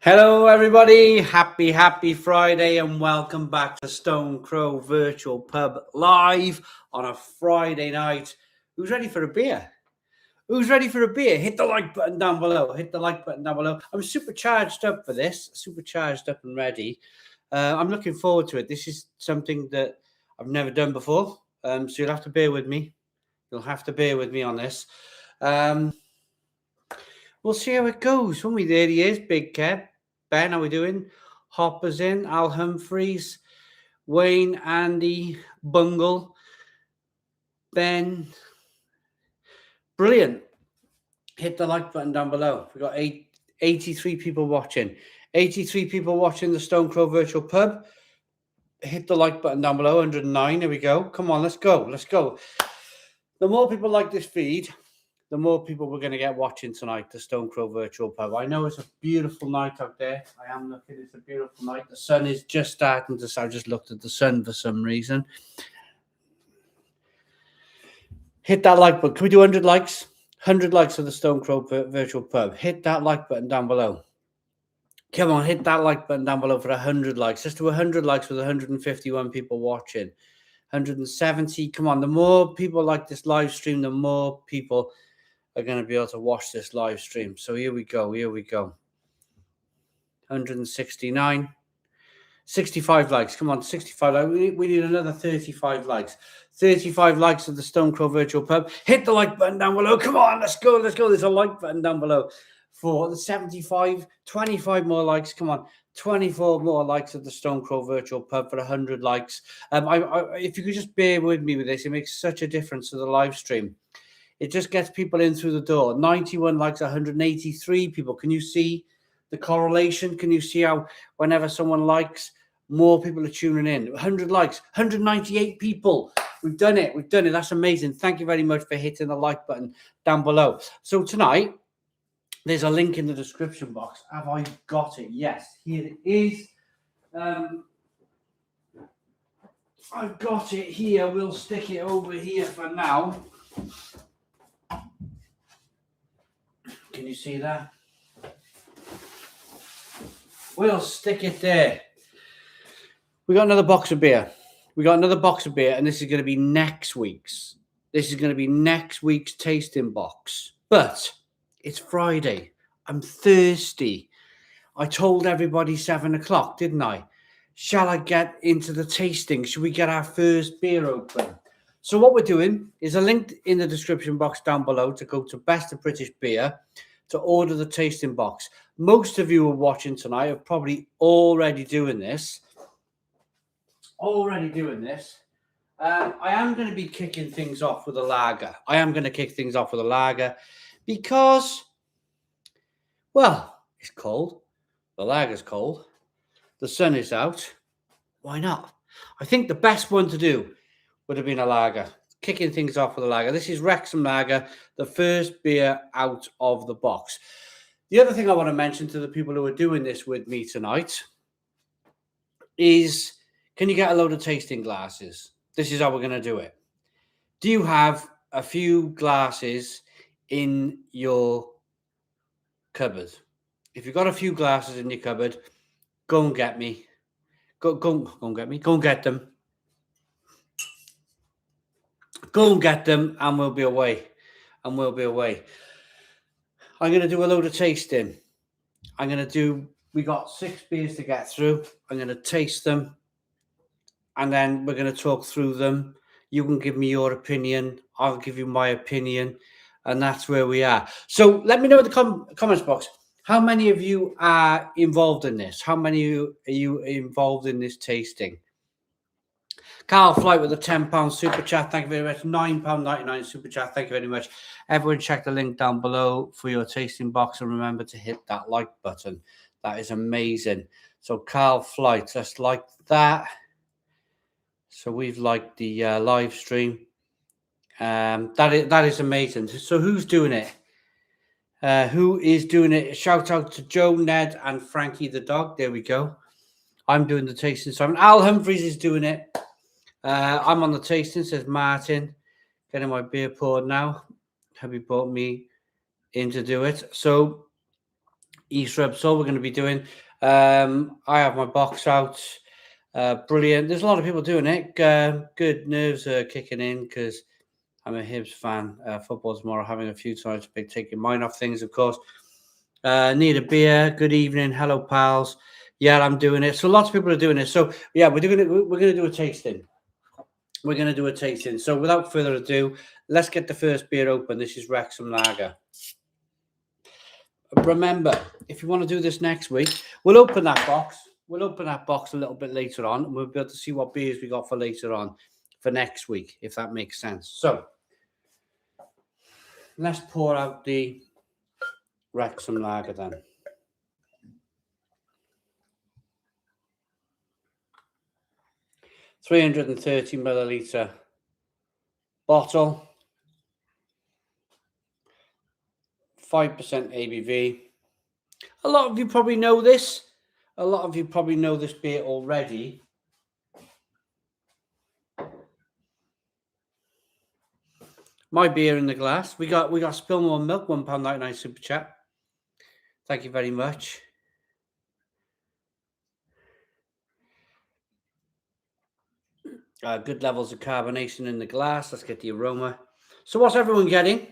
Hello, everybody. Happy Friday, and welcome back to Stone Crow Virtual Pub live on a Friday night. Who's ready for a beer? Who's ready for a beer? Hit the like button down below. Hit the like button down below. I'm super charged up for this. Super charged up and ready. I'm looking forward to it. This is something that I've never done before. So you'll have to bear with me. You'll have to bear with me on this. We'll see how it goes. When we there he is, Big Kev. Ben, how we doing? Hopper's in. Al Humphreys, Wayne, Andy, Bungle, Ben. Brilliant. Hit the like button down below. We've got 83 people watching. 83 people watching the Stone Crow Virtual Pub. Hit the like button down below. 109. Here we go. Come on, let's go. Let's go. The more people like this feed, the more people we're going to get watching tonight, the Stone Crow Virtual Pub. I know it's a beautiful night out there. I am looking. It's a beautiful night. The sun is just starting to... I just looked at the sun for some reason. Hit that like button. Can we do 100 likes? 100 likes for the Stone Crow Virtual Pub. Hit that like button down below. Come on, hit that like button down below for 100 likes. Let's do 100 likes with 151 people watching. 170. Come on, the more people like this live stream, the more people are going to be able to watch this live stream. So here we go. 169. 65 likes. Come on, 65 likes. We need another 35 likes. 35 likes of the Stone Crow Virtual Pub. Hit the like button down below. Come on, let's go. There's a like button down below for the 75. 25 more likes. Come on. 24 more likes of the Stone Crow Virtual Pub for 100 likes. If you could just bear with me with this, it makes such a difference to the live stream. It just gets people in through the door. 91 likes, 183 people. Can you see the correlation? Can you see how whenever someone likes, more people are tuning in? 100 likes, 198 people. We've done it. That's amazing. Thank you very much for hitting the like button down below. So tonight, there's a link in the description box. Have I got it? Yes, here it is. I've got it here. We'll stick it over here for now. Can you see that? We'll stick it there. We got another box of beer. And this is going to be next week's. This is going to be next week's tasting box. But it's Friday. I'm thirsty. I told everybody 7 o'clock, didn't I? Shall I get into the tasting? Should we get our first beer open? So what we're doing is a link in the description box down below to go to Best of British Beer to order the tasting box. Most of you who are watching tonight are probably already doing this. I am going to be kicking things off with a lager. Because, well, it's cold. The lager's cold. The sun is out. Why not? I think the best one to do would have been a lager. Kicking things off with a lager. This is Wrexham Lager, the first beer out of the box. The other thing I want to mention to the people who are doing this with me tonight is, can you get a load of tasting glasses? This is how we're going to do it. Do you have a few glasses in your cupboard? If you've got a few glasses in your cupboard, go and get me. Go and get me. Go and get them. Go and get them, and we'll be away. I'm going to do a load of tasting. We got 6 beers to get through. I'm going to taste them, and then we're going to talk through them. You can give me your opinion. I'll give you my opinion, and that's where we are. So let me know in the comments box, how many of you are involved in this? How many are you involved in this tasting? Carl Flight with a £10 super chat. Thank you very much. £9.99 super chat. Thank you very much. Everyone check the link down below for your tasting box, and remember to hit that like button. That is amazing. So Carl Flight, let's like that. So we've liked the live stream. That is amazing. So who's doing it? Who is doing it? Shout out to Joe, Ned, and Frankie the dog. There we go. I'm doing the tasting. So Al Humphreys is doing it. I'm on the tasting, says Martin. Getting my beer poured now. Have you brought me in to do it? So East Rib. So we're going to be doing. I have my box out. Brilliant. There's a lot of people doing it. Good nerves are kicking in because I'm a Hibs fan. Football tomorrow, having a few times, big taking mine off things, of course. Need a beer. Good evening. Hello, pals. Yeah, I'm doing it. So lots of people are doing it. So yeah, we're doing it. We're going to do a tasting. We're going to do a tasting. So without further ado, let's get the first beer open. This is Wrexham Lager. Remember, if you want to do this next week, we'll open that box. We'll open that box a little bit later on, and we'll be able to see what beers we got for later on for next week, if that makes sense. So let's pour out the Wrexham Lager then. 330 milliliter bottle, 5% ABV. A lot of you probably know this. A lot of you probably know this beer already. My beer in the glass. We got Spillmore Milk, £1.99 super chat. Thank you very much. Good levels of carbonation in the glass. Let's get the aroma. So what's everyone getting?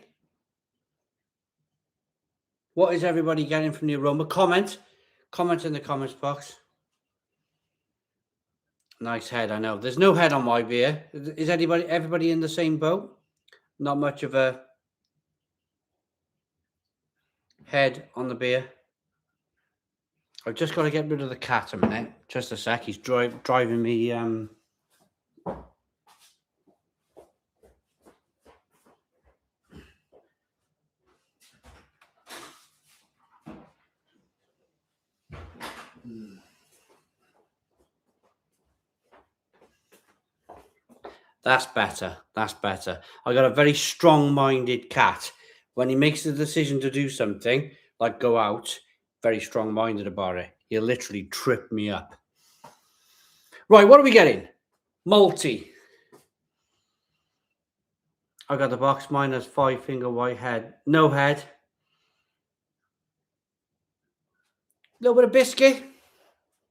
What is everybody getting from the aroma? Comment in the comments box. Nice head, I know. There's no head on my beer. Is everybody in the same boat? Not much of a head on the beer. I've just got to get rid of the cat a minute. Just a sec. He's driving me. That's better. That's better. I got a very strong-minded cat. When he makes the decision to do something, like go out, very strong-minded about it. He'll literally trip me up. Right, what are we getting? Malty. I got the box. Mine has 5-finger white head. No head. A little bit of biscuit.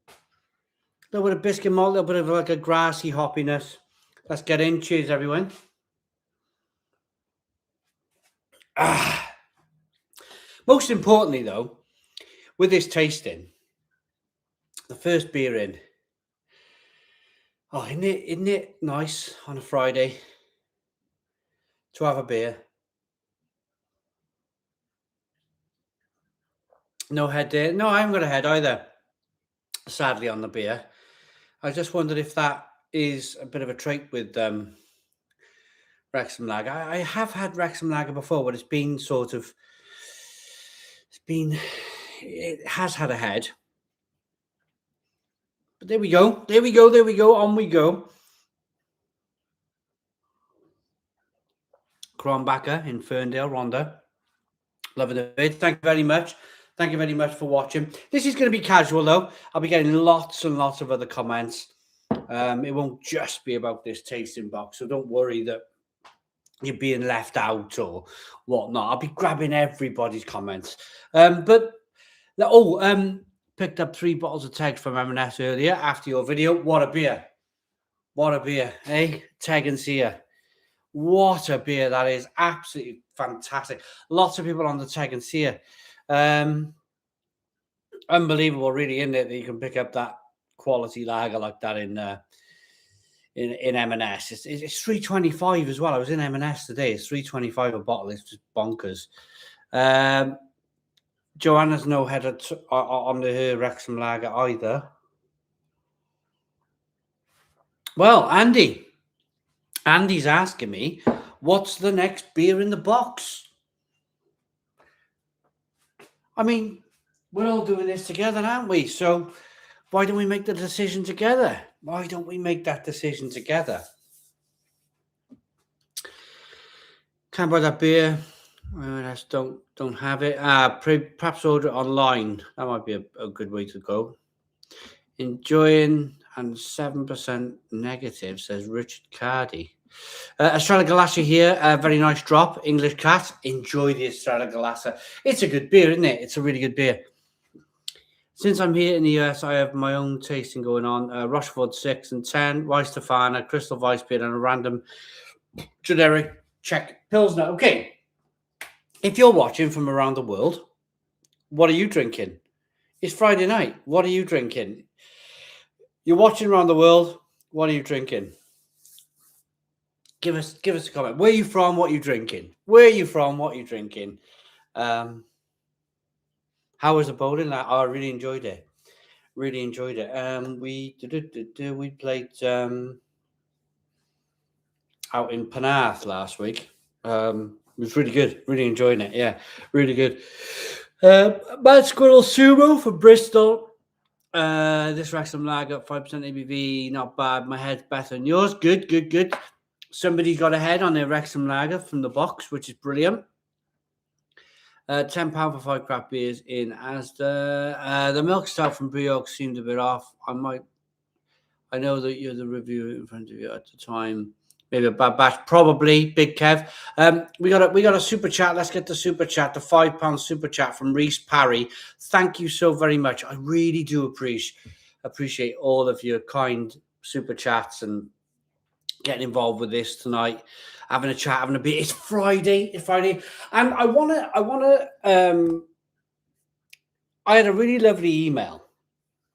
A little bit of biscuit malt. A little bit of like a grassy hoppiness. Let's get in. Cheers, everyone. Most importantly, though, with this tasting, the first beer in. Oh, isn't it nice on a Friday to have a beer? No head there. No, I haven't got a head either, sadly, on the beer. I just wondered if that is a bit of a trait with Wrexham Lager. I have had Wrexham Lager before, but it has had a head. But there we go. On we go. Kronbacher in Ferndale, Rhondda. Loving the vid. Thank you very much. Thank you very much for watching. This is going to be casual, though. I'll be getting lots and lots of other comments. It won't just be about this tasting box, so don't worry that you're being left out or whatnot. I'll be grabbing everybody's comments. Picked up 3 bottles of Teg from M&S earlier after your video. What a beer. What a beer, eh? Teg and Sia. What a beer that is. Absolutely fantastic. Lots of people on the Teg and Sia. Unbelievable, really, isn't it, that you can pick up that quality lager like that in M&S. It's $3.25 as well. I was in M&S today. It's $3.25 a bottle. It's just bonkers. Joanna's no head on her Wrexham Lager either. Well, Andy's asking me, what's the next beer in the box? I mean, we're all doing this together, aren't we? So why don't we make the decision together? Why don't we make that decision together? Can't buy that beer. Don't have it. Perhaps order it online. That might be a good way to go. Enjoying and 7% negative, says Richard Cardy. Estrella Galassa here. Very nice drop. English cat. Enjoy the Estrella Galassa. It's a good beer, isn't it? It's a really good beer. Since I'm here in the US, I have my own tasting going on. Rochefort 6 and 10, Weiss Stefana, Crystal Weissbier, and a random generic Czech Pilsner. Okay, if you're watching from around the world, what are you drinking? It's Friday night. What are you drinking? You're watching around the world. What are you drinking? Give us a comment. Where are you from? What are you drinking? Where are you from? What are you drinking? How was the bowling? I really enjoyed it. Really enjoyed it. We played out in Penarth last week. It was really good. Really enjoying it. Yeah, really good. Mad Squirrel Sumo from Bristol. This Wrexham lager, 5% ABV, not bad. My head's better than yours. Good. Somebody got ahead on their Wrexham lager from the box, which is brilliant. £10 for 5 craft beers in Asda. The milk stout from Brioche seemed a bit off. I know that you're the reviewer in front of you at the time. Maybe a bad batch, probably. Big Kev. We got a super chat. Let's get the super chat. The £5 super chat from Reese Parry. Thank you so very much. I really do appreciate all of your kind super chats and getting involved with this tonight. Having a chat, having a beer. It's Friday, and I had a really lovely email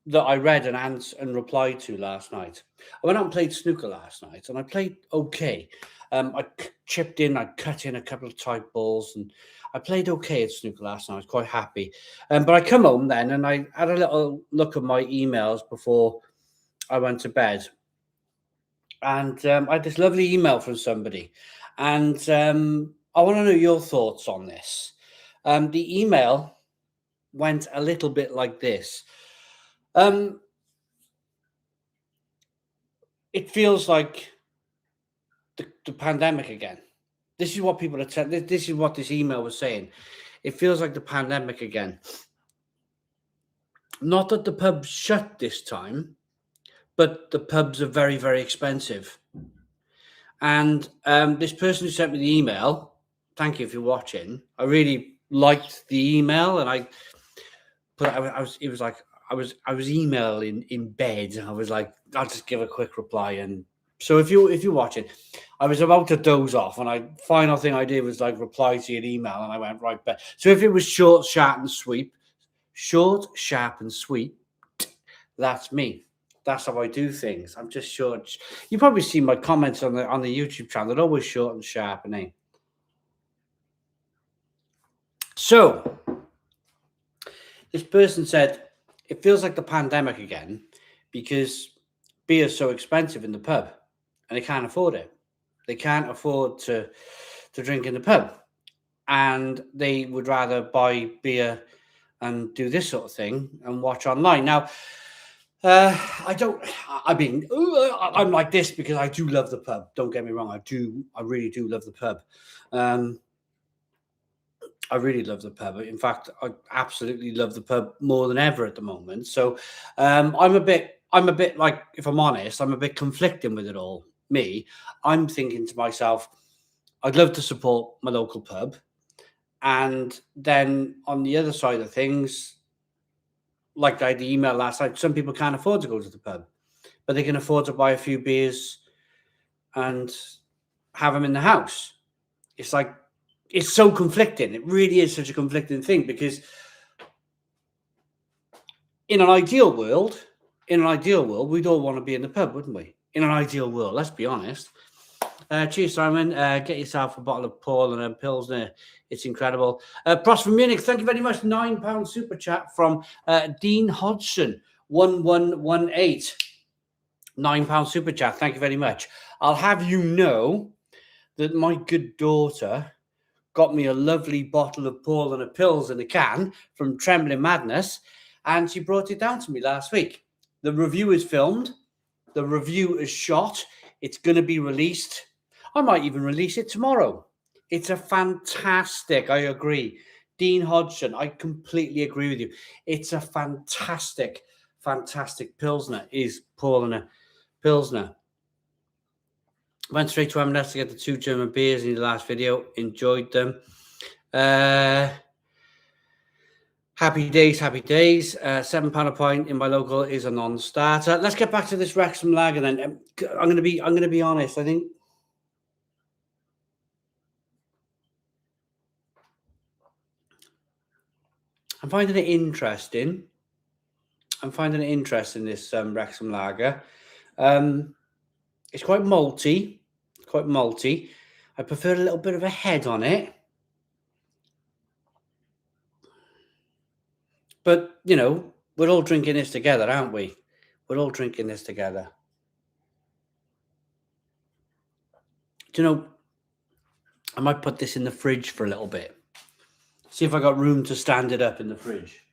that I read and replied to last night. I went out and played snooker last night, and I played okay. I chipped in, I cut in a couple of tight balls, and I played okay at snooker last night. I was quite happy. But I come home then, and I had a little look at my emails before I went to bed. And I had this lovely email from somebody. And I want to know your thoughts on this. The email went a little bit like this. It feels like the pandemic again. This is what people are telling. This is what this email was saying. It feels like the pandemic again. Not that the pubs shut this time, but the pubs are very, very expensive. And this person who sent me the email, thank you if you're watching. I really liked the email, and I was emailing in bed. I was like, I'll just give a quick reply. And so if you're watching, I was about to doze off, and final thing I did was like reply to your email, and I went right back. So if it was short, sharp, and sweet, that's me. That's how I do things. I'm just short. You probably see my comments on the YouTube channel. They're always short and sharp, and So this person said it feels like the pandemic again because beer is so expensive in the pub, and they can't afford it. They can't afford to drink in the pub, and they would rather buy beer and do this sort of thing and watch online. Now, I'm like this because I do love the pub. Don't get me wrong. I really do love the pub. I really love the pub. In fact, I absolutely love the pub more than ever at the moment. So I'm a bit like, if I'm honest, I'm a bit conflicting with it all. I'm thinking to myself, I'd love to support my local pub. And then on the other side of things, like I had the email last night, some people can't afford to go to the pub, but they can afford to buy a few beers and have them in the house. It's like, it's so conflicting. It really is such a conflicting thing, because in an ideal world, we'd all want to be in the pub, wouldn't we? In an ideal world, let's be honest. Cheers, Simon. Get yourself a bottle of Paul and a Pilsner. It's incredible. Pross from Munich, thank you very much. £9 super chat from Dean Hodgson, 1118. £9 super chat. Thank you very much. I'll have you know that my good daughter got me a lovely bottle of Paul and a Pils in a can from Trembling Madness, and she brought it down to me last week. The review is filmed. The review is shot. It's going to be released. I might even release it tomorrow. It's a fantastic, I agree. Dean Hodgson, I completely agree with you. It's a fantastic Pilsner, is Paul and a Pilsner. Went straight to M&S to get the 2 German beers in the last video. Enjoyed them. Happy days, happy days. £7 a pint in my local is a non-starter. Let's get back to this Wrexham lager then. I'm going to be honest. I think I'm finding it interesting. This Wrexham lager. It's quite malty. I prefer a little bit of a head on it. But, you know, we're all drinking this together, aren't we? We're all drinking this together. Do you know, I might put this in the fridge for a little bit. See if I got room to stand it up in the fridge.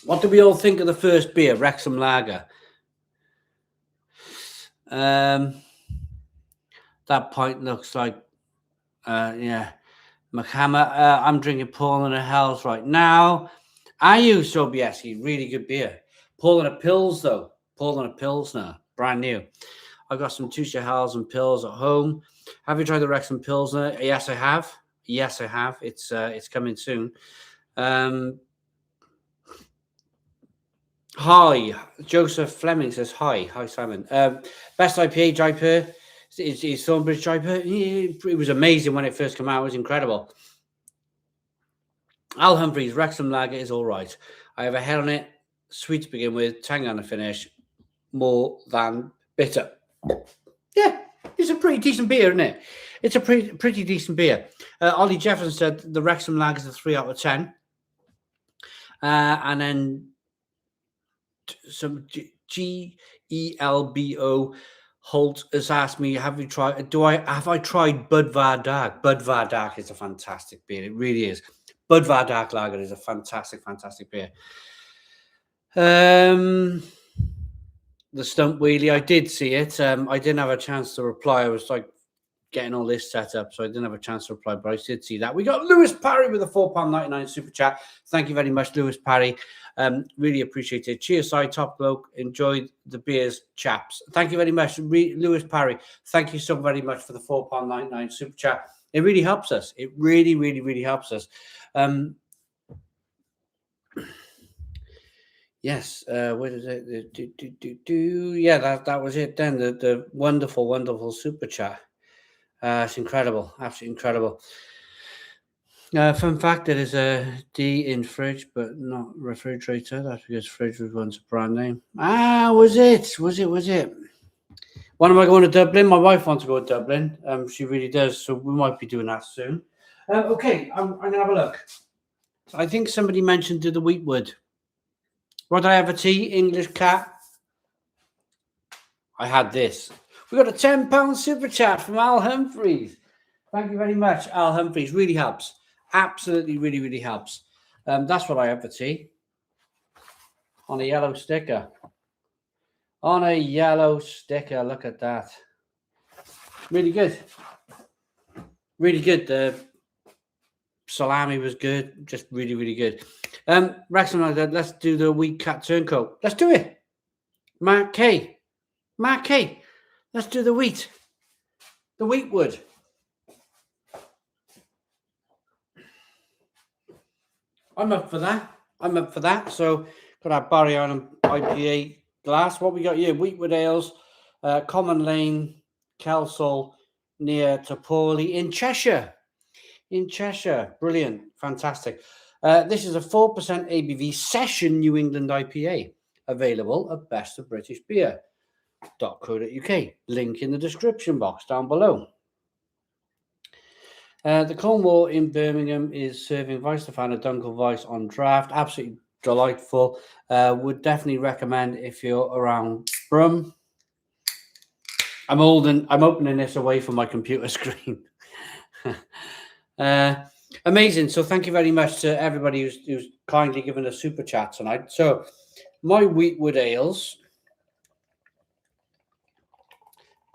What do we all think of the first beer, Wrexham lager? That pint looks like, yeah, McHammer. I'm drinking Paul and a Hells right now. Are you, Sobieski? Really good beer. Paul and a Pils, though. Paul and a Pilsner, brand new. I've got some Tusha Hells and Pils at home. Have you tried the Wrexham Pilsner? Yes, I have. It's coming soon. Hi, Joseph Fleming says hi. Hi, Simon. Best IPA, Jaipur. Is Thornbridge Jaipur? It was amazing when it first came out. It was incredible. Al Humphreys, Wrexham lager is all right. I have a head on it. Sweet to begin with, tang on the finish, more than bitter. Yeah, it's a pretty decent beer, isn't it? It's a pretty decent beer. Ollie Jefferson said the Wrexham lager is a 3 out of 10. And then some GELBO Holt has asked me, have I tried Budvar Dark? Budvar Dark is a fantastic beer. It really is. Budvar Dark Lager is a fantastic beer. The Stump Wheelie, I did see it. I didn't have a chance to reply. I was like getting all this set up, so I didn't have a chance to reply, but I did see that. We got Lewis Parry with a £4.99 super chat. Thank you very much, Lewis Parry. Really appreciate it. Cheers, side top bloke. Enjoyed the beers, chaps. Thank you very much, Lewis Parry. Thank you so very much for the £4.99 super chat. It really helps us. It really helps us. Yes, what is it? Yeah, that was it then. The wonderful super chat. It's incredible, absolutely incredible. Fun fact: there is a D in fridge, but not refrigerator. That's because fridge was once a brand name. Was it? When am I going to Dublin? My wife wants to go to Dublin. She really does. So we might be doing that soon. Okay, I'm gonna have a look. I think somebody mentioned the Weetwood. What did I have a tea? English cat. I had this. We got a £10 super chat from Al Humphreys. Thank you very much, Al Humphreys. Really helps. Absolutely, really helps. That's what I have for tea. On a yellow sticker. Look at that. Really good. The salami was good. Just really good. Wrexham, let's do the Wheat Cat Turncoat. Let's do it. Mark K. Let's do the wheat. The Weetwood. I'm up for that. So got our Barry Island IPA glass. What we got here? Weetwood Ales, Common Lane, Kelsall, near to Pawley in Cheshire. Brilliant. Fantastic. This is a 4% ABV session New England IPA. Available at bestofbritishbeer.co.uk. Link in the description box down below. The Cornwall in Birmingham is serving Weissstefan a Dunkel Weiss on draft. Absolutely delightful. Would definitely recommend if you're around Brum. I'm opening this away from my computer screen. Amazing. So thank you very much to everybody who's kindly given a super chat tonight. So my Weetwood Ales,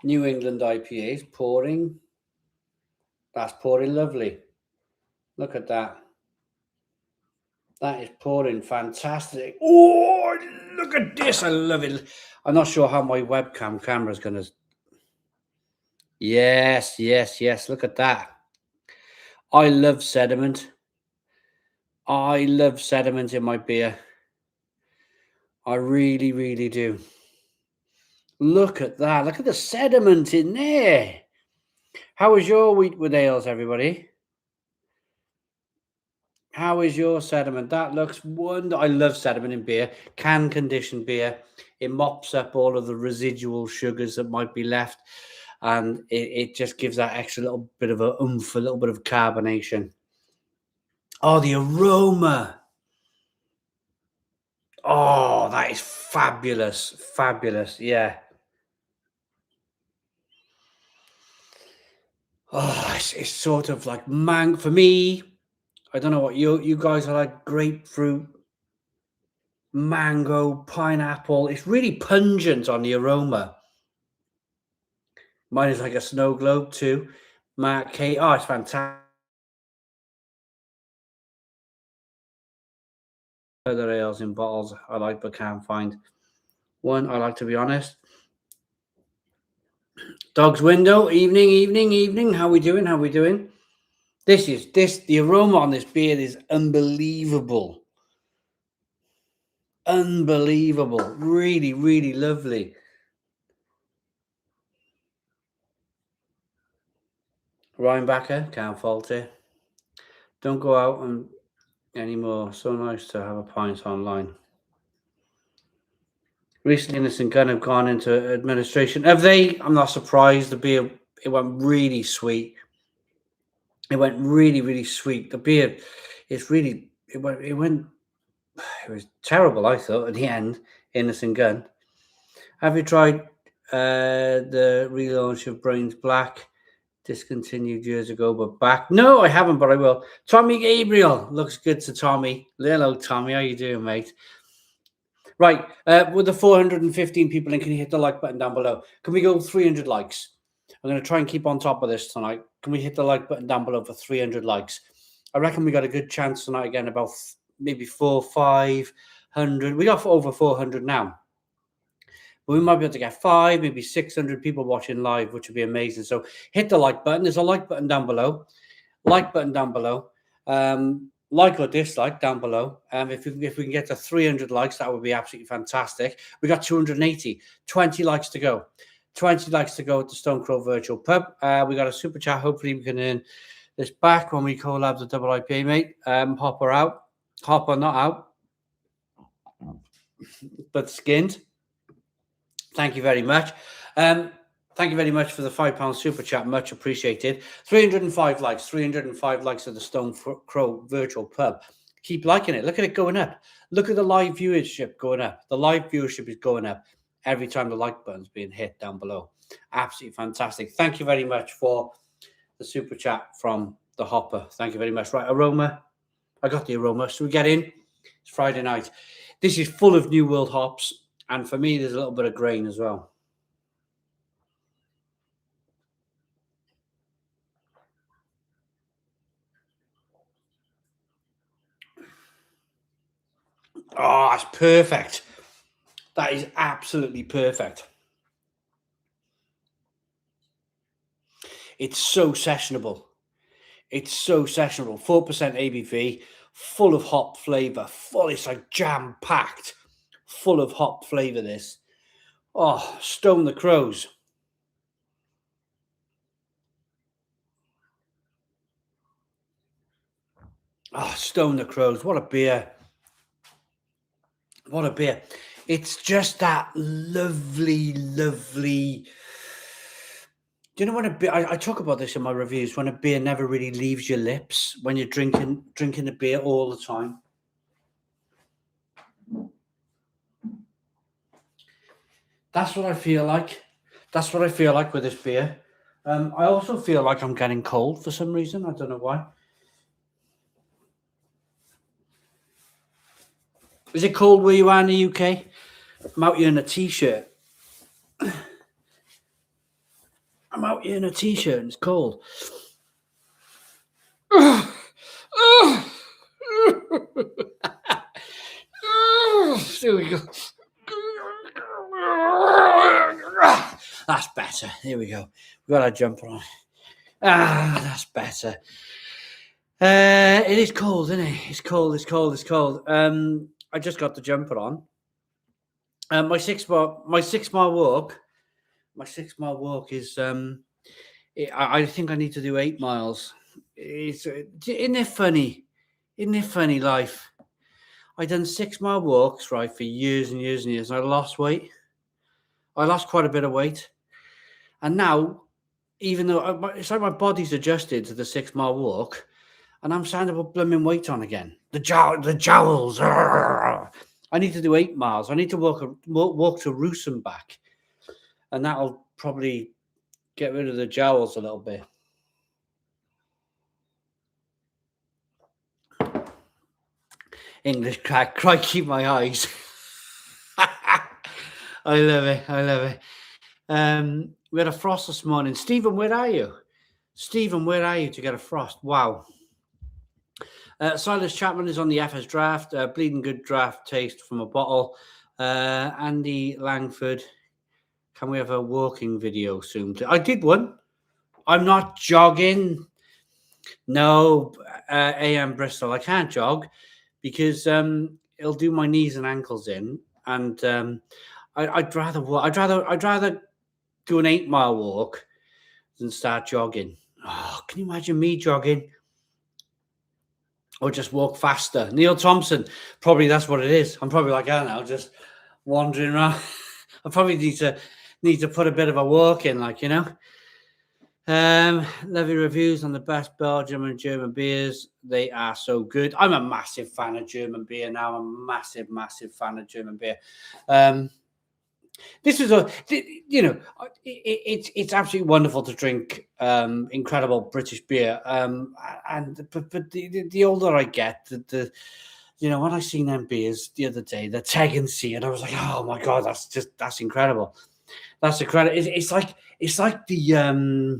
New England IPAs, pouring. That's pouring lovely. Look at that. That is pouring fantastic. Oh, look at this. I love it. I'm not sure how my webcam camera is going to. Yes, yes, yes. Look at that. I love sediment. I love sediment in my beer. I really, really do. Look at that. Look at the sediment in there. How is your Weetwood ales, everybody? How is your sediment? That looks wonderful. I love sediment in beer. Can conditioned beer. It mops up all of the residual sugars that might be left. And it just gives that extra little bit of a oomph, a little bit of carbonation. Oh, the aroma. Oh, that is fabulous. Fabulous. Yeah. Oh, it's sort of like for me. I don't know what you guys are like. Grapefruit, mango, pineapple. It's really pungent on the aroma. Mine is like a snow globe too. Mark K. Oh, it's fantastic. Other ales in bottles I like but can't find one. I like, to be honest. Dog's window. Evening, evening, evening. How we doing? How we doing? The aroma on this beer is unbelievable. Unbelievable. Really, really lovely. Rhinebacker, can't fault it. Don't go out anymore. So nice to have a pint online. Recently, Innocent Gun have gone into administration. Have they? I'm not surprised. The beer, it went really sweet. It went really, really sweet. The beer, it's really, it was terrible, I thought, at the end, Innocent Gun. Have you tried the relaunch of Brains Black? Discontinued years ago, but back. No, I haven't, but I will. Tommy Gabriel. Looks good to Tommy. Hello, Tommy. How you doing, mate? Right, with the 415 people in, can you hit the like button down below? Can we go 300 likes? I'm going to try and keep on top of this tonight. Can we hit the like button down below for 300 likes? I reckon we got a good chance tonight again, about maybe 500. We got for over 400 now. But we might be able to get 5, maybe 600 people watching live, which would be amazing. So hit the like button. There's a like button down below. Like button down below. Like or dislike down below. If we can get to 300 likes, that would be absolutely fantastic. We got 280, 20 likes to go. 20 likes to go at the Stone Crow Virtual Pub. We got a super chat. Hopefully we can earn this back when we collab the double IPA, mate. Hopper out. Hopper not out, but skinned. Thank you very much. Thank you very much for the £5 super chat. Much appreciated. 305 likes. 305 likes of the Stone Crow Virtual Pub. Keep liking it. Look at it going up. Look at the live viewership going up. The live viewership is going up every time the like button's being hit down below. Absolutely fantastic. Thank you very much for the super chat from the Hopper. Thank you very much. Right, aroma. I got the aroma. Should we get in? It's Friday night. This is full of New World hops. And for me, there's a little bit of grain as well. Oh, that's perfect. That is absolutely perfect. It's so sessionable. It's so sessionable. 4% ABV, full of hop flavor. It's like jam-packed, full of hop flavor, this. Oh, Stone the Crows. Oh, Stone the Crows. What a beer. What a beer. It's just that lovely, lovely. Do you know when a beer? I talk about this in my reviews. When a beer never really leaves your lips, when you're drinking a beer all the time. That's what I feel like. That's what I feel like with this beer. I also feel like I'm getting cold for some reason. I don't know why. Is it cold where you are in the UK? I'm out here in a t-shirt. I'm out here in a t-shirt and it's cold. There we go. That's better. Here we go. We've got our jumper on. That's better. It is cold, isn't it? It's cold. I just got the jumper on. My 6 mile walk. My 6 mile walk is. I think I need to do 8 miles. Isn't it funny? Isn't it funny life? I done 6 mile walks right for years and years and years. I lost weight. I lost quite a bit of weight, and now, even though it's like my body's adjusted to the 6 mile walk, and I'm starting to put blooming weight on again. The jowls. I need to do 8 miles. I need to walk to Wrexham back, and that'll probably get rid of the jowls a little bit. English crack, crikey my eyes. I love it. We had a frost this morning. Stephen, where are you? To get a frost? Wow. Silas Chapman is on the FS draft. Bleeding good draft taste from a bottle. Andy Langford, can we have a walking video soon? I did one. I'm not jogging. No, AM Bristol. I can't jog because it'll do my knees and ankles in, and I'd rather walk. I'd rather do an 8 mile walk than start jogging. Oh, can you imagine me jogging? Or just walk faster. Neil Thompson, probably that's what it is. I'm probably like, I don't know, just wandering around. I probably need to put a bit of a walk in, like, you know. Levy reviews on the best Belgian and German beers. They are so good. I'm a massive fan of German beer now. I'm a massive fan of German beer. This is it's absolutely wonderful to drink incredible British beer. But the older I get, when I seen them beers the other day, the Tegernsee, and I was like, oh my god, that's incredible. That's incredible. It's like the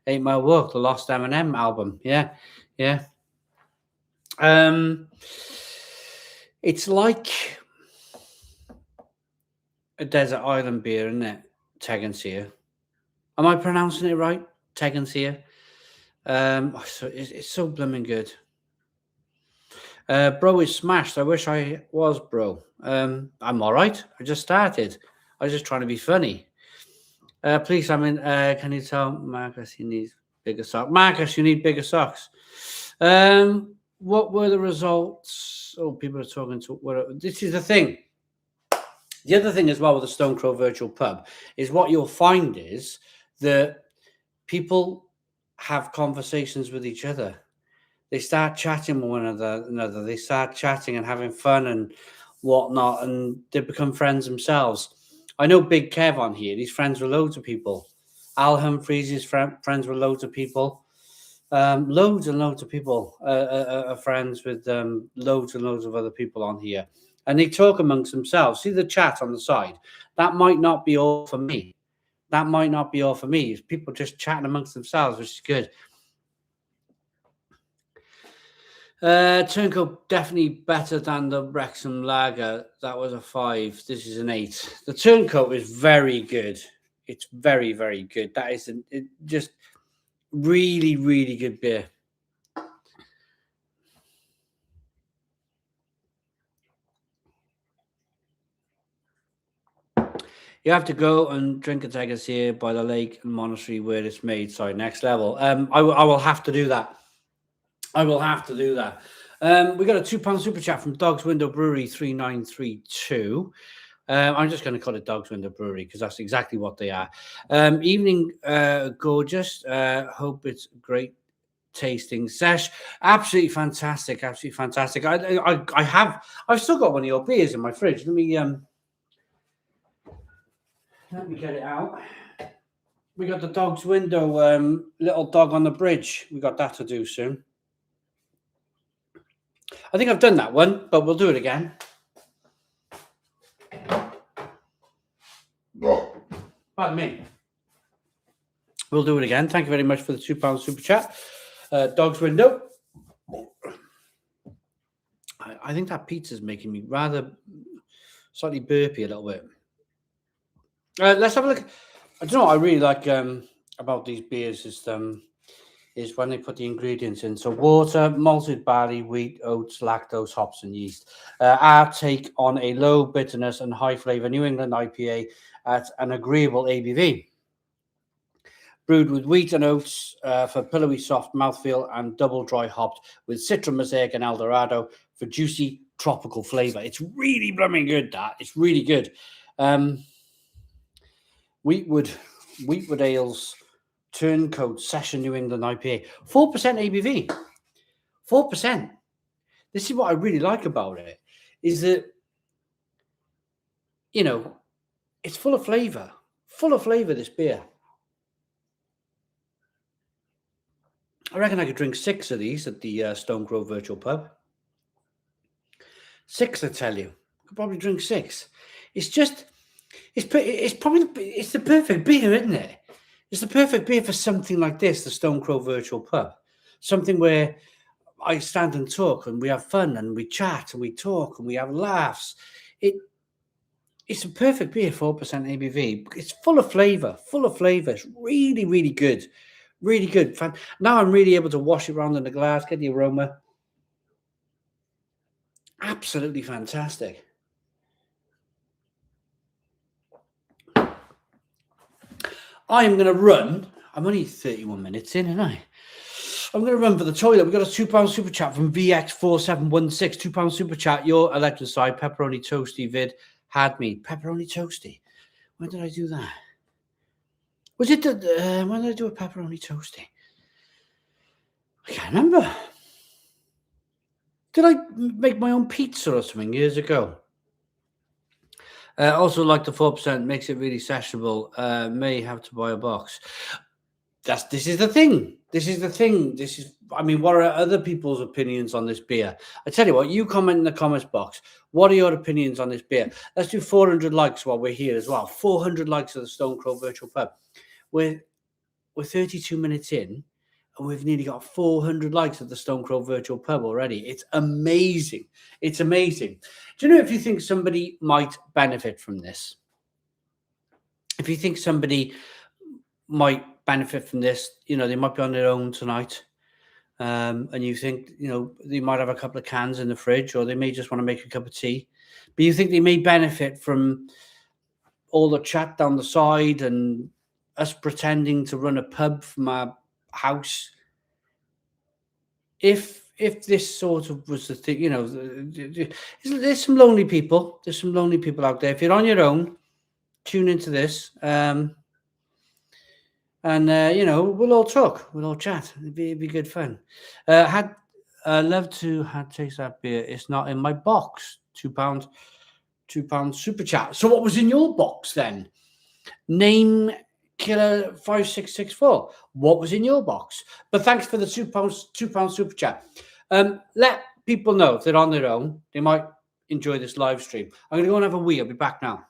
8 Mile Walk, the Lost M&M album. Yeah. It's like a desert island beer, isn't it? Tegernsee. Am I pronouncing it right? Tegernsee. It's so blooming good. Bro is smashed. I wish I was, bro. I'm all right. I just started. I was just trying to be funny. Please, can you tell Marcus he needs bigger socks? Marcus, you need bigger socks. What were the results? Oh, people are talking to. This is the thing. The other thing as well with the Stone Crow Virtual Pub is what you'll find is that people have conversations with each other. They start chatting with one another. They start chatting and having fun and whatnot, and they become friends themselves. I know Big Kev on here. He's friends with loads of people. Al Humphreys is friends with loads of people. Loads and loads of people are friends with loads and loads of other people on here. And they talk amongst themselves. See the chat on the side? That might not be all for me. People just chatting amongst themselves, which is good. Turncoat definitely better than the Wrexham Lager. That was a 5. This is an 8. The Turncoat is very good. It's very, very good. That is just really, really good beer. You have to go and drink a Tegernsee by the lake and monastery where it's made. Sorry, next level. I will have to do that. We got a £2 super chat from Dog's Window Brewery 3932. I'm just going to call it Dog's Window Brewery because that's exactly what they are. Evening, gorgeous. Hope it's great tasting sesh. Absolutely fantastic. I've still got one of your beers in my fridge. Let me get it out. We got the Dog's Window, little dog on the bridge. We got that to do soon. I think I've done that one, but we'll do it again. Pardon me. We'll do it again. Thank you very much for the £2 super chat. Dog's Window. I think that pizza's making me rather slightly burpy a little bit. Let's have a look. I don't know what I really like about these beers is when they put the ingredients in. So water, malted barley, wheat, oats, lactose, hops, and yeast. Our take on a low bitterness and high flavour New England IPA at an agreeable ABV. Brewed with wheat and oats for pillowy soft mouthfeel and double dry hopped with Citra Mosaic and Eldorado for juicy tropical flavour. It's really blooming good, that. It's really good. Weetwood Ale's Turncoat Session New England IPA. 4% ABV. 4%. This is what I really like about it, is that, you know, it's full of flavour. Full of flavour, this beer. I reckon I could drink 6 of these at the Stone Grove Virtual Pub. 6, I tell you. I could probably drink 6. It's just, it's probably, it's the perfect beer, isn't it? It's the perfect beer for something like this, the Stone Grove Virtual Pub. Something where I stand and talk and we have fun and we chat and we talk and we have laughs. It's a perfect beer, 4% ABV. It's full of flavour, It's really, really good. Really good. Now I'm really able to wash it around in the glass, get the aroma. Absolutely fantastic. I am going to run. I'm only 31 minutes in, aren't I? I'm going to run for the toilet. We've got a £2 super chat from VX4716. £2 super chat. Your electric side pepperoni toasty vid had me. Pepperoni toasty. When did I do that? Was it when did I do a pepperoni toasty? I can't remember. Did I make my own pizza or something years ago? Also, like the 4% makes it really sessionable. May have to buy a box. This is the thing. I mean, what are other people's opinions on this beer? I tell you what, you comment in the comments box. What are your opinions on this beer? Let's do 400 likes while we're here as well. 400 likes of the Stone Crow Virtual Pub. We're 32 minutes in, and we've nearly got 400 likes at the Stone Crow Virtual Pub already. It's amazing. It's amazing. Do you know if you think somebody might benefit from this? If you think somebody might benefit from this, you know, they might be on their own tonight, and you think, you know, they might have a couple of cans in the fridge, or they may just want to make a cup of tea, but you think they may benefit from all the chat down the side and us pretending to run a pub from our house. If this sort of was the thing, you know, there's some lonely people. There's some lonely people out there. If you're on your own, tune into this. And you know, we'll all talk, we'll all chat. It'd be good fun. Had love to taste that beer. It's not in my box. £2, £2 super chat. So what was in your box then? Name Killer 5664. What was in your box? But thanks for the £2 super chat. Let people know if they're on their own, they might enjoy this live stream. I'm going to go and have a wee. I'll be back now.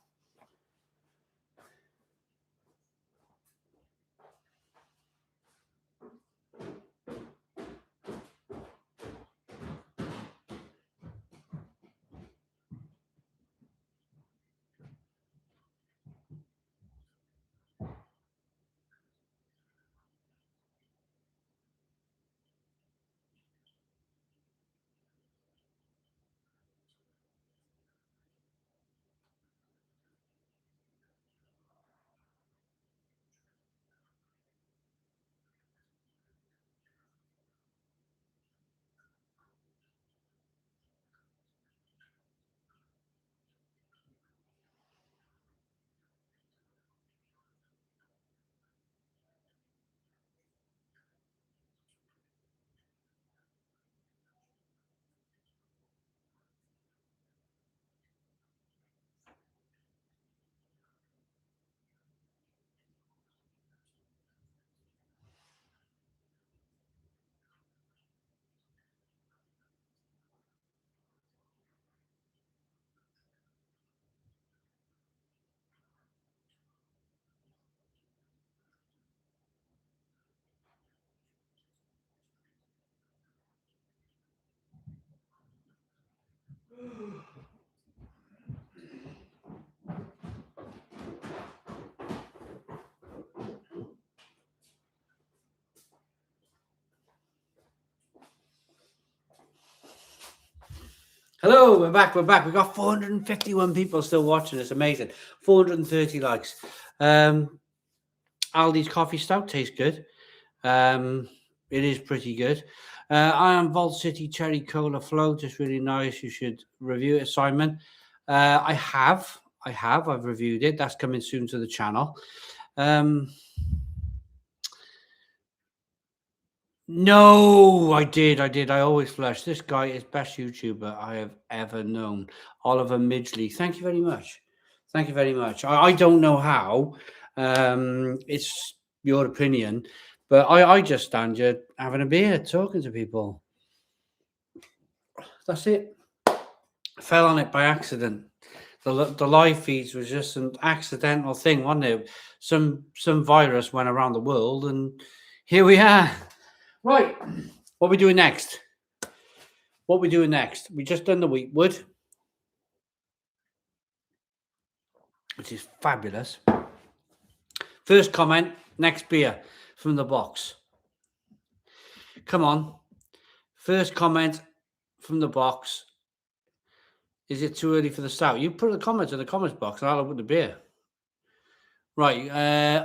Hello, we're back. We've got 451 people still watching. It's amazing. 430 likes. Aldi's coffee stout tastes good. It is pretty good. I am Vault City Cherry Cola Float. It's really nice. You should review it, Simon. I have. I've reviewed it. That's coming soon to the channel. No, I did. I always flush. This guy is best YouTuber I have ever known. Oliver Midgley. Thank you very much. Thank you very much. I don't know how. It's your opinion, but I just stand here having a beer, talking to people. That's it. Fell on it by accident. The live feeds was just an accidental thing, wasn't it? Some virus went around the world, and here we are. Right, what are we doing next? We just done the Weetwood, which is fabulous. First comment, next beer from the box. Come on. First comment from the box. Is it too early for the stout? You put a comment in the comments box and I'll open the beer. Right.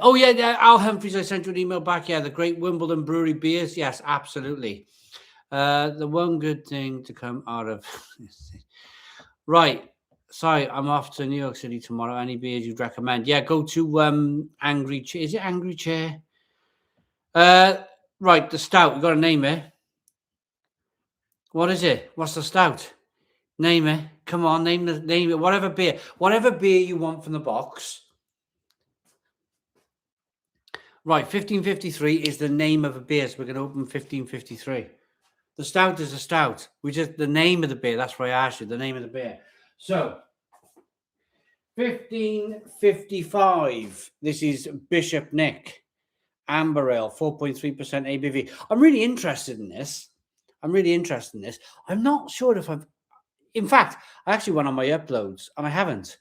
Oh, yeah. Al Humphreys, I sent you an email back. Yeah, the Great Wimbledon Brewery beers. Yes, absolutely. The one good thing to come out of... Right. Sorry, I'm off to New York City tomorrow. Any beers you'd recommend? Yeah, go to Angry Chair. Is it Angry Chair? Right, the stout. You got to name it. What is it? What's the stout? Name it. Come on, name it. Whatever beer you want from the box. Right, 1553 is the name of a beer, so we're going to open 1553. The stout is a stout. The name of the beer. That's why I asked you the name of the beer. So, 1555. This is Bishop Nick Amber Ale, 4.3% ABV. I'm really interested in this. I'm not sure if I've... In fact, I actually went on my uploads, and I haven't.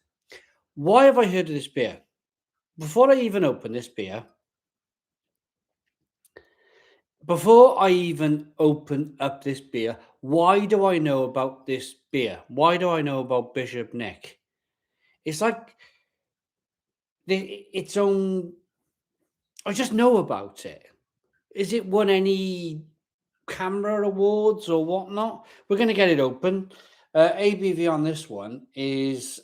Why have I heard of this beer? Before I even open this beer... Before I even open up this beer, why do I know about this beer? Why do I know about Bishop Nick? It's like its own... I just know about it. Is it won any camera awards or whatnot? We're going to get it open. ABV on this one is...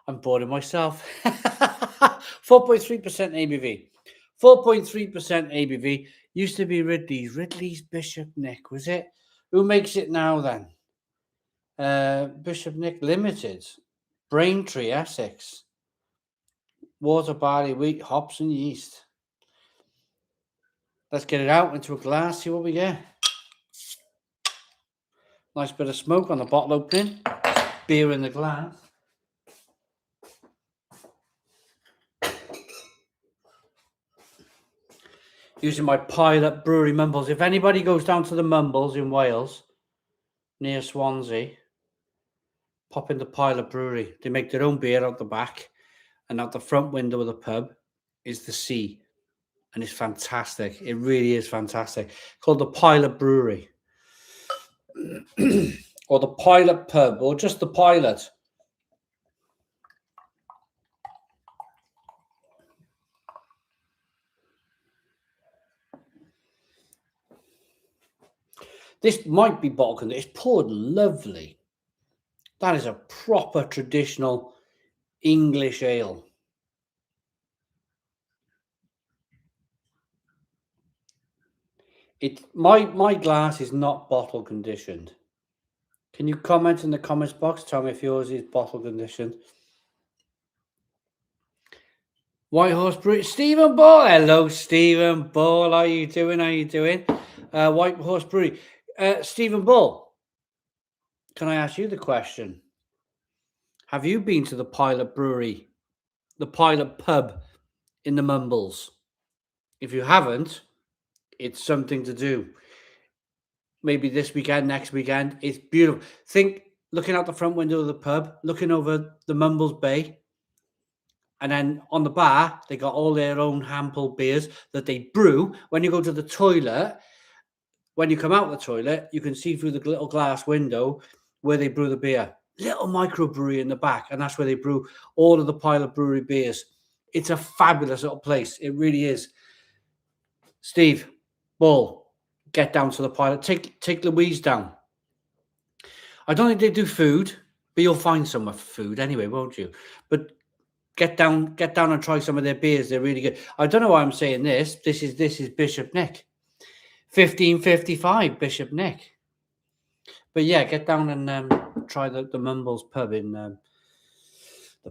I'm bored of myself. 4.3% ABV. 4.3% ABV. Used to be Ridley's. Ridley's Bishop Nick, was it? Who makes it now then? Bishop Nick Limited. Braintree, Essex. Water, barley, wheat, hops, and yeast. Let's get it out into a glass, see what we get. Nice bit of smoke on the bottle opening. Beer in the glass. Using my Pilot Brewery Mumbles. If anybody goes down to the Mumbles in Wales, near Swansea, pop in the Pilot Brewery. They make their own beer out the back, and out the front window of the pub is the sea, and it's fantastic. It really is fantastic. Called the Pilot Brewery, or the Pilot Pub, or just the Pilot. This might be bottle conditioned. It's poured lovely. That is a proper traditional English ale. My glass is not bottle conditioned. Can you comment in the comments box? Tell me if yours is bottle conditioned. White Horse Brewery. Stephen Ball. Hello, Stephen Ball. How are you doing? White Horse Brewery. Stephen Ball, can I ask you the question? Have you been to the Pilot Brewery, the Pilot Pub in the Mumbles. If you haven't, it's something to do. Maybe this weekend, next weekend. It's beautiful. Think looking out the front window of the pub, looking over the Mumbles Bay, and then on the bar, they got all their own hand-pulled beers that they brew. When you go to the toilet, when you come out of the toilet, you can see through the little glass window where they brew the beer. Little microbrewery in the back, and that's where they brew all of the Pilot Brewery beers. It's a fabulous little place. It really is. Steve, Bull, get down to the Pilot. Take Louise down. I don't think they do food, but you'll find somewhere for food anyway, won't you? But get down and try some of their beers. They're really good. I don't know why I'm saying this. This is Bishop Nick. 1555 Bishop Nick. But yeah, get down and try the Mumbles pub in the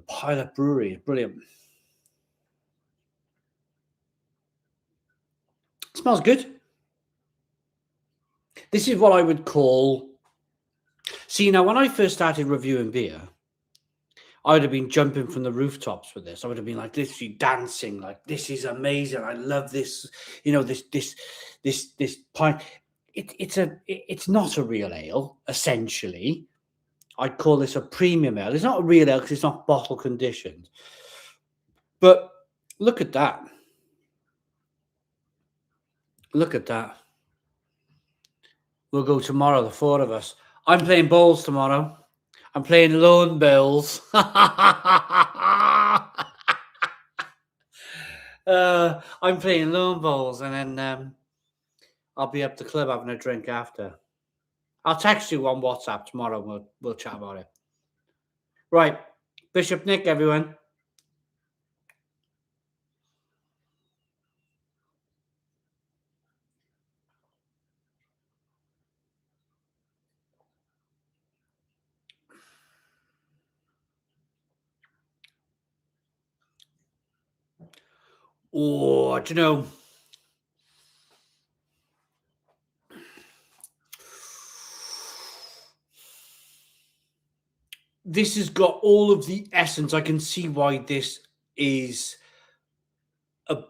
Pilot Brewery. Brilliant. It smells good. This is what I would call... See, now, when I first started reviewing beer, I would have been jumping from the rooftops with this. I would have been like literally dancing, like, this is amazing. I love this, this pint. It's not a real ale, essentially. I'd call this a premium ale. It's not a real ale because it's not bottle conditioned. But look at that. Look at that. We'll go tomorrow, the four of us. I'm playing bowls tomorrow. I'm playing loan bills. I'm playing loan bowls, and then I'll be up the club having a drink after. I'll text you on WhatsApp tomorrow. We'll chat about it. Right, Bishop Nick, everyone. Oh, do you know? This has got all of the essence. I can see why this is a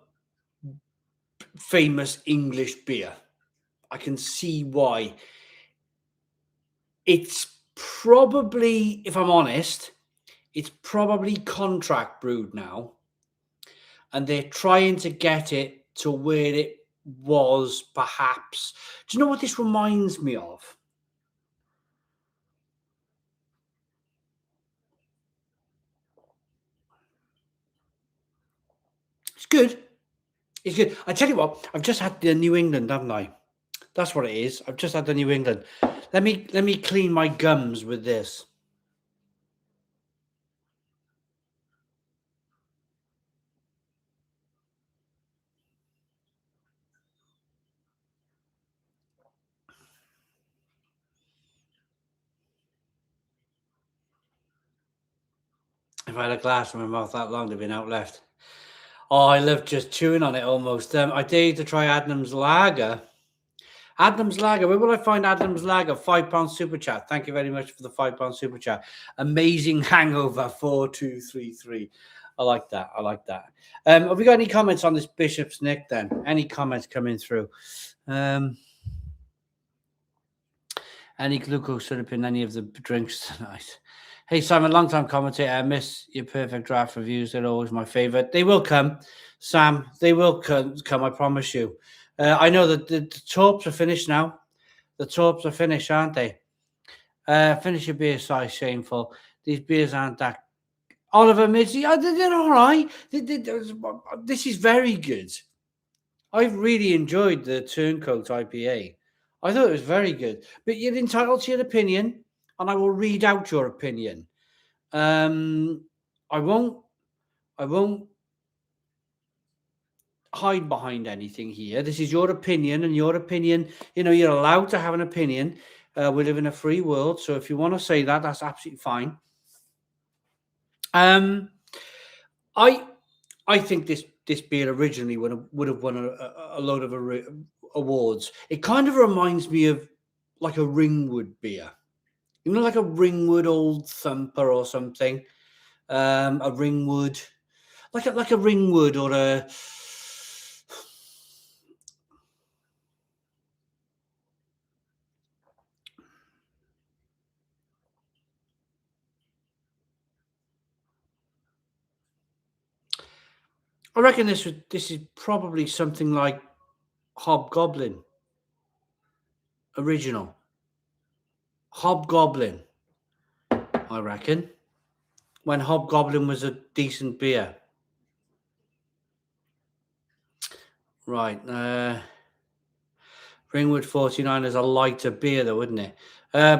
famous English beer. I can see why. It's probably, if I'm honest, it's probably contract brewed now. And they're trying to get it to where it was, perhaps. Do you know what this reminds me of? It's good. It's good. I tell you what, I've just had the New England, haven't I? That's what it is. I've just had the New England. Let me clean my gums with this. If I had a glass in my mouth that long, they'd been out left. Oh, I love just chewing on it almost. I dare you to try Adnams Lager. Adnams Lager. Where will I find Adnams Lager? £5 super chat. Thank you very much for the £5 super chat. Amazing hangover 4233. I like that. I like that. Have we got any comments on this Bishop's Nick then? Any comments coming through? Any glucose syrup in any of the drinks tonight? Hey, Simon, long-time commentator. I miss your perfect draft reviews. They're always my favorite. They will come, Sam. They will come, I promise you. I know that the torps are finished now. The torps are finished, aren't they? Finish your beer size, shameful. These beers aren't that. Oliver Mitzi, they're all right. This is very good. I've really enjoyed the Turncoat IPA. I thought it was very good. But you're entitled to your opinion, and I will read out your opinion. I won't hide behind anything here. This is your opinion, and your opinion, you're allowed to have an opinion. We live in a free world, so if you want to say that, that's absolutely fine. I think this beer originally would have won a load of awards. It kind of reminds me of like a Ringwood beer, like a Ringwood Old Thumper or something. A Ringwood, like a Ringwood or a. I reckon this is probably something like Hobgoblin original. Hobgoblin, I reckon. When Hobgoblin was a decent beer. Right. Ringwood 49 is a lighter beer, though, isn't it?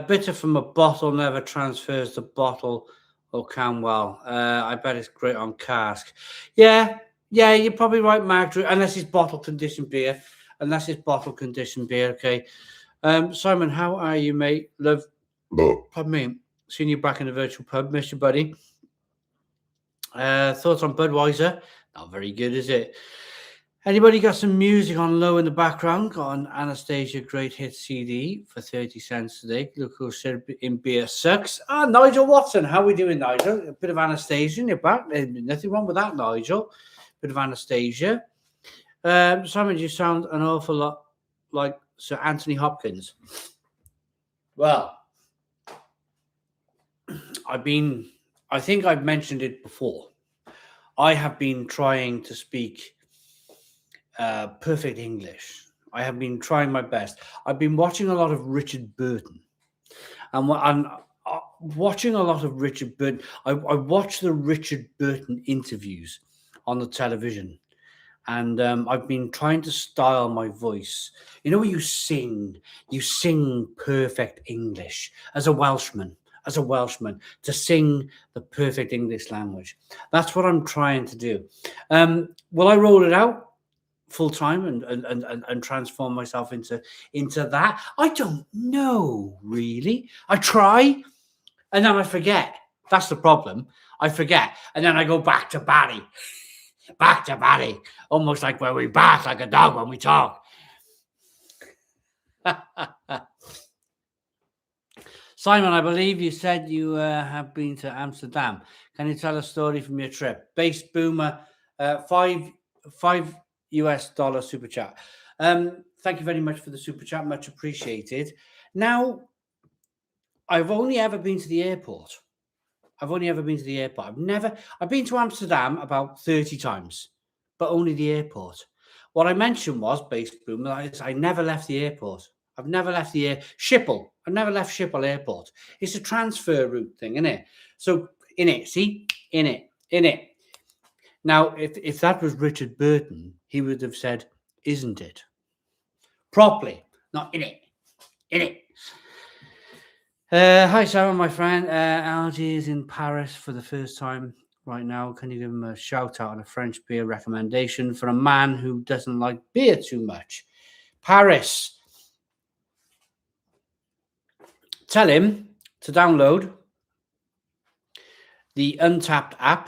Bitter from a bottle never transfers to bottle or can well. I bet it's great on cask. Yeah, you're probably right, Mark. Unless it's bottle conditioned beer. Okay. Simon, how are you, mate? Pardon me. Seeing you back in the virtual pub, miss you, buddy. Thoughts on Budweiser? Not very good, is it? Anybody got some music on low in the background? Got an Anastasia Great Hit CD for 30 cents today. Look who said in beer sucks. Nigel Watson. How we doing, Nigel? A bit of Anastasia in your back. There's nothing wrong with that, Nigel. Bit of Anastasia. Simon, you sound an awful lot like Sir Anthony Hopkins. Well, I think I've mentioned it before. I have been trying to speak perfect English. I have been trying my best. I've been watching a lot of Richard Burton. And I'm watching a lot of Richard Burton. I watch the Richard Burton interviews on the television. And I've been trying to style my voice. You know, when you sing perfect English as a Welshman, to sing the perfect English language. That's what I'm trying to do. Will I roll it out full time and transform myself into that? I don't know, really. I try, and then I forget. That's the problem. I forget, and then I go back to Barry. Almost like where we bark like a dog when we talk. Simon, I believe you said you have been to Amsterdam. Can you tell a story from your trip? Base Boomer, $5 super chat. Thank you very much for the super chat. Much appreciated. Now, I've only ever been to the airport. I've been to Amsterdam about 30 times, but only the airport. What I mentioned was, Base Boomer, I never left the airport. I've never left Schiphol. I've never left Schiphol Airport. It's a transfer route thing, isn't it? So, in it. Now, if that was Richard Burton, he would have said, isn't it? Properly, not in it. Hi, Simon, my friend. Algie is in Paris for the first time right now. Can you give him a shout out on a French beer recommendation for a man who doesn't like beer too much? Paris. Tell him to download the Untapped app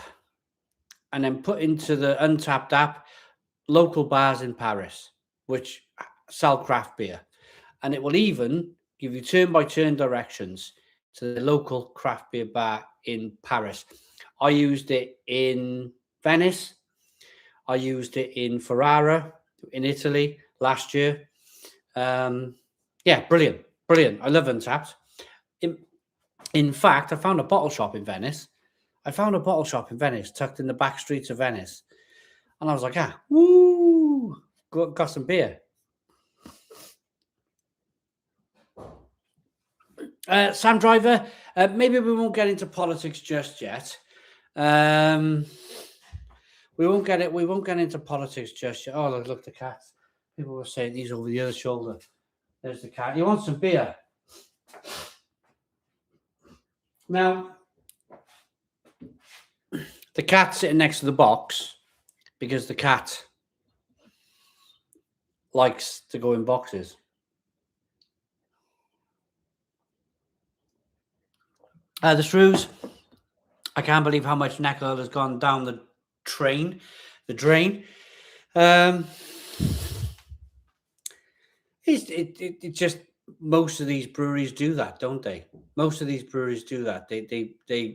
and then put into the Untapped app local bars in Paris, which sell craft beer. And it will even give you turn-by-turn directions to the local craft beer bar in Paris. I used it in Venice. I used it in Ferrara in Italy last year. Yeah, brilliant. I love Untapped. In fact, I found a bottle shop in Venice. Tucked in the back streets of Venice. And I was like, woo, got some beer. Sam Driver, maybe we won't get into politics just yet. We won't get into politics just yet. Oh, look, the cat. People were saying he's over the other shoulder. There's the cat. You want some beer? Now, the cat's sitting next to the box because the cat likes to go in boxes. The Shrews, I can't believe how much neck oil has gone down the drain. It just, most of these breweries do that, don't they? They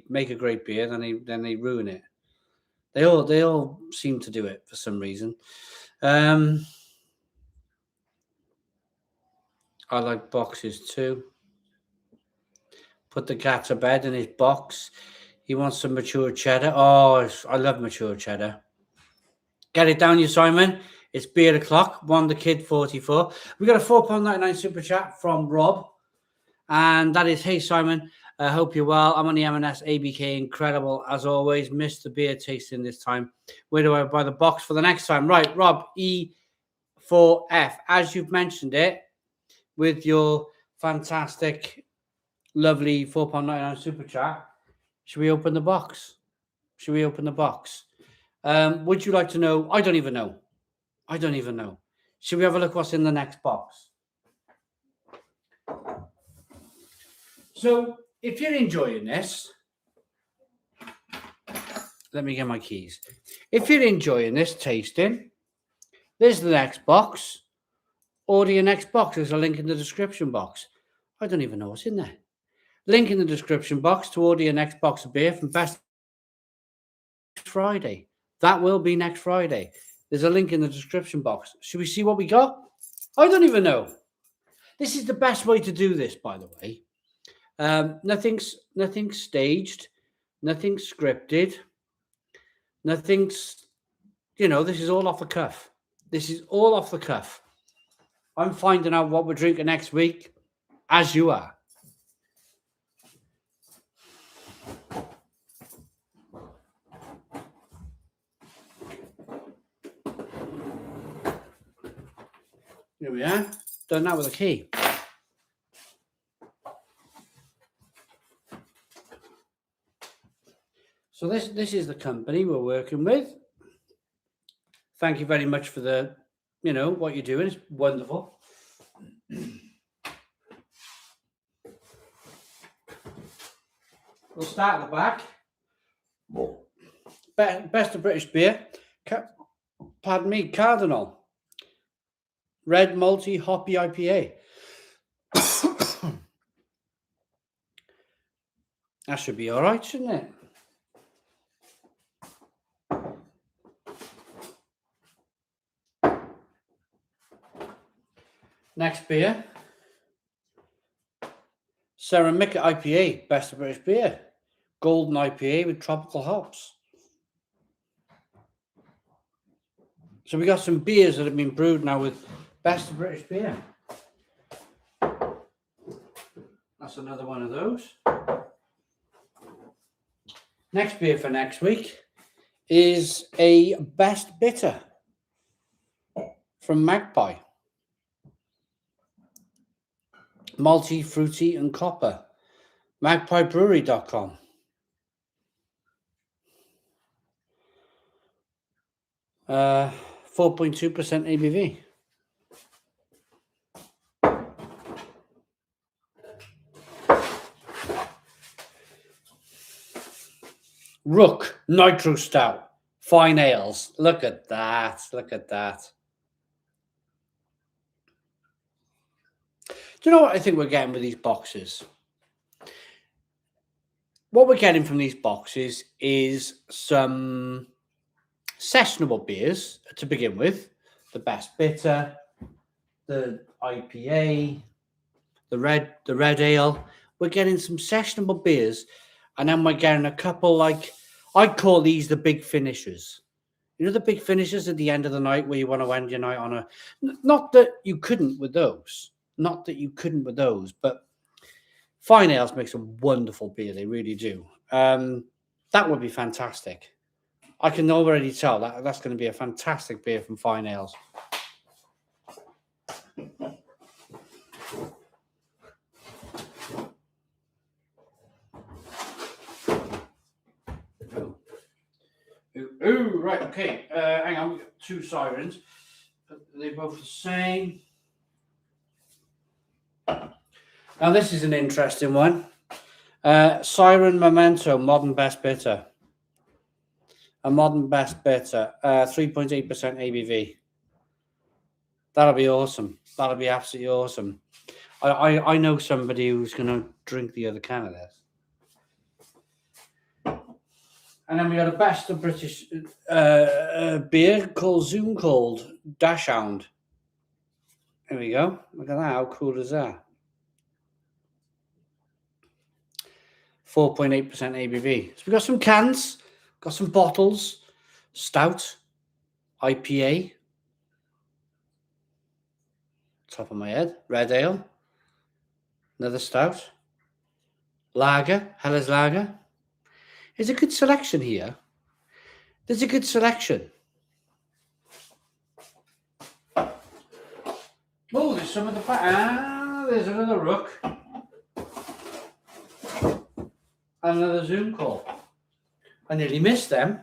make a great beer, then they ruin it. They all seem to do it for some reason. I like boxes too. Put the cat to bed in his box. He wants some mature cheddar. Oh, I love mature cheddar. Get it down, you Simon. It's beer o'clock. One the kid 44. We got a £4.99 super chat from Rob, and that is, hey Simon, I hope you're well. I'm on the M&S ABK, incredible as always. Missed the beer tasting this time. Where do I buy the box for the next time? Right, Rob, E4F. As you've mentioned it, with your fantastic, lovely £4.99 super chat, should we open the box? Should we open the box? Would you like to know? I don't even know. Should we have a look what's in the next box? So, if you're enjoying this, let me get my keys. If you're enjoying this tasting, there's the next box. Order your next box. There's a link in the description box. I don't even know what's in there. Link in the description box to order your next box of beer from Best Friday. That will be next Friday. There's a link in the description box. Should we see what we got? I don't even know. This is the best way to do this, by the way. Nothing's staged, nothing's scripted, nothing's, this is all off the cuff. I'm finding out what we're drinking next week as you are. Here we are. Done that with a key. So this is the company we're working with. Thank you very much for the, what you're doing. It's wonderful. We'll start at the back. Best of British beer. Pardon me, Cardinal. Red malty hoppy IPA. That should be all right, shouldn't it? Next beer. Ceramica IPA, best of British beer. Golden IPA with tropical hops. So we got some beers that have been brewed now with best of British beer. That's another one of those. Next beer for next week is a best bitter from Magpie. Malty, fruity, and copper. MagpieBrewery.com. 4.2% ABV. Rook Nitro Stout. Fine ales. Look at that. Do you know what I think we're getting with these boxes? What we're getting from these boxes is some sessionable beers to begin with. The best bitter, the IPA, the red ale. We're getting some sessionable beers, and then we're getting a couple, like, I'd call these the big finishers. You know, the big finishers at the end of the night where you want to end your night on a... Not that you couldn't with those, but Fine Ales makes a wonderful beer. They really do. That would be fantastic. I can already tell that's going to be a fantastic beer from Fine Ales. Ooh, right, okay. Hang on, we've got two sirens. They're both the same. Now, this is an interesting one. Siren Memento, Modern Best Bitter. A Modern Best Bitter, 3.8% ABV. That'll be awesome. That'll be absolutely awesome. I know somebody who's going to drink the other can of this. And then we got a best of British beer called Zoom Cold Dash Hound. There we go. Look at that. How cool is that? 4.8% ABV. So we got some cans, got some bottles, stout, IPA, top of my head, red ale, another stout, lager, Hellas lager. There's a good selection here. There's a good selection. Oh, there's some of the... there's another rook. Another Zoom call. I nearly missed them.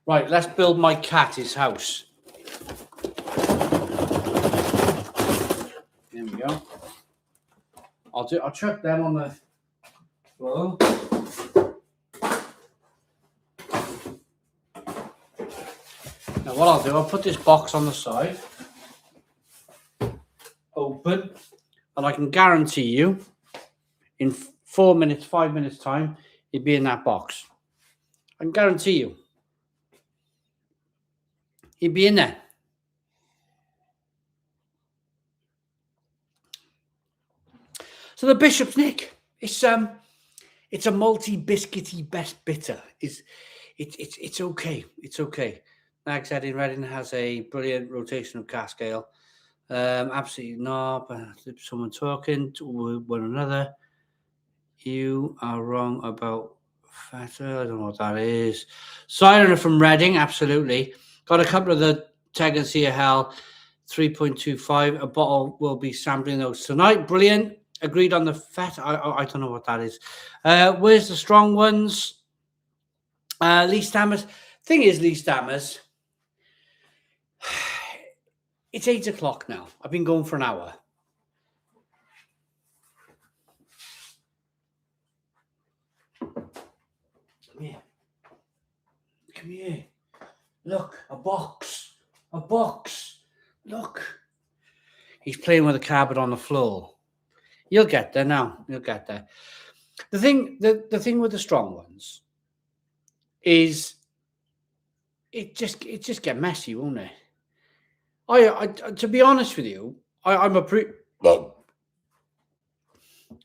Right, let's build my cat his house. There we go. I'll chuck them on the floor. Now what I'll do, I'll put this box on the side, open, and I can guarantee you in 4 minutes, 5 minutes time, you'd be in that box. I can guarantee you. You'd be in there. So the Bishop's Nick, it's a malty biscuity best bitter. It's okay. It's okay. Nag's Head in Reading has a brilliant rotation of cask ale. Absolutely not. Someone talking to one another. You are wrong about fatter. I don't know what that is. Siren from Reading, absolutely. Got a couple of the Teggins here, Hell. 3.25. A bottle will be sampling those tonight. Brilliant. Agreed on the fat. I don't know what that is. Where's the strong ones? Lee Stammers. Thing is, Lee Stammers, it's 8 o'clock now. I've been going for an hour. Come here. Come here. Look, a box. A box. Look. He's playing with a carpet on the floor. You'll get there now. You'll get there. The thing with the strong ones is it just get messy, won't it? I to be honest with you, I'm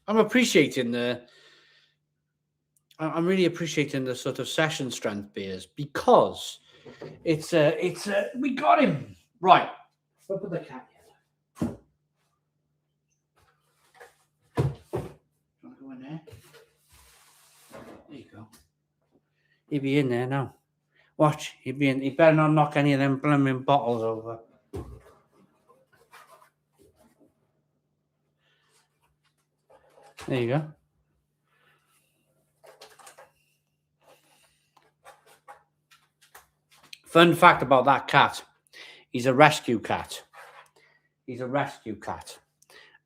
appreciating I'm really appreciating the sort of session strength beers because it's we got him right. Look at the cat here. Want to go in there? There you go. He'll be in there now. Watch, he'll be in. He better not knock any of them blooming bottles over. There you go. Fun fact about that cat, he's a rescue cat. He's a rescue cat.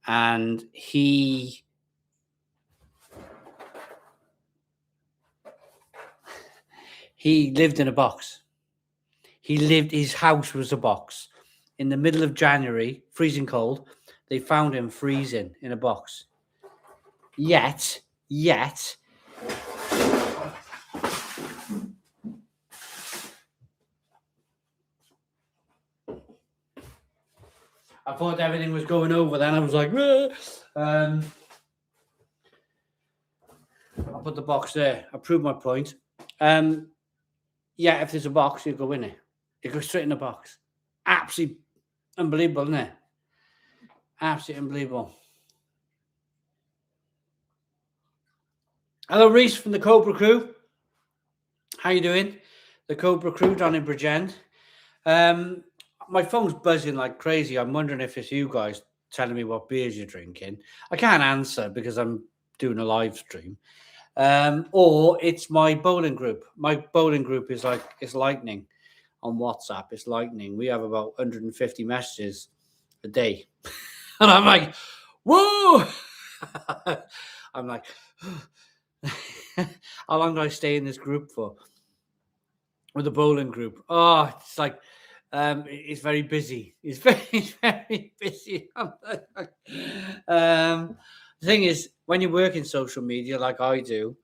And he lived in a box. His house was a box. In the middle of January, freezing cold, they found him freezing in a box. Yet, I thought everything was going over then. I was like, I'll put the box there. I proved my point. Yeah, if there's a box, you go in it. You go straight in the box. Absolutely unbelievable, isn't it? Absolutely unbelievable. Hello, Reese from the Cobra Crew. How you doing? The Cobra Crew down in Bridgend. My phone's buzzing like crazy. I'm wondering if it's you guys telling me what beers you're drinking. I can't answer because I'm doing a live stream. Or it's my bowling group. My bowling group is like, it's lightning on WhatsApp. It's lightning. We have about 150 messages a day. And I'm like, whoa! I'm like, how long do I stay in this group for? With the bowling group. Oh, it's like, it's very busy. It's very busy. The thing is, when you work in social media like I do,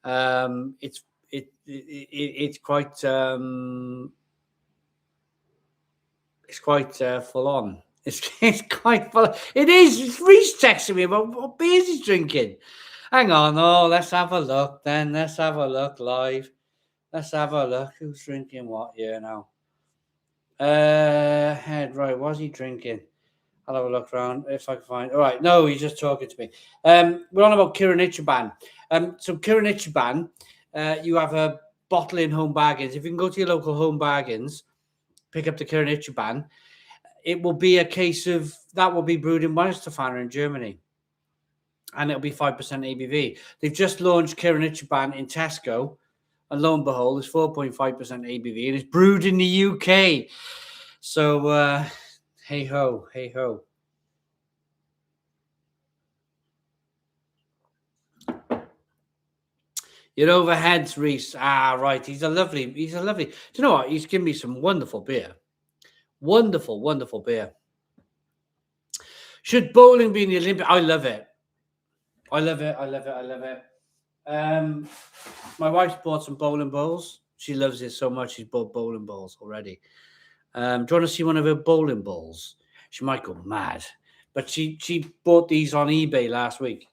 it's it's quite full on. It's quite full. It is. Reese texting me about what beers he's drinking. Hang on, let's have a look. Then let's have a look live. Let's have a look. Who's drinking what here now? Head right. What's he drinking? I'll have a look around if I can find. All right, no, he's just talking to me. We're on about Kirin Ichiban. So Kirin Ichiban, you have a bottle in Home Bargains. If you can go to your local Home Bargains, pick up the Kirin Ichiban. It will be a case of that will be brewed in Weihenstephaner in Germany, and it'll be 5% ABV. They've just launched Kirin Ichiban in Tesco, and lo and behold, it's 4.5% ABV, and it's brewed in the UK. So, hey ho, hey ho. Your overheads, Reese. Ah, right. He's a lovely. Do you know what? He's given me some wonderful beer. Wonderful beer. Should bowling be in the Olympic? I love it. My wife's bought some bowling balls. She loves it so much. She's bought bowling balls already. Do you want to see one of her bowling balls? She might go mad. But she bought these on eBay last week.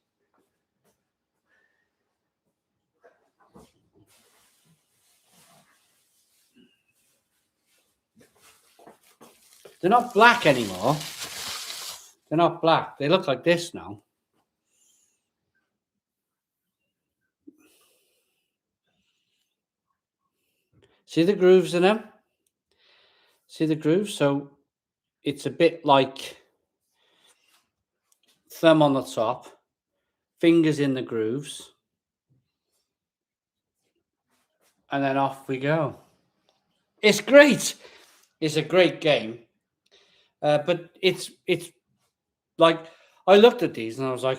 They're not black anymore. They're not black. They look like this now. See the grooves in them? See the grooves? So it's a bit like thumb on the top, fingers in the grooves, and then off we go. It's great. It's a great game. But it's like I looked at these and I was like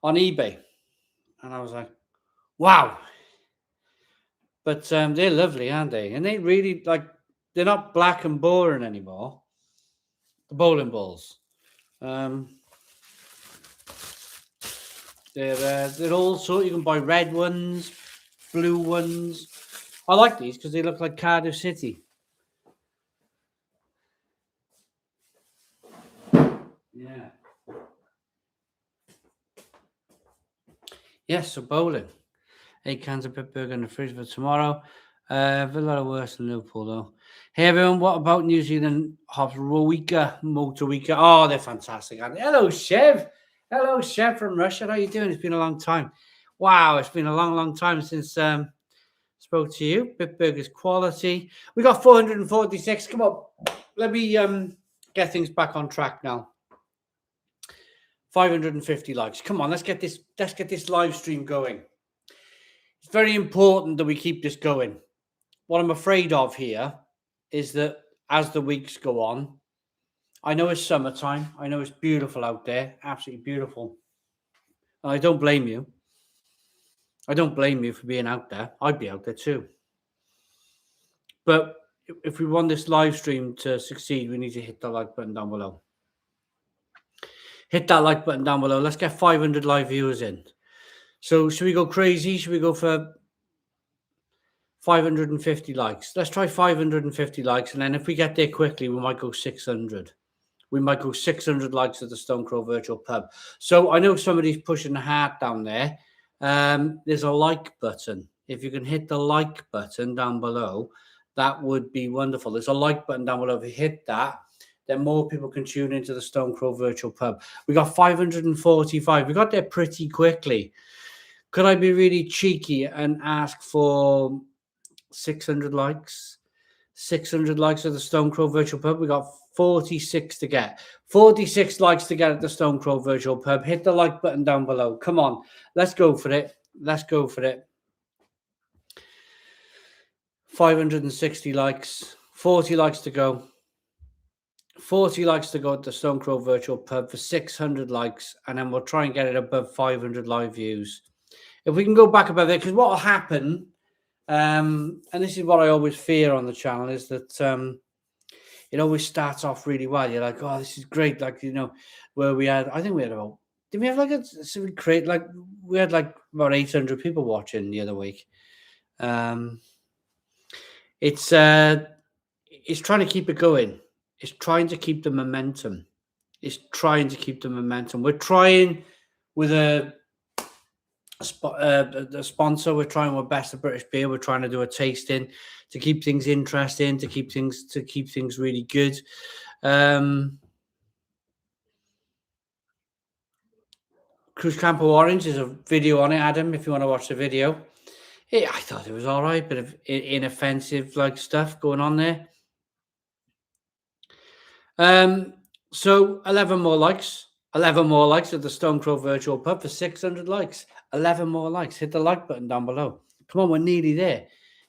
on eBay, and I was like, wow. But they're lovely, aren't they? And they really they're not black and boring anymore. The bowling balls. They're all sort. You can buy red ones, blue ones. I like these because they look like Cardiff City. Yeah. Yes, so bowling. 8 cans of Pittsburgh in the fridge for tomorrow. A lot worse than Liverpool, though. Hey, everyone, what about New Zealand hops? Motorwika. Oh, they're fantastic. Hello, Chev. Hello, Chev from Russia. How you doing? It's been a long time. Wow, it's been a long time since spoke to you. Bitburger's quality. We got 446. Come on. Let me get things back on track now. 550 likes. Come on, let's get this live stream going. It's very important that we keep this going. What I'm afraid of here is that as the weeks go on, I know it's summertime. I know it's beautiful out there, absolutely beautiful. And I don't blame you. I don't blame you for being out there. I'd be out there too. But if we want this live stream to succeed, we need to hit the like button down below. Hit that like button down below. Let's get 500 live viewers in. So should we go crazy? Should we go for 550 likes? Let's try 550 likes. And then if we get there quickly, we might go 600. We might go 600 likes at the Stone Crow Virtual Pub. So I know somebody's pushing the heart down there. There's a like button. If you can hit the like button down below, that would be wonderful. There's a like button down below. If you hit that, then more people can tune into the Stone Crow Virtual Pub. We got 545. We got there pretty quickly. Could I be really cheeky and ask for 600 likes? 600 likes at the Stone Crow Virtual Pub. We got 46 to get. 46 likes to get at the Stone Crow Virtual Pub. Hit the like button down below. Come on. Let's go for it. Let's go for it. 560 likes. 40 likes to go. 40 likes to go at the Stone Crow Virtual Pub for 600 likes, and then we'll try and get it above 500 live views. If we can go back above it, because what will happen, and this is what I always fear on the channel, is that it always starts off really well. You're like, oh, this is great. Like, where we had, I think we had about Did we have like we had like about 800 people watching the other week. It's trying to keep it going. It's trying to keep the momentum. We're trying with a sponsor. We're trying with Best of British Beer. We're trying to do a tasting to keep things interesting, to keep things really good. Cruz Campo Orange is a video on it, Adam, if you want to watch the video. I thought it was all right, bit of inoffensive like stuff going on there. So 11 more likes at the Stone Crow Virtual Pub for 600 likes. 11 more likes. Hit the like button down below. Come on, we're nearly there.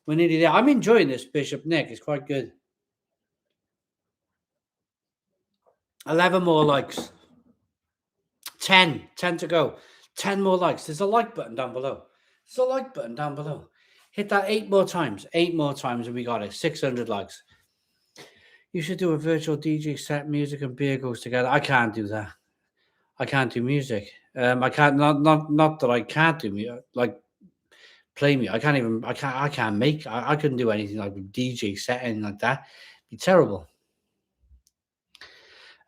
I'm enjoying this Bishop Nick. It's quite good. 11 more likes. 10 to go. 10 more likes. There's a like button down below. Hit that 8 more times. 8 more times and we got it. 600 likes. You should do a virtual DJ set. Music and beer goes together. I can't do that. I can't do music. I can't. Not that I can't do music. Like play me. I can't make. I couldn't do anything like a DJ set, anything like that. It'd be terrible.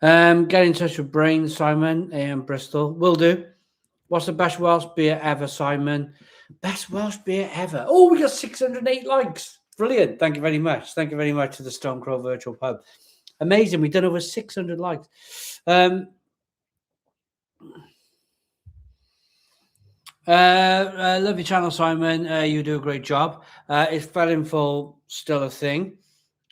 Get in touch with Brain, Simon, and Bristol. Will do. What's the best Welsh beer ever, Simon? Best Welsh beer ever. Oh, we got 608 likes. Brilliant. Thank you very much. Thank you very much to the Stone Crow Virtual Pub. Amazing. We've done over 600 likes. Love your channel, Simon. You do a great job. Is Fell in Full still a thing?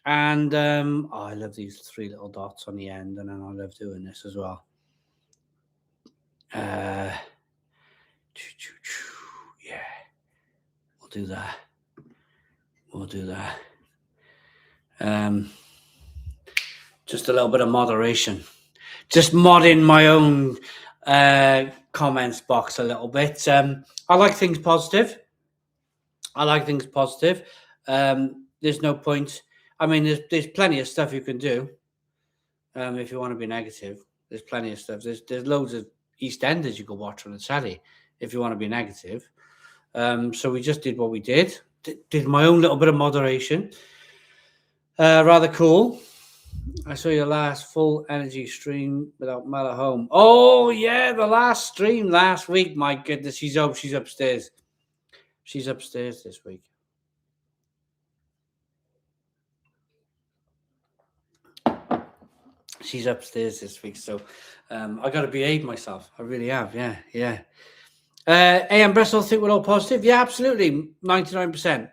And I love these 3 little dots on the end, and then I love doing this as well. Yeah, we'll do that. Just a little bit of moderation. Just modding my own comments box a little bit. I like things positive. There's no point. I mean, there's plenty of stuff you can do. If you want to be negative, there's plenty of stuff. There's loads of EastEnders you can watch on the telly if you want to be negative. So we just did what we did. Did my own little bit of moderation. Rather cool. I saw your last full energy stream without Mel at home. Oh yeah, the last stream last week. My goodness, she's upstairs. She's upstairs this week. She's upstairs this week, so I got to behave myself. I really have. Yeah. AM Bristol think we're all positive. Yeah, absolutely. 99%.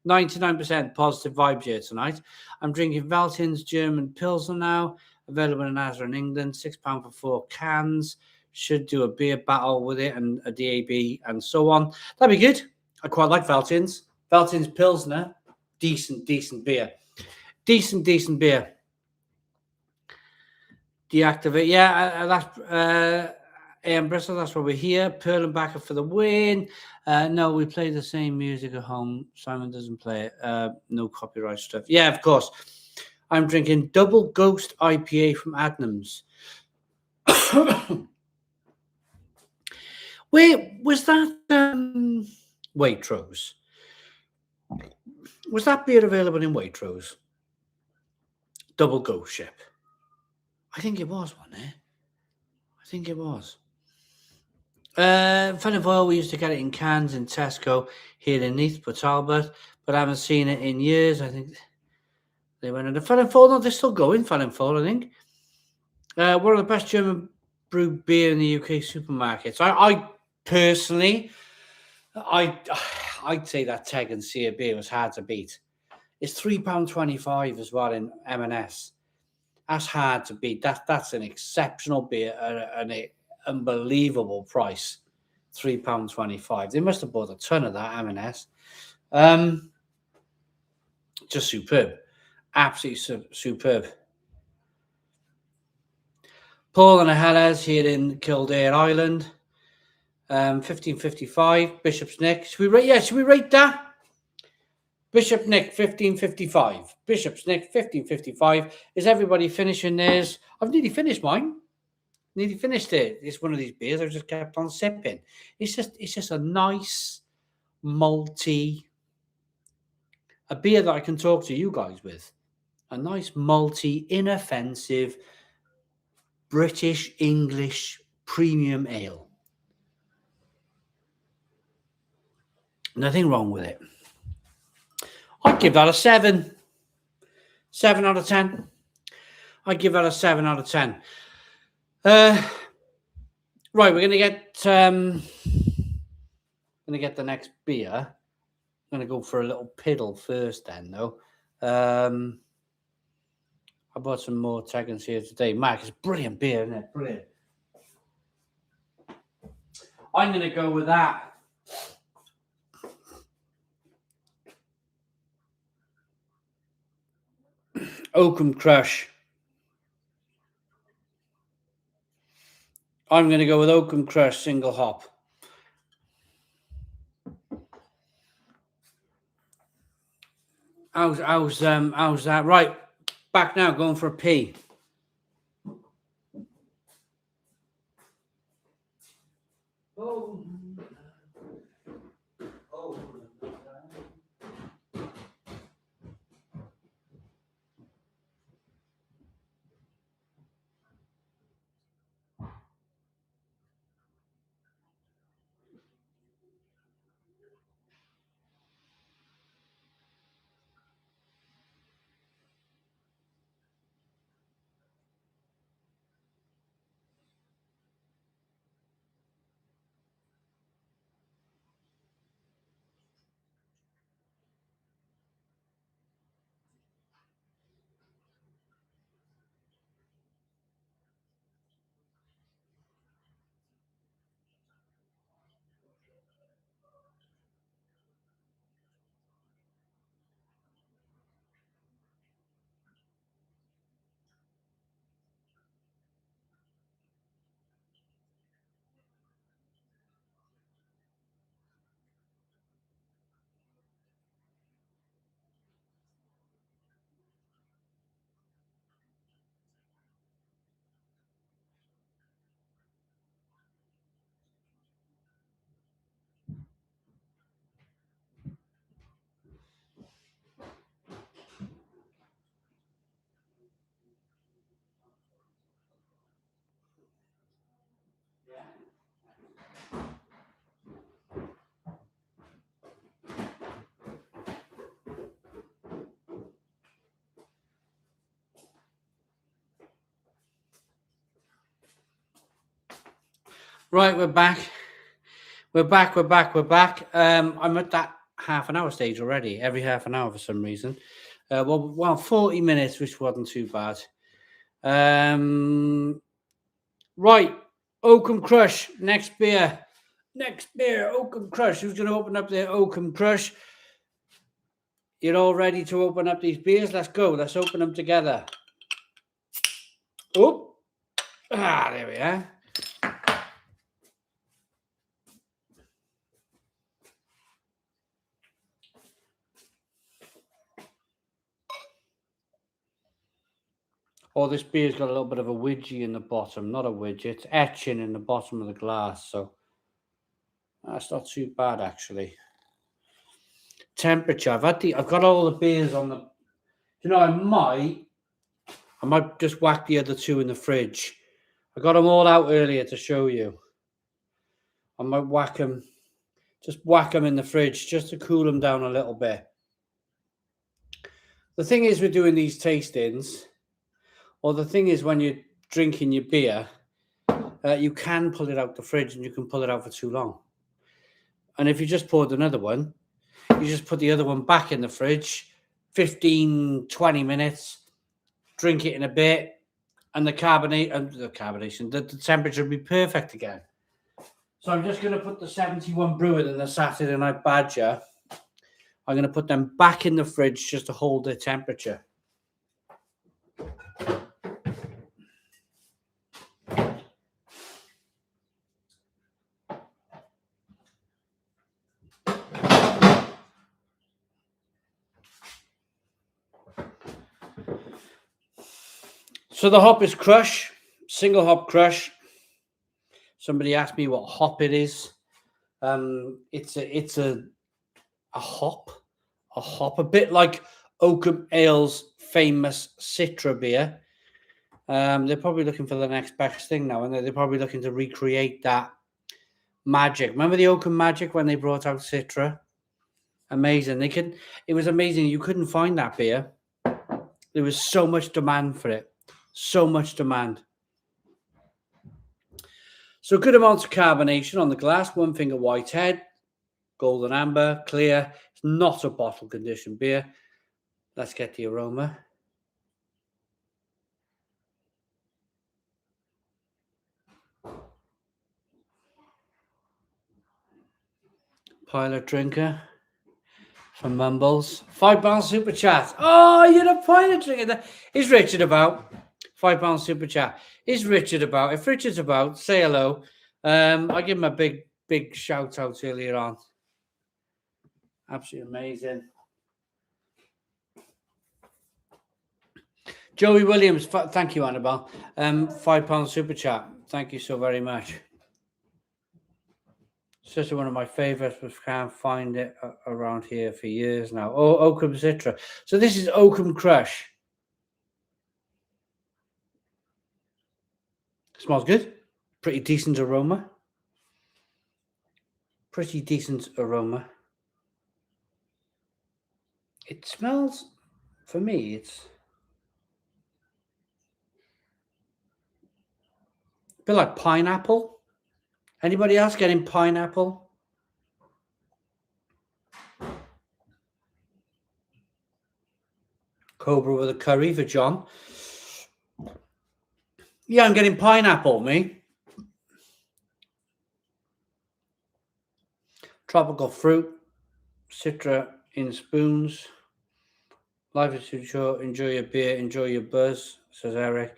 99% positive vibes here tonight. I'm drinking Veltin's German Pilsner now, available in Asda in England, £6 for 4 cans. Should do a beer battle with it and a DAB and so on. That'd be good. I quite like Veltin's. Veltin's Pilsner, decent beer. Decent beer. Deactivate. Yeah, that's AM Bristol, that's why we're here. Pearl and Backer for the win. No, we play the same music at home. Simon doesn't play it. No copyright stuff. Yeah, of course. I'm drinking Double Ghost IPA from Adnams. Wait, was that Waitrose? Was that beer available in Waitrose? Double Ghost ship. I think it was, wasn't it? I think it was. Fun of Oil, we used to get it in cans in Tesco here in Neath, Port Talbot, but I haven't seen it in years. I think they went into Fun and Full. No, they're still going, Fun and Full, I think. One of the best German brewed beer in the UK supermarkets. I personally, I'd say that Teg and Sear beer was hard to beat. It's £3.25 as well in M&S. That's hard to beat. That's an exceptional beer at an unbelievable price. £3.25. They must have bought a ton of that M&S. Just superb. Absolutely superb. Paul and Ahelas here in Kildare Island. 1555. Bishop's Nick. Should we rate that? Bishop Nick, 1555. Bishop's Nick, 1555. Is everybody finishing theirs? I've nearly finished mine. nearly finished it. It's one of these beers I've just kept on sipping. It's just a nice malty, a beer that I can talk to you guys with. A nice malty, inoffensive British English premium ale. Nothing wrong with it. I'd give that a 7. 7 out of 10. I'd give that a 7 out of 10. Right, we're gonna get the next beer. I'm gonna go for a little piddle first, then though. I bought some more Teggins here today. Mark, it's brilliant beer, isn't it? Brilliant. I'm gonna go with that. Oakham Crush. I'm gonna go with Oakham Crush single hop. How's that? Right, back now, going for a pee. Right, we're back. We're back. I'm at that half an hour stage already. Every half an hour for some reason. Well, 40 minutes, which wasn't too bad. Right, Oakham Crush. Next beer, Oakham Crush. Who's going to open up their Oakham Crush? You're all ready to open up these beers? Let's go. Let's open them together. Oh, there we are. Oh, this beer's got a little bit of a widgie in the bottom. Not a widget, it's etching in the bottom of the glass. So that's not too bad, actually. Temperature. I've got all the beers on the. You know, I might just whack the other two in the fridge. I got them all out earlier to show you. I might whack them in the fridge just to cool them down a little bit. The thing is, with doing these tastings, or the thing is, when you're drinking your beer, you can pull it out the fridge and you can pull it out for too long. And if you just poured another one, you just put the other one back in the fridge, 15, 20 minutes, drink it in a bit, and the temperature will be perfect again. So I'm just going to put the 71 Brewing and the Saturday Night Badger. I'm going to put them back in the fridge just to hold their temperature. So the hop is Crush, single hop Crush. Somebody asked me what hop it is. It's a hop, a bit like Oakham Ale's famous Citra beer. They're probably looking for the next best thing now, and they're probably looking to recreate that magic. Remember the Oakham Magic when they brought out Citra? Amazing. It was amazing. You couldn't find that beer. There was so much demand for it. So much demand. So good amounts of carbonation on the glass, one finger white head, golden amber, clear. It's not a bottle condition beer. Let's get the aroma. Pilot drinker from Mumbles. £5 super chat. Oh, you're a pilot drinker. Is Richard about? £5 super chat. Is Richard about? If Richard's about, say hello. I give him a big shout out earlier on. Absolutely amazing. Joey Williams, thank you, Annabelle. £5 super chat. Thank you so very much. It's one of my favourites, but can't find it around here for years now. Oh, Oakham Citra. So this is Oakham Crush. Smells good. Pretty decent aroma. Pretty decent aroma. It smells, for me, it's a bit like pineapple. Anybody else getting pineapple? Cobra with a curry for John. Yeah, I'm getting pineapple, me. Tropical fruit. Citra in spoons. Life is too short. Enjoy your beer. Enjoy your buzz, says Eric.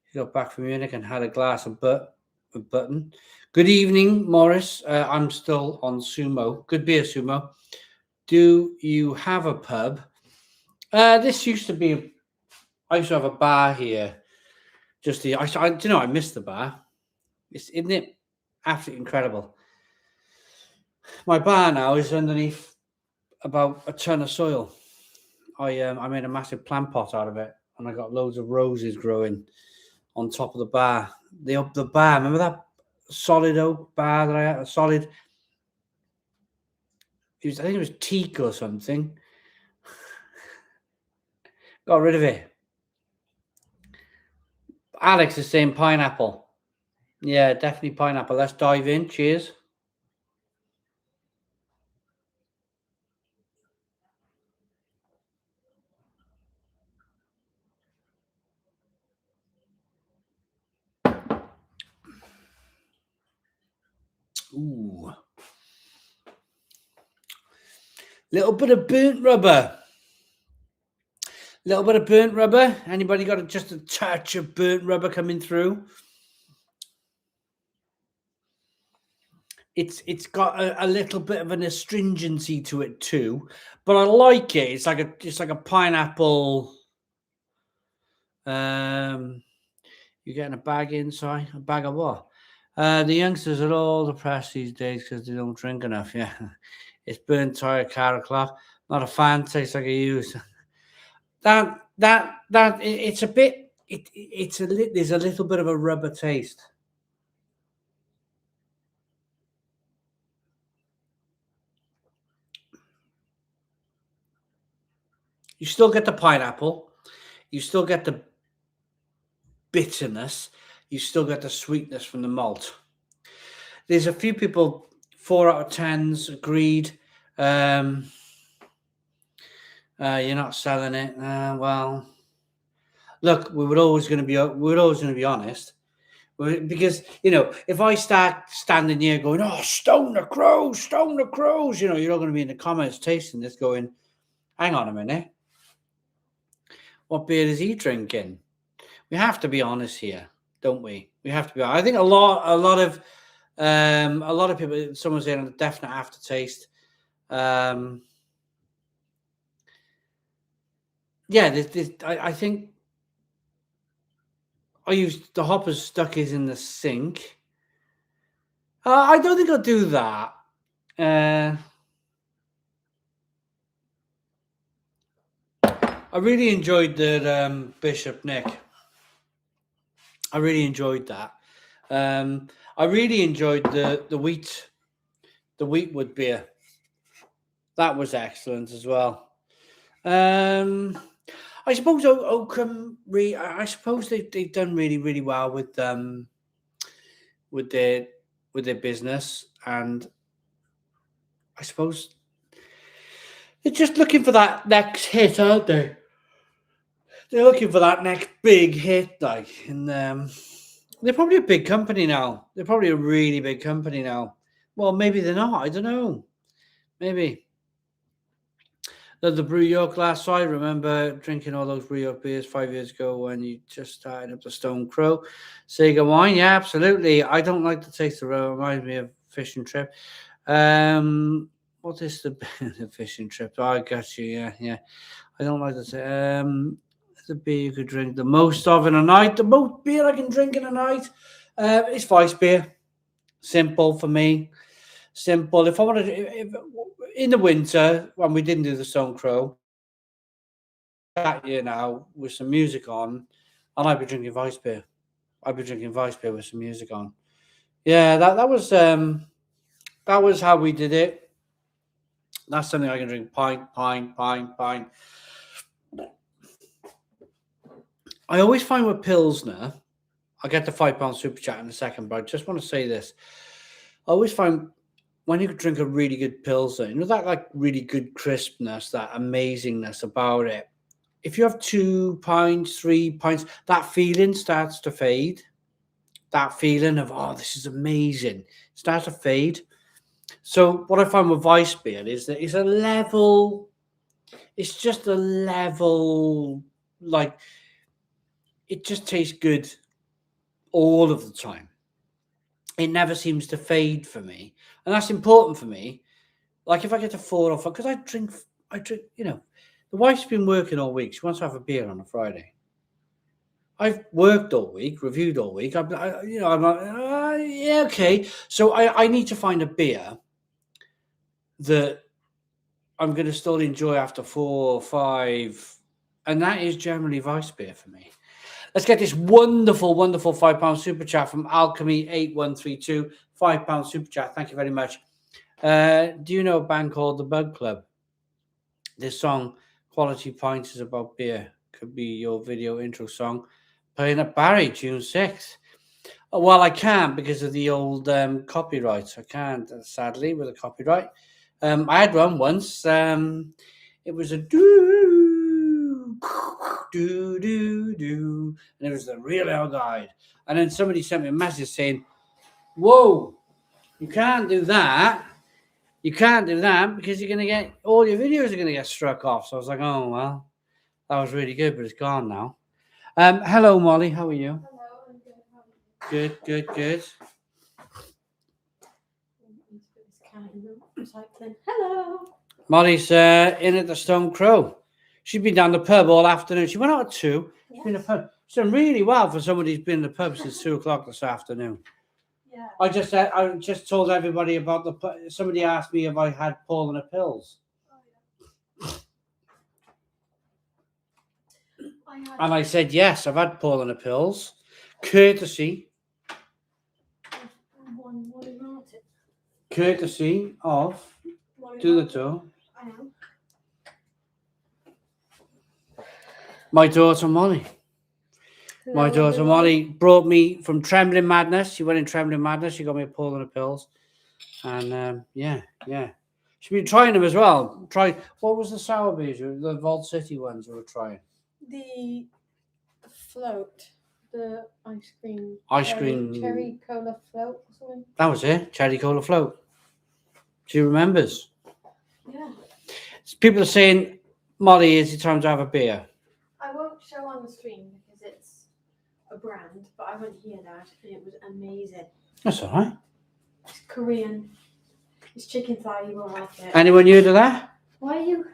He got back from Munich and had a glass of button. Good evening, Morris. I'm still on Sumo. Good beer, Sumo. Do you have a pub? This used to be. I used to have a bar here. I missed the bar. Isn't it absolutely incredible? My bar now is underneath about a ton of soil. I made a massive plant pot out of it, and I got loads of roses growing on top of the bar. The bar, remember that solid oak bar that I had? I think it was teak or something. Got rid of it. Alex is saying pineapple. Yeah, definitely pineapple. Let's dive in. Cheers. Ooh. Little bit of burnt rubber. Little bit of burnt rubber. Anybody got just a touch of burnt rubber coming through? It's got a little bit of an astringency to it too, but I like it. It's like a pineapple. You're getting a bag inside. A bag of what? The youngsters are all depressed these days because they don't drink enough. Yeah, it's burnt tire car clock. Not a fan. Tastes like a use. It's a bit. There's a little bit of a rubber taste. You still get the pineapple. You still get the bitterness. You still get the sweetness from the malt. There's a few people, 4 out of 10s, agreed. You're not selling it. Well, look, we're always going to be honest, because if I start standing here going, "Oh, stone the crows," you're not going to be in the comments tasting this, going, "Hang on a minute, what beer is he drinking?" We have to be honest here, don't we? We have to be. I think a lot of people. Someone's saying a definite aftertaste. I think I used the hoppers stuck is in the sink. I don't think I'll do that. I really enjoyed the Bishop Nick. I really enjoyed that. I really enjoyed the Weetwood beer. That was excellent as well. I suppose Oakham. I suppose they've done really well with their business, and I suppose they're just looking for that next hit, aren't they? They're looking for that next big hit, like, and they're probably a big company now. They're probably a really big company now. Well, maybe they're not. I don't know. Maybe. The Brew York last. So I remember drinking all those Brew York beers 5 years ago when you just started up the Stone Crow. Sega wine, yeah, absolutely. I don't like the taste of it. It reminds me of fishing trip. What is the fishing trip? Oh, I got you. Yeah. I don't like the the beer you could drink the most of in a night. The most beer I can drink in a night is Weiss beer. Simple for me. Simple. If I wanted, if in the winter when we didn't do the Stone Crow, that year now with some music on, and I'd be drinking Weiss beer. I'd be drinking Weiss beer with some music on. Yeah, that was how we did it. That's something I can drink. Pint. I always find with Pilsner, I'll get the £5 super chat in a second, but I just want to say this. I always find when you drink a really good Pilsner, you know, that like really good crispness, that amazingness about it. If you have 2 pints, 3 pints, that feeling starts to fade. That feeling of, oh, this is amazing, starts to fade. So what I find with Weiss beer is that it's a level, it's just a level, like, it just tastes good all of the time. It never seems to fade for me. And that's important for me. Like if I get to 4 or 5, because I drink, you know, the wife's been working all week. She wants to have a beer on a Friday. I've worked all week, reviewed all week. I'm like, yeah, okay. So I need to find a beer that I'm going to still enjoy after 4 or 5. And that is generally Weiss beer for me. Let's get this wonderful £5 super chat from Alchemy8132. £5 super chat. Thank you very much. Do you know a band called The Bug Club? This song, Quality Pints, is about beer. Could be your video intro song. Playing at Barry, June 6th. Well, I can't because of the old copyrights. I can't, sadly, with the copyright. I had one once. It was a do, and it was the real L guide. And then somebody sent me a message saying, whoa, you can't do that. You can't do that because you're going to get, all your videos are going to get struck off. So I was like, oh, well, that was really good, but it's gone now. Hello, Molly. How are you? Hello, I'm good. How are you? Good. Hello. Molly's in at the Stone Crow. She's been down the pub all afternoon. She went out at 2. She's been in the pub. She's done really well for somebody who's been in the pub since 2 o'clock this afternoon. Yeah. I just told everybody about the pub. Somebody asked me if I had Paul and the pills. Oh, yeah. And I said, yes, I've had Paul and the pills. Courtesy of Do the Tour. I am. My daughter Molly. Hello, My daughter everyone. Molly brought me from Trembling Madness. She went in Trembling Madness. She got me a Paul and the pills. And yeah. She's been trying them as well. What was the sour beers? The Vault City ones we were trying. The float. The ice cream. Cherry cola float or something. That was it. Cherry cola float. She remembers. Yeah. People are saying, Molly, is it time to have a beer? I won't show on the stream because it's a brand, but I went here that and it was amazing. That's all right. It's Korean. It's chicken thigh. You won't like it. Anyone new to that? Why are you?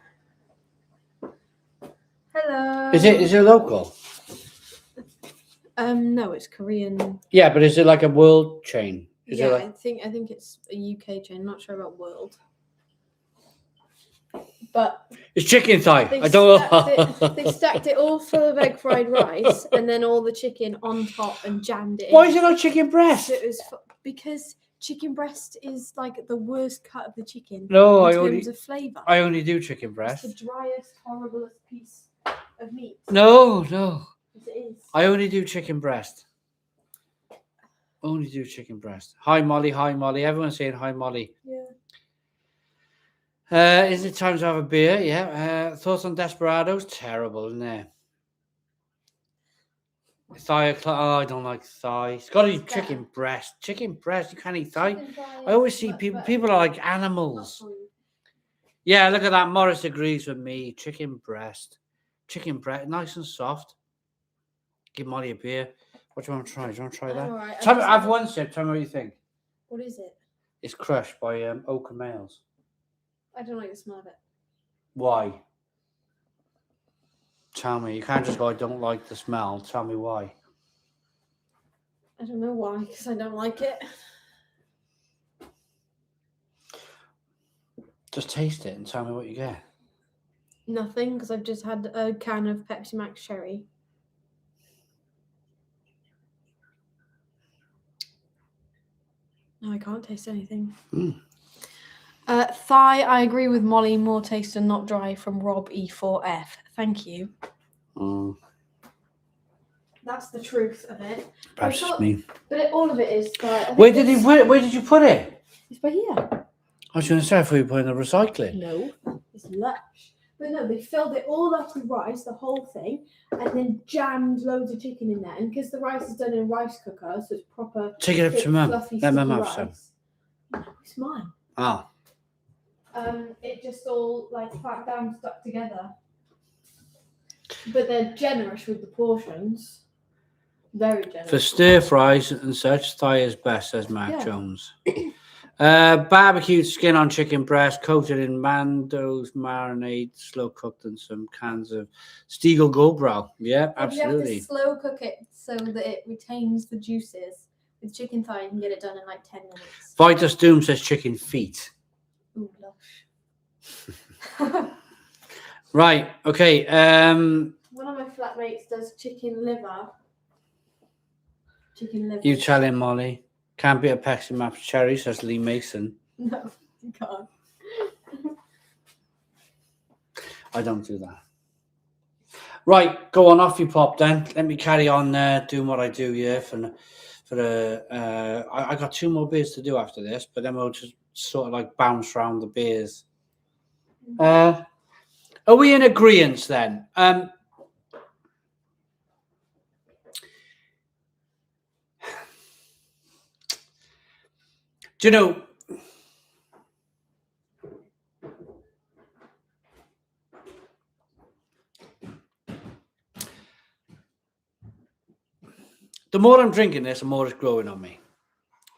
Hello. Is it local? No, it's Korean. Yeah, but is it like a world chain? Is yeah, it like, I think it's a UK chain. I'm not sure about world. But it's chicken thigh. they I don't stacked know. it. They stacked it all full of egg fried rice, and then all the chicken on top and jammed it in. Why is it not chicken breast? So it was because chicken breast is like the worst cut of the chicken No, in terms of flavour. I only do chicken It's breast. the driest, horriblest piece of meat. No. Yes, it is. I only do chicken breast. Only do chicken breast. Hi, Molly. Hi, Molly. Everyone's saying hi, Molly. Yeah. Is it time to have a beer? Yeah. Thoughts on Desperados? Terrible, isn't it? Thigh. Oh, I don't like thigh. It's got to be chicken breast. Chicken breast. You can't eat thigh. I always see people are like animals. Yeah, look at that. Morris agrees with me. Chicken breast. Chicken breast. Nice and soft. Give Molly a beer. What do you want to try? Do you want to try that? Right. Have one sip. Tell me what you think. What is it? It's Crushed by Oakham Ales. I don't like the smell of it. Why? Tell me. You can't just go, I don't like the smell. Tell me why. I don't know why, because I don't like it. Just taste it and tell me what you get. Nothing, because I've just had a can of Pepsi Max Cherry. No, I can't taste anything. Thigh, I agree with Molly. More taste and not dry from Rob E4F. Thank you. That's the truth of it. Perhaps it's me. But all of it is. Where did you put it? It's by here. I was going to say, I thought you put it in the recycling. No, it's lush. But no, they filled it all up with rice, the whole thing, and then jammed loads of chicken in there. And because the rice is done in a rice cooker, so it's proper. Take it up to Mum. Let Mum have some. No, it's mine. Oh. It just all like fat down stuck together. But they're generous with the portions. Very generous. For stir fries and such, thigh is best, says Mark Jones. Barbecued skin on chicken breast, coated in Mando's marinade, slow cooked in some cans of Stiegel Goldbrow. Yeah, absolutely. You have to slow cook it so that it retains the juices. With chicken thigh, you can get it done in like 10 minutes. Vitus Doom says chicken feet. Ooh, lush. Right, okay. One of my flatmates does chicken liver. You tell him, Molly. Can't be a Pepsi Max Cherry, says Lee Mason. No, you can't. I don't do that. Right, go on, off you pop then. Let me carry on doing what I do, yeah. I got 2 more beers to do after this, but then we'll just sort of like bounce around the beers. Are we in agreement then? Do you know, the more I'm drinking this, the more it's growing on me.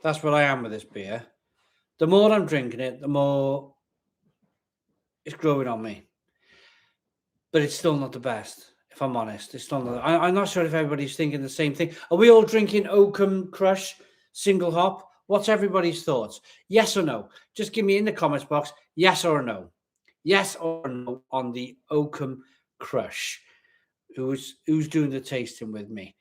That's what I am with this beer. The more I'm drinking it, the more it's growing on me. But it's still not the best, if I'm honest. It's still not. I'm not sure if everybody's thinking the same thing. Are we all drinking Oakham Crush single hop? What's everybody's thoughts? Yes or no? Just give me in the comments box, yes or no. Yes or no on the Oakham Crush. Who's doing the tasting with me?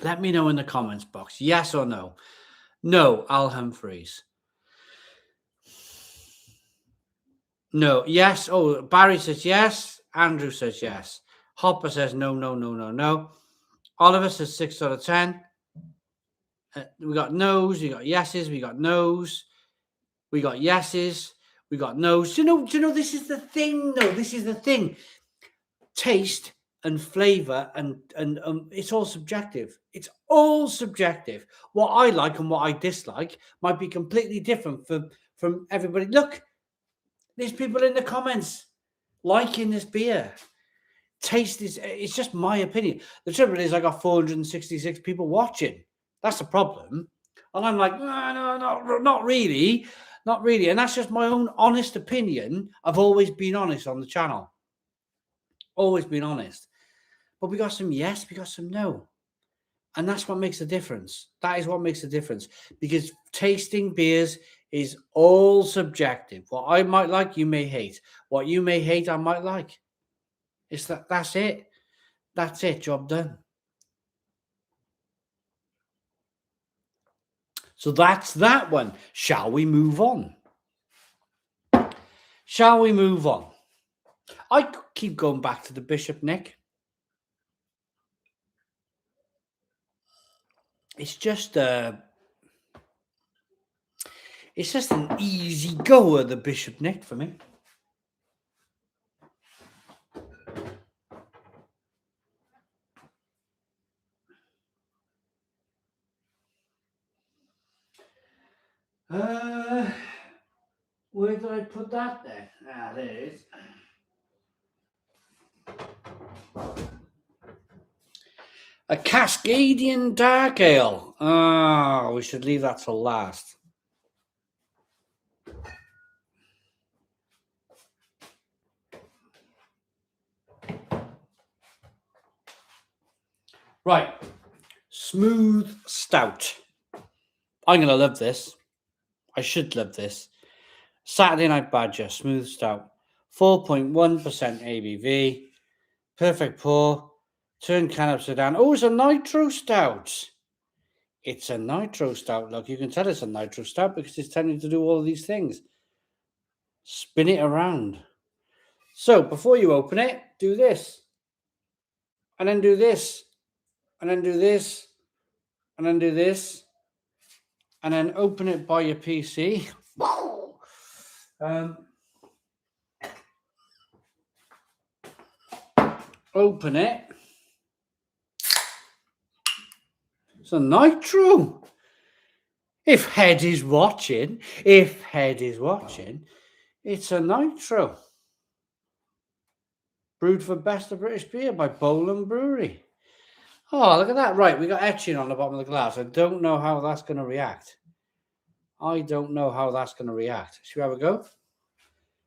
Let me know in the comments box. Yes or no? No, Al Humphreys. No. Yes. Oh, Barry says yes. Andrew says yes. Hopper says no. Oliver says 6 out of 10. We got no's. We got yeses. We got no's. We got yeses. We got no's. Do you know? This is the thing, though. This is the thing. Taste and flavor and it's all subjective. It's all subjective. What I like and what I dislike might be completely different from everybody. Look, there's people in the comments liking this beer. Taste is, it's just my opinion. The trouble is I got 466 people watching. That's the problem. And I'm like, no, not really. Not really. And that's just my own honest opinion. I've always been honest on the channel. Always been honest. But we got some yes, we got some no. And that's what makes a difference. That is what makes a difference, because tasting beers is all subjective. What I might like, you may hate. What you may hate, I might like. That's it. That's it. Job done. So that's that one. Shall we move on? Shall we move on? I keep going back to the Bishop, Nick. It's just an easy goer, the Bishop, Nick, for me. Where did I put that then? Ah, there it is. A Cascadian Dark Ale. Oh, we should leave that till last. Right. Smooth Stout. I'm going to love this. I should love this. Saturday Night Badger Smooth Stout. 4.1% ABV. Perfect pour. Turn can upside down. Oh, it's a nitro stout. It's a nitro stout. Look, you can tell it's a nitro stout because it's telling you to do all of these things. Spin it around. So before you open it, do this. And then do this. And then do this. And then do this. And then open it by your PC. Open it. It's a nitro. If Head is watching, it's a nitro. Brewed for Best of British Beer by Bowland Brewery. Oh, look at that. Right, we got etching on the bottom of the glass. I don't know how that's going to react. Should we have a go?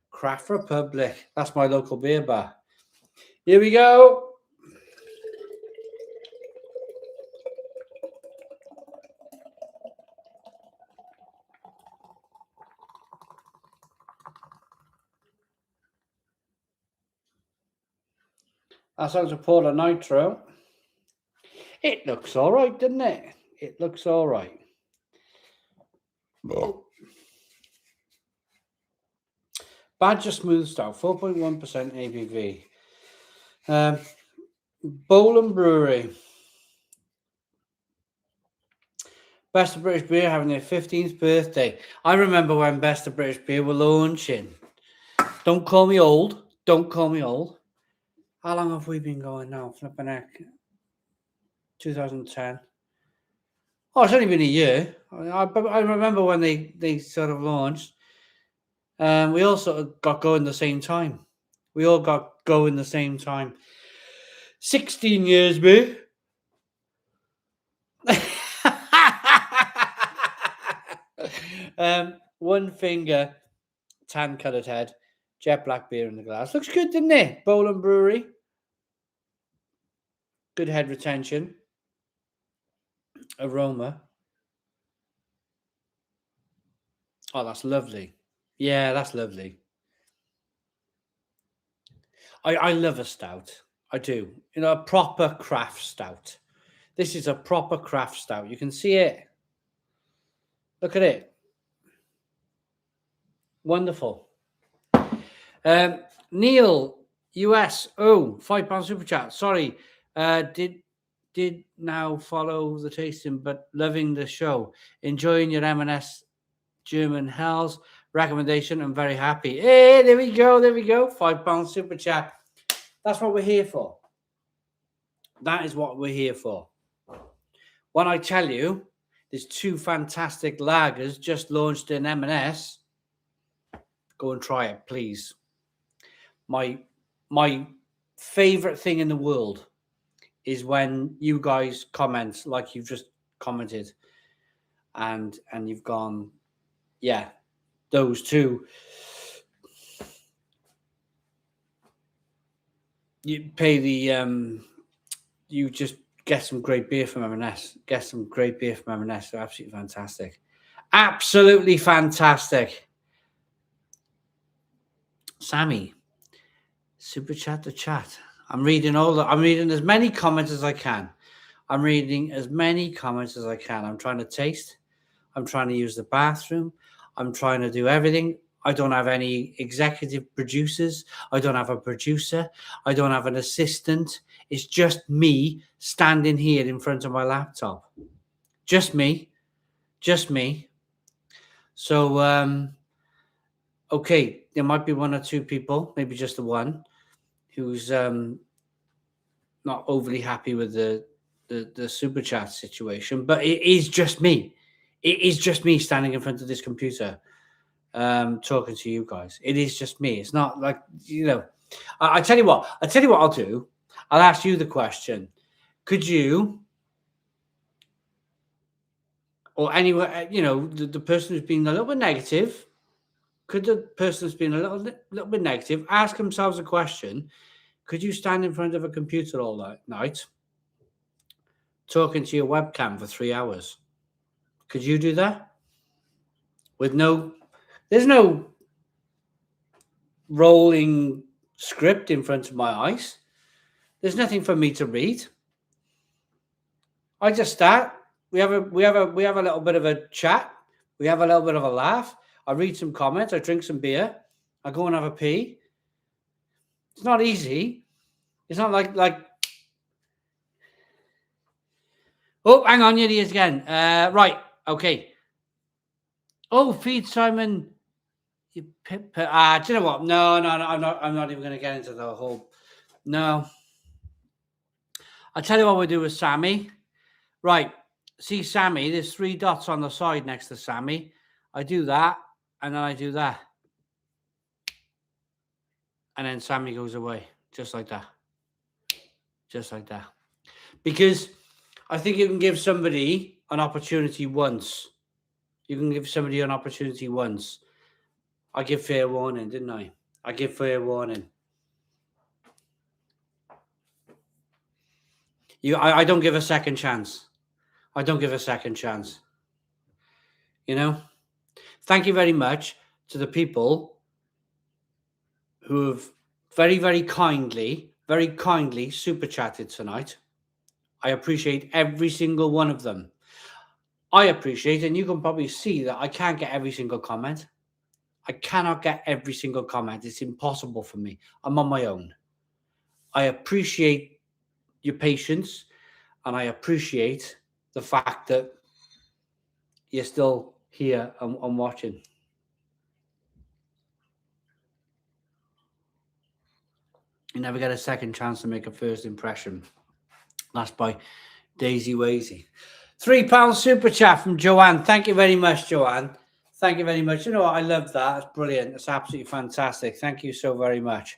Craft Republic. That's my local beer bar. Here we go. That sounds a Porter Nitro. It looks all right, doesn't it? It looks all right. Badger Smooth Stout, 4.1% ABV. Bowland Brewery. Best of British Beer having their 15th birthday. I remember when Best of British Beer were launching. Don't call me old. How long have we been going now? Flipping heck. 2010. Oh, it's only been a year. I remember when they sort of launched. We all sort of got going the same time. 16 years, mate. One finger, tan coloured head, jet black beer in the glass. Looks good, didn't it? Bowland Brewery. Good head retention. Aroma. Oh, that's lovely. Yeah, that's lovely. I love a stout. I do. A proper craft stout. This is a proper craft stout. You can see it. Look at it. Wonderful. Neil, US. Oh, £5 super chat. Sorry. Did now follow the tasting, but loving the show. Enjoying your M&S German Hells recommendation. I'm very happy. Hey, there we go. £5 super chat. That's what we're here for. That is what we're here for. When I tell you there's two fantastic lagers just launched in M&S, go and try it, please. My favorite thing in the world is when you guys comment like you've just commented and you've gone, yeah, those two. You pay the you just get some great beer from M&S. Get some great beer from M&S. They're absolutely fantastic. Absolutely fantastic. Sammy, super chat to chat. I'm reading as many comments as I can. I'm reading as many comments as I can. I'm trying to taste. I'm trying to use the bathroom. I'm trying to do everything. I don't have any executive producers. I don't have a producer. I don't have an assistant. It's just me standing here in front of my laptop. Just me. Just me. So, okay, there might be one or two people, maybe just the one, who's not overly happy with the super chat situation, but it is just me. It is just me standing in front of this computer, talking to you guys. It is just me. It's not like, I tell you what I'll do. I'll ask you the question. Could you, or anywhere, the person who's been a little bit negative, could the person who's been a little bit negative ask themselves a question? Could you stand in front of a computer all night, talking to your webcam for 3 hours? Could you do that? There's no rolling script in front of my eyes. There's nothing for me to read. I just start. We have a little bit of a chat. We have a little bit of a laugh. I read some comments. I drink some beer. I go and have a pee. It's not easy. It's not like. Oh, hang on, here he is again. Right, okay. Oh, feed Simon. Do you know what? No, I'm not even going to get into the whole. No. I'll tell you what we'll do with Sammy. Right. See Sammy, there's 3 dots on the side next to Sammy. I do that, and then I do that. And then Sammy goes away, just like that. Just like that. Because I think you can give somebody an opportunity once. You can give somebody an opportunity once. I give fair warning, didn't I? I give fair warning. I don't give a second chance. I don't give a second chance. Thank you very much to the people who have very, very kindly super chatted tonight. I appreciate every single one of them. I appreciate, and you can probably see that I can't get every single comment. I cannot get every single comment. It's impossible for me. I'm on my own. I appreciate your patience, and I appreciate the fact that you're still here and watching. You never get a second chance to make a first impression. That's by Daisy Wazy. £3 super chat from Joanne. Thank you very much, Joanne. Thank you very much. You know what? I love that. It's brilliant. It's absolutely fantastic. Thank you so very much.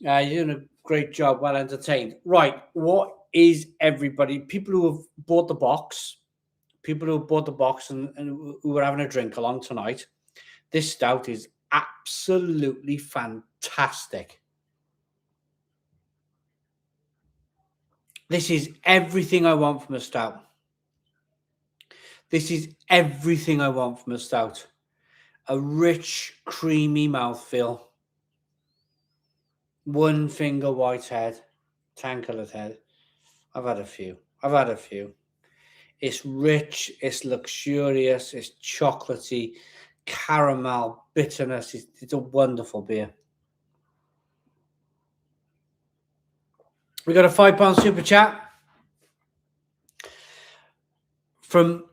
You're doing a great job. Well entertained. Right. What is everybody? People who have bought the box. People who have bought the box and who are having a drink along tonight. This stout is absolutely fantastic. This is everything I want from a stout. This is everything I want from a stout. A rich, creamy mouthfeel. 1 finger white head. 10-coloured head. I've had a few. It's rich. It's luxurious. It's chocolatey. Caramel. Bitterness. It's a wonderful beer. We got a £5 super chat from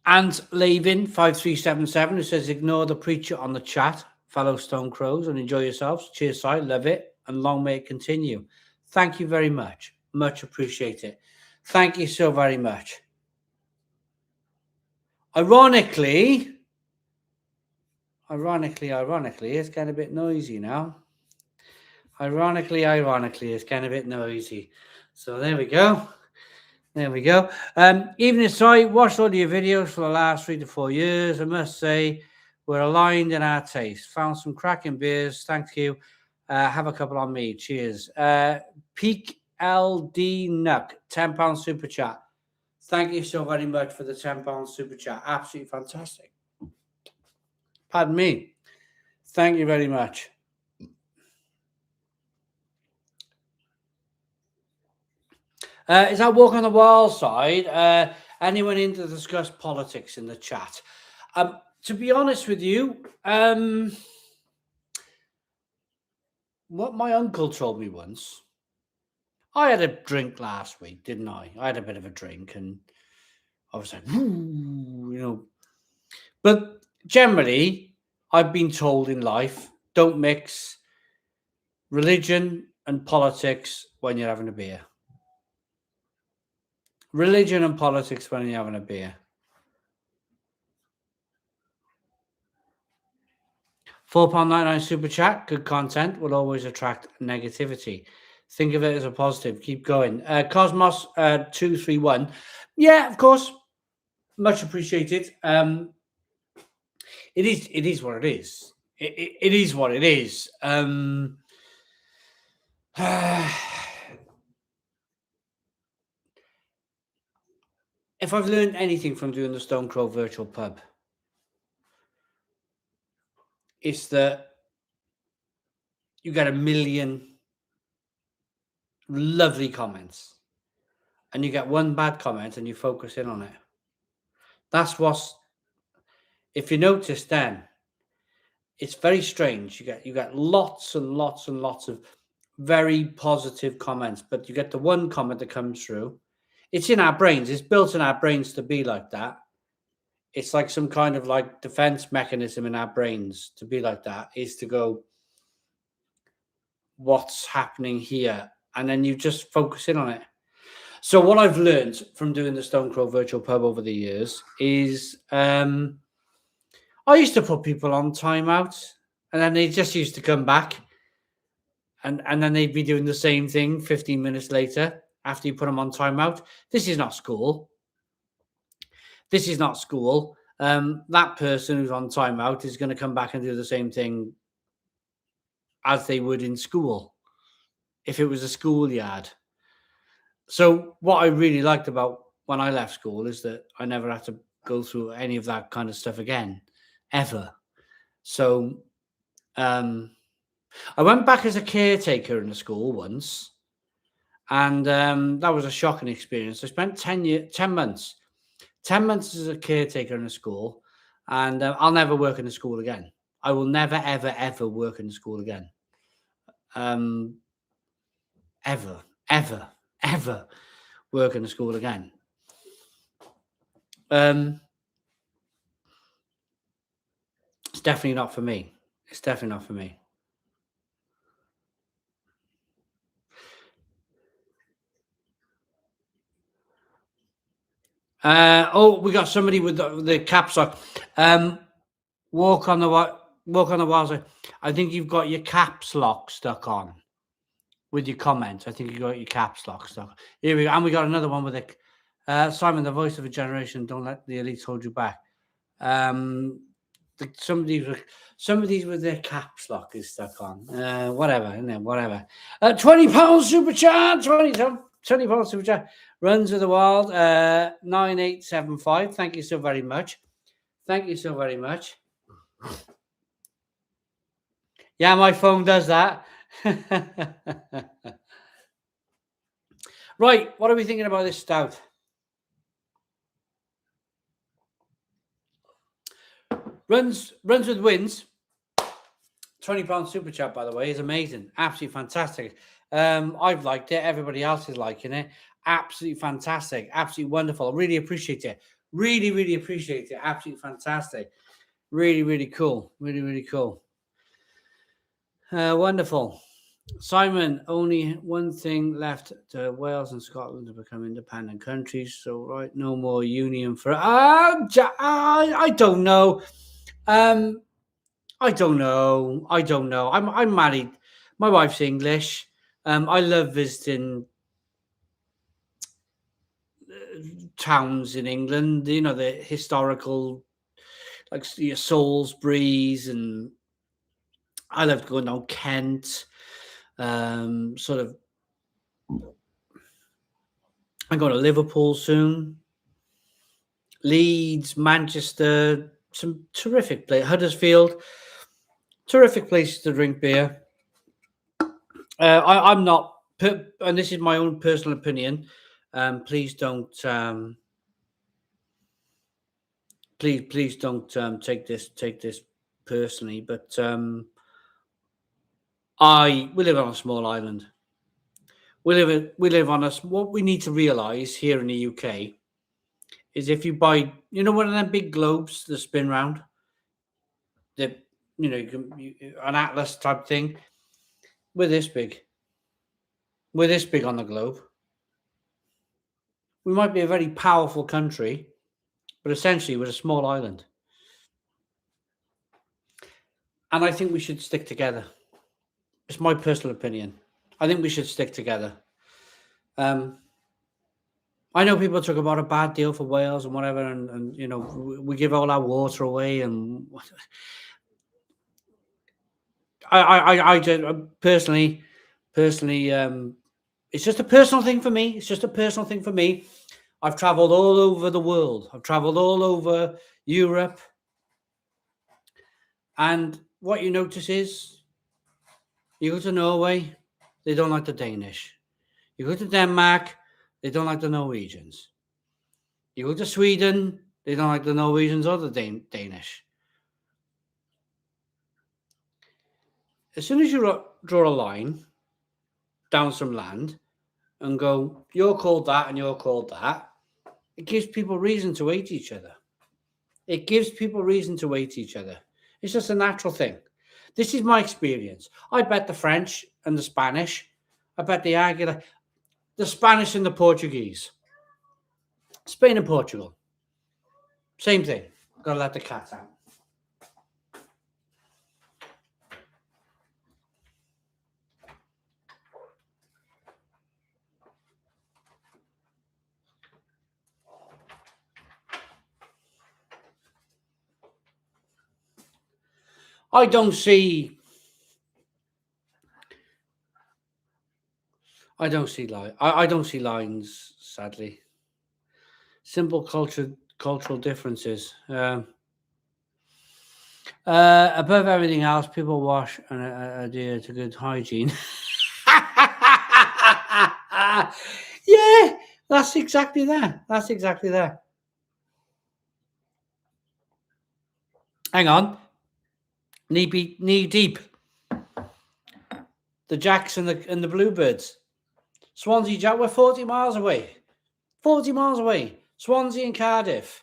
Ant Lavin 5377, who says, ignore the preacher on the chat, fellow Stone Crows, and enjoy yourselves. Cheers, Si. Love it. And long may it continue. Thank you very much. Much appreciated. Thank you so very much. Ironically, it's getting a bit noisy now. Ironically, it's getting a bit noisy. So there we go. Evening, Si. Watched all your videos for the last 3 to 4 years. I must say, we're aligned in our taste. Found some cracking beers. Thank you. Have a couple on me. Cheers. Peak LD Nuck, £10 super chat. Thank you so very much for the £10 super chat. Absolutely fantastic. Pardon me. Thank you very much. Is that Walk on the Wild side? Anyone in to discuss politics in the chat? To be honest with you, what my uncle told me once, I had a drink last week, didn't I? I had a bit of a drink and I was like, "Ooh," But generally, I've been told in life, don't mix religion and politics when you're having a beer. Religion and politics when you're having a beer. £4.99 super chat. Good content will always attract negativity. Think of it as a positive. Keep going. Cosmos 231. Yeah, of course. Much appreciated. It is what it is. It is what it is. If I've learned anything from doing the Stone Crow virtual pub, it's that you get a million lovely comments and you get one bad comment and you focus in on it. That's what's, if you notice then, it's very strange. You get lots and lots and lots of very positive comments, but you get the one comment that comes through. It's in our brains. It's built in our brains to be like that. It's like some kind of like defense mechanism in our brains to be like that, is to go, what's happening here? And then you just focus in on it. So what I've learned from doing the Stone Crow virtual pub over the years is I used to put people on timeout and then they just used to come back and then they'd be doing the same thing 15 minutes later after you put them on timeout. This is not school. This is not school. That person who's on timeout is going to come back and do the same thing as they would in school if it was a schoolyard. So what I really liked about when I left school is that I never had to go through any of that kind of stuff again, ever. So I went back as a caretaker in the school once, and that was a shocking experience. I spent 10 months as a caretaker in a school, and I'll never work in a school again. I will never, ever, ever work in a school again. Ever, ever, ever work in a school again. It's definitely not for me. It's definitely not for me. We got somebody with the caps on. Walk on the wild. I think you've got your caps lock stuck on with your comments. I think you got your caps lock stuck. Here we go. And we got another one with it. Simon, the voice of a generation. Don't let the elites hold you back. Somebody's with their caps lock is stuck on. Whatever, isn't it? Whatever. £20 super chat. £20 super chat. Runs of the Wild. 9875. Thank you so very much. Thank you so very much. Yeah, my phone does that. Right, what are we thinking about this stout? Runs with wins. £20 super chat, by the way, is amazing. Absolutely fantastic. I've liked it. Everybody else is liking it. Absolutely fantastic. Absolutely wonderful. I really appreciate it. Really, really appreciate it. Absolutely fantastic. Really, really cool. Really, really cool. Wonderful. Simon, only one thing left to Wales and Scotland to become independent countries. So, right, no more union for... I don't know. I don't know. I'm married. My wife's English. I love visiting towns in England. You know, the historical, like Salisbury's, and I love going down Kent. Sort of I'm going to Liverpool soon. Leeds, Manchester, some terrific place. Huddersfield, terrific places to drink beer. I'm not, and this is my own personal opinion. Please don't, please don't take this personally. But we live on a small island. We live on what we need to realise here in the UK is if you buy, one of them big globes that spin round, the an atlas type thing. We're this big. We're this big on the globe. We might be a very powerful country, but essentially we're a small island. And I think we should stick together. It's my personal opinion. I think we should stick together. I know people talk about a bad deal for Wales and whatever, and we give all our water away, and I personally, it's just a personal thing for me. It's just a personal thing for me. I've travelled all over the world. I've travelled all over Europe, and what you notice is, you go to Norway, they don't like the Danish. You go to Denmark, they don't like the Norwegians. You go to Sweden, they don't like the Norwegians or the Danish. As soon as you draw a line down some land and go, you're called that and you're called that, it gives people reason to hate each other. It gives people reason to hate each other. It's just a natural thing. This is my experience. I bet the French and the Spanish, I bet they argue the Spanish and the Portuguese. Spain and Portugal. Same thing. Gotta let the cat out. I don't see lines, sadly. Simple cultural differences. Above everything else, people wash and adhere to good hygiene. Yeah, that's exactly that. That's exactly that. Hang on. Knee deep. The Jacks and the Bluebirds. Swansea Jack, we're 40 miles away. 40 miles away. Swansea and Cardiff.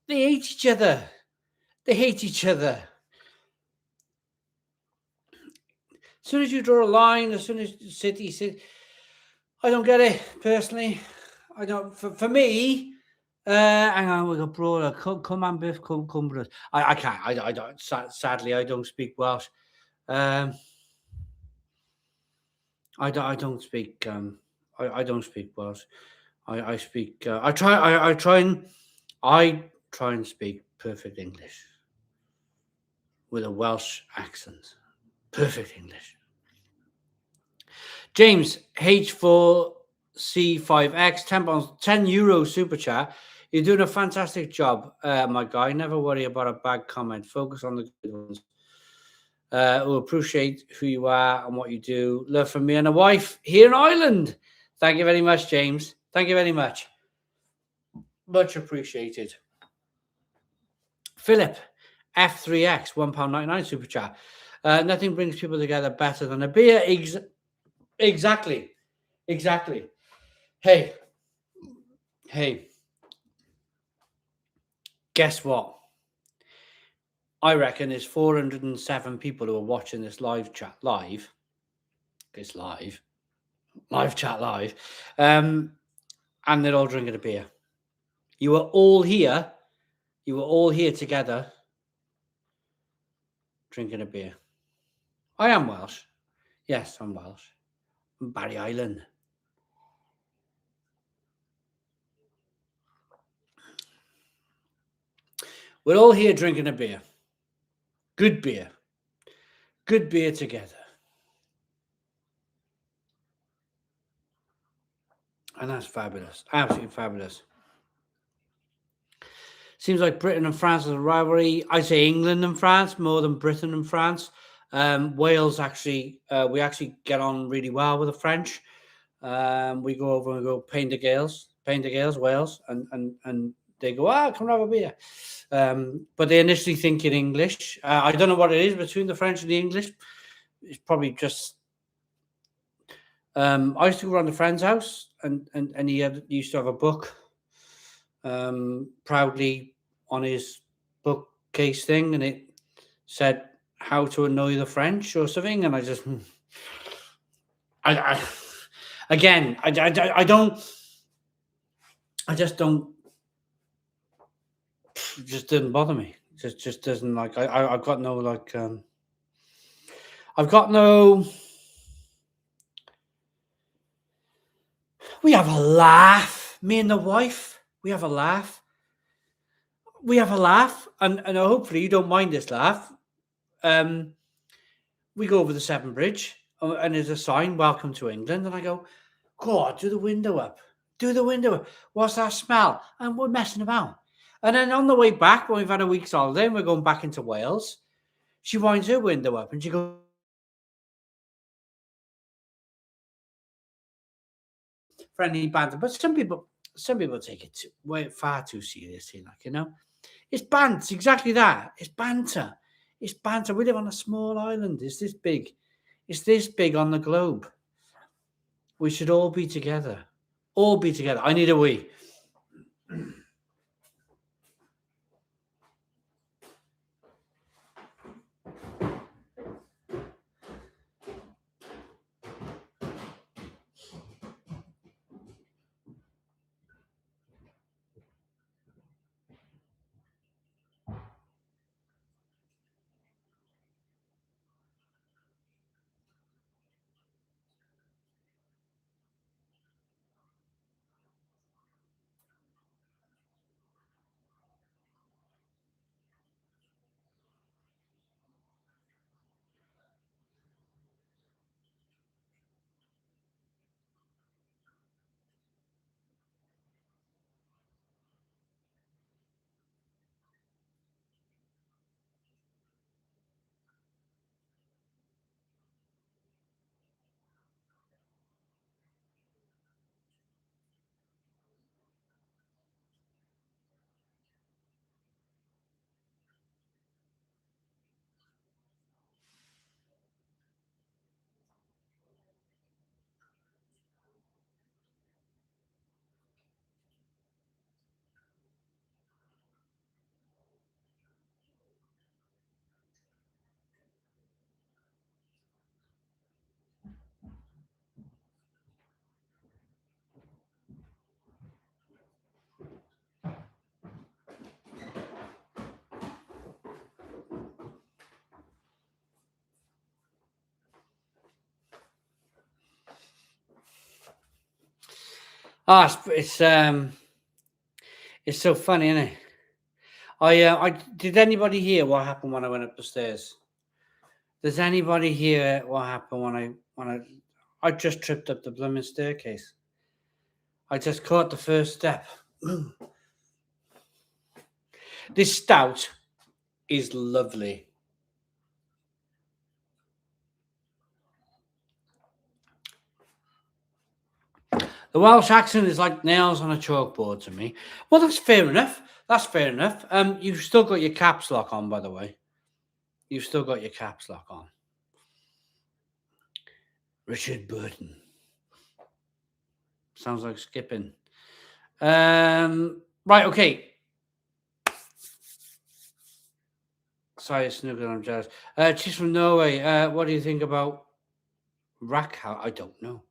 They hate each other. They hate each other. As soon as you draw a line, as soon as City, I don't get it personally. I don't. For me, hang on, we got Brawler. Come on, Biff, come, brothers. I can't. I don't. Sadly, I don't speak Welsh. I don't speak. I don't speak Welsh. I speak. I try and speak perfect English with a Welsh accent. Perfect English. James H4C5X, €10 super chat. You're doing a fantastic job, my guy. Never worry about a bad comment. Focus on the good ones. We'll appreciate who you are and what you do. Love from me and a wife here in Ireland. Thank you very much, James. Thank you very much. Much appreciated. Philip F3X, £1.99 super chat. Nothing brings people together better than a beer. Exactly. Hey. Guess what? I reckon there's 407 people who are watching this live chat live. It's live chat live. And they're all drinking a beer. You were all here together drinking a beer. I am Welsh. Yes, I'm Welsh. I'm Barry Island. We're all here drinking a beer. Good beer. Good beer together. And that's fabulous. Absolutely fabulous. Seems like Britain and France is a rivalry. I say England and France more than Britain and France. Wales actually, we actually get on really well with the French. We go over and go Pain de Gales, Wales, and they go, come have a beer. But they initially think in English. I don't know what it is between the French and the English. It's probably just. I used to go around a friend's house, and he used to have a book, proudly on his bookcase thing, and it said "How to Annoy the French" or something, and I just, I again, I don't, I just don't, it just didn't bother me. Just doesn't like. I've got no like. I've got no. We have a laugh. Me and the wife. We have a laugh. And hopefully you don't mind this laugh. We go over the Severn Bridge, and there's a sign, "Welcome to England," and I go, "God, do the window up. Do the window up. What's that smell?" And we're messing about. And then on the way back, when we've had a week's holiday and we're going back into Wales, she winds her window up and she goes, friendly banter. But some people take it far too seriously, It's banter, exactly that. It's banter. It's banter. We live on a small island. It's this big. It's this big on the globe. We should all be together. All be together. I need a wee. It's so funny, isn't it? I did anybody hear what happened when I went up the stairs? Does anybody hear what happened when I just tripped up the blooming staircase? I just caught the first step. This stout is lovely. The Welsh accent is like nails on a chalkboard to me. Well, that's fair enough. You've still got your caps lock on, by the way. You've still got your caps lock on. Richard Burton. Sounds like skipping. Right, okay. Sorry, Snooker, I'm jealous. She's from Norway. What do you think about Rackhouse? I don't know.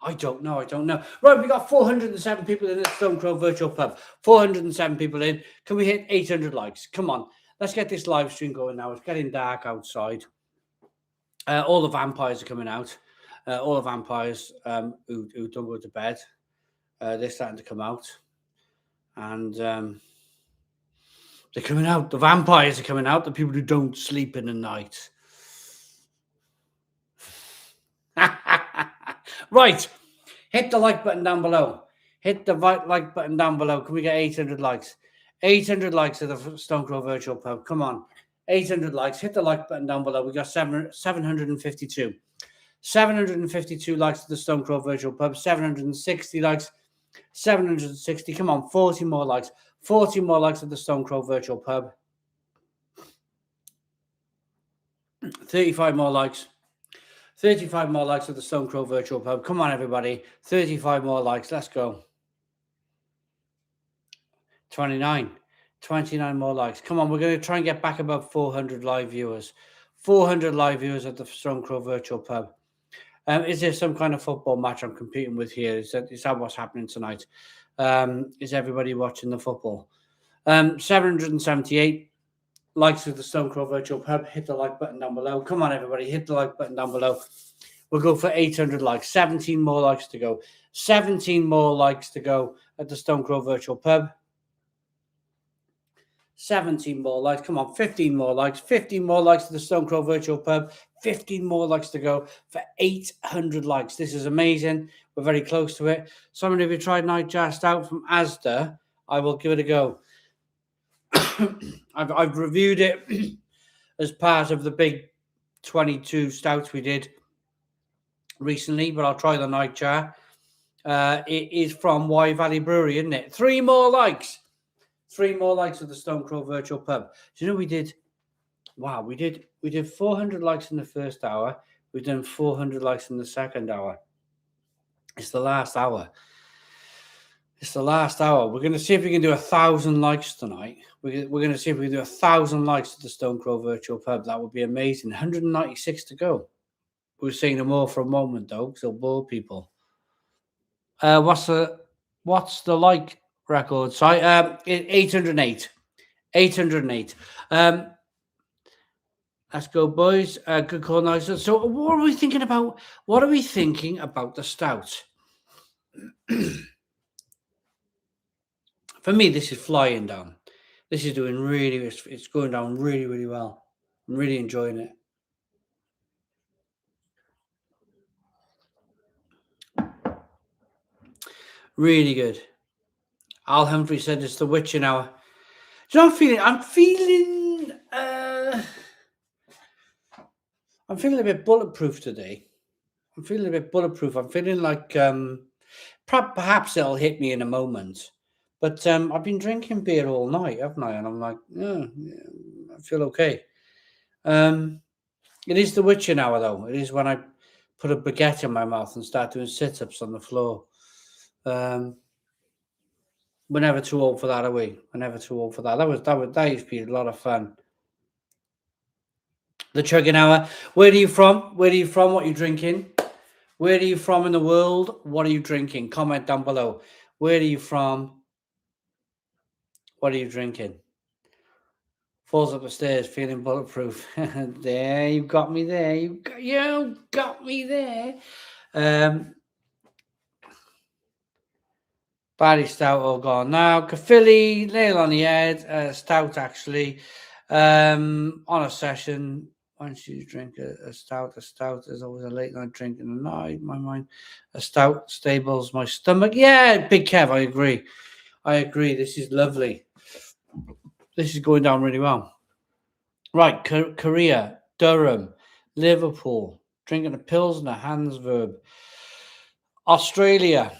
Right, we got 407 people in the Stone Crow Virtual Pub. 407 people in. Can we hit 800 likes? Come on. Let's get this live stream going now. It's getting dark outside. All the vampires are coming out. All the vampires who don't go to bed. They're starting to come out. And they're coming out. The vampires are coming out. The people who don't sleep in the night. Right. Hit the like button down below. Hit the like button down below. Can we get 800 likes? 800 likes of the Stone Crow Virtual Pub. Come on. 800 likes. Hit the like button down below. We got 752. 752 likes to the Stone Crow Virtual Pub. 760 likes. 760. Come on. 40 more likes. 40 more likes at the Stone Crow Virtual Pub. 35 more likes. 35 more likes at the Stone Crow Virtual Pub. Come on, everybody. 35 more likes. Let's go. 29 more likes. Come on, we're going to try and get back above 400 live viewers. 400 live viewers at the Stone Crow Virtual Pub. Is there some kind of football match I'm competing with here? Is that what's happening tonight? Is everybody watching the football? 778 likes of the Stone Crow Virtual Pub. Hit the like button down below. Come on, everybody. Hit the like button down below. We'll go for 800 likes. 17 more likes to go. 17 more likes to go at the Stone Crow Virtual Pub. 17 more likes. Come on, 15 more likes. 15 more likes to the Stone Crow Virtual Pub. 15 more likes to go for 800 likes. This is amazing. We're very close to it. Someone, if you tried Nightjar Stout from Asda, I will give it a go. I've reviewed it as part of the big 22 stouts we did recently, but I'll try the Nightjar. It is from Y Valley Brewery, isn't it? 3 more likes. 3 more likes of the Stone Crow Virtual Pub. Do you know we did 400 likes in the first hour. We've done 400 likes in the second hour. It's the last hour. It's the last hour. We're going to see if we can do 1,000 likes tonight. We're going to see if we can do 1,000 likes to the Stone Crow Virtual Pub. That would be amazing. 196 to go. We're saying no more for a moment, though, because it'll bore people. What's the like record? Sorry, 808. 808. Let's go, boys. Good call, nice. So, what are we thinking about? What are we thinking about the stout? For me, this is flying down. This is doing really. It's going down really, really well. I'm really enjoying it. Really good. Al Humphrey said it's the witching hour. Do you know what I'm feeling? I'm feeling a bit bulletproof today. I'm feeling a bit bulletproof. I'm feeling like perhaps it'll hit me in a moment. But I've been drinking beer all night, haven't I? And I'm like, yeah, I feel okay. It is the witching hour, though. It is when I put a baguette in my mouth and start doing sit-ups on the floor. We're never too old for that, are we? We're never too old for that. That used to be a lot of fun. The chugging hour. Where are you from? Where are you from? What are you drinking? Where are you from in the world? What are you drinking? Comment down below. Where are you from? What are you drinking? Falls up the stairs, feeling bulletproof. There, you got me there. You got me there. Barley stout all gone now. Caerphilly, nail on the head. Stout actually. On a session. Once you drink a stout is always a late night drink in the night. My mind, a stout stables my stomach. Yeah, Big Kev, I agree. This is lovely. This is going down really well. Right, Korea, Durham, Liverpool, drinking a Pilsner, Hansverb. Australia.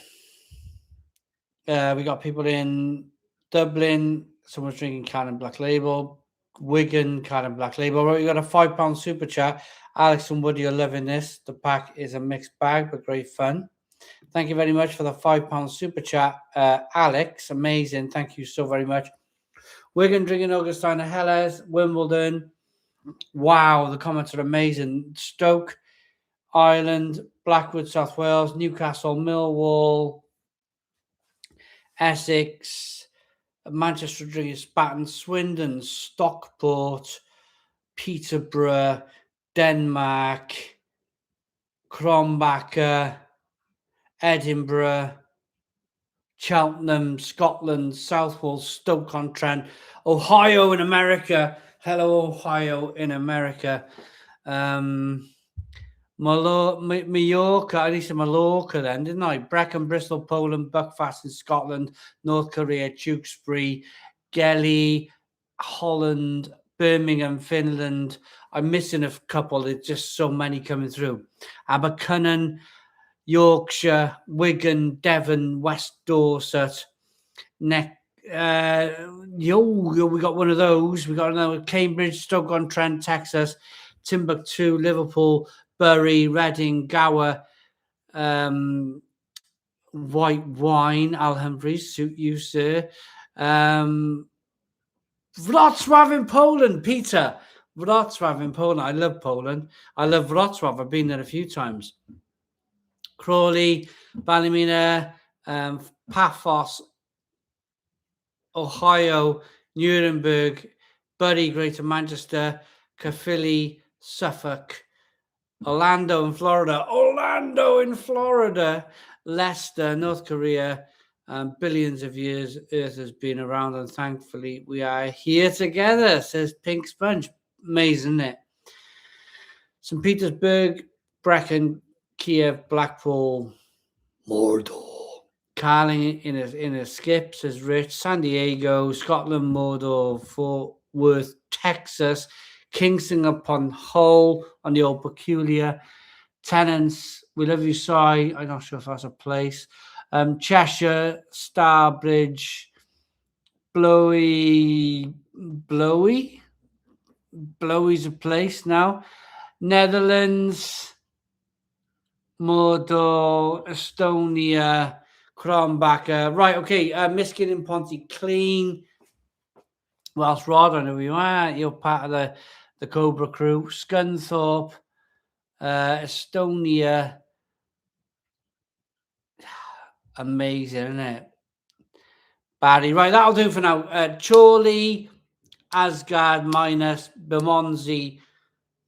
We got people in Dublin. Someone's drinking Cannon Black Label. Wigan, Cannon Black Label. Right, we got a £5 super chat. Alex and Woody are loving this. The pack is a mixed bag, but great fun. Thank you very much for the £5 super chat, Alex. Amazing. Thank you so very much. Wigan drinking Augustiner Helles, Wimbledon. Wow, the comments are amazing. Stoke, Ireland, Blackwood, South Wales, Newcastle, Millwall, Essex, Manchester drinking Spatten, Swindon, Stockport, Peterborough, Denmark, Crombacher, Edinburgh, Cheltenham, Scotland, Southwell, Stoke-on-Trent, Ohio in America. Hello, Ohio in America. Mallorca, I need some Mallorca then, didn't I? Brecon, Bristol, Poland, Buckfast in Scotland, North Korea, Tewkesbury, Gelly, Holland, Birmingham, Finland. I'm missing a couple. There's just so many coming through. Abercunnan, Yorkshire, Wigan, Devon, West Dorset, Neck. We got one of those. We got another Cambridge, Stoke-on-Trent, Texas, Timbuktu, Liverpool, Bury, Reading, Gower, white wine, Alhambris, suit you, sir. Wrocław in Poland, Peter. Wrocław in Poland. I love Poland. I love Wrocław. I've been there a few times. Crawley, Ballymena, Paphos, Ohio, Nuremberg, Bury, Greater Manchester, Caerphilly, Suffolk, Orlando in Florida, Leicester, North Korea. Billions of years Earth has been around, and thankfully we are here together, says Pink Sponge. Amazing, isn't it? St. Petersburg, Brecon, Kiev, Blackpool, Mordor. Carling in a skip, says Rich. San Diego, Scotland, Mordor, Fort Worth, Texas, Kingston upon Hull on the Old Peculiar, Tennants, we love you, Si. I'm not sure if that's a place. Cheshire, Starbridge, Blowy's a place now. Netherlands, Mordor, Estonia, Kronbacher. Right, okay. Miskin and Ponty Clean. Welsh Rod, I know you are. You're part of the Cobra crew. Scunthorpe, Estonia. Amazing, isn't it? Barry. Right, that'll do for now. Chorley, Asgard, minus Bermondsey,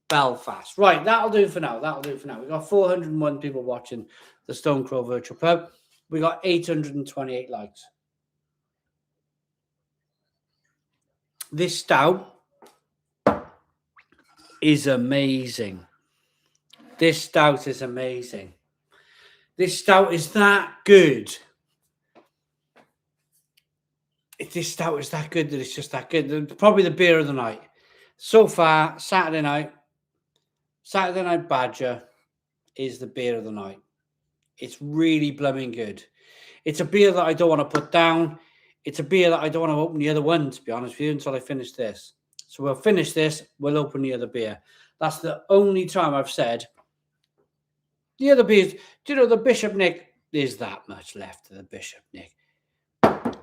Belfast. Right, that'll do for now. We got 401 people watching the Stone Crow Virtual Pub. We got 828 likes. This stout is amazing. This stout is amazing. This stout is that good. This stout is that good that it's just that good. Probably the beer of the night. So far, Saturday night Badger is the beer of the night. It's really blooming good. It's a beer that I don't want to put down. It's a beer that I don't want to open the other one, to be honest with you, until I finish this. So we'll finish this, we'll open the other beer. That's the only time I've said the other beers. Do you know the Bishop Nick? There's that much left of the Bishop Nick.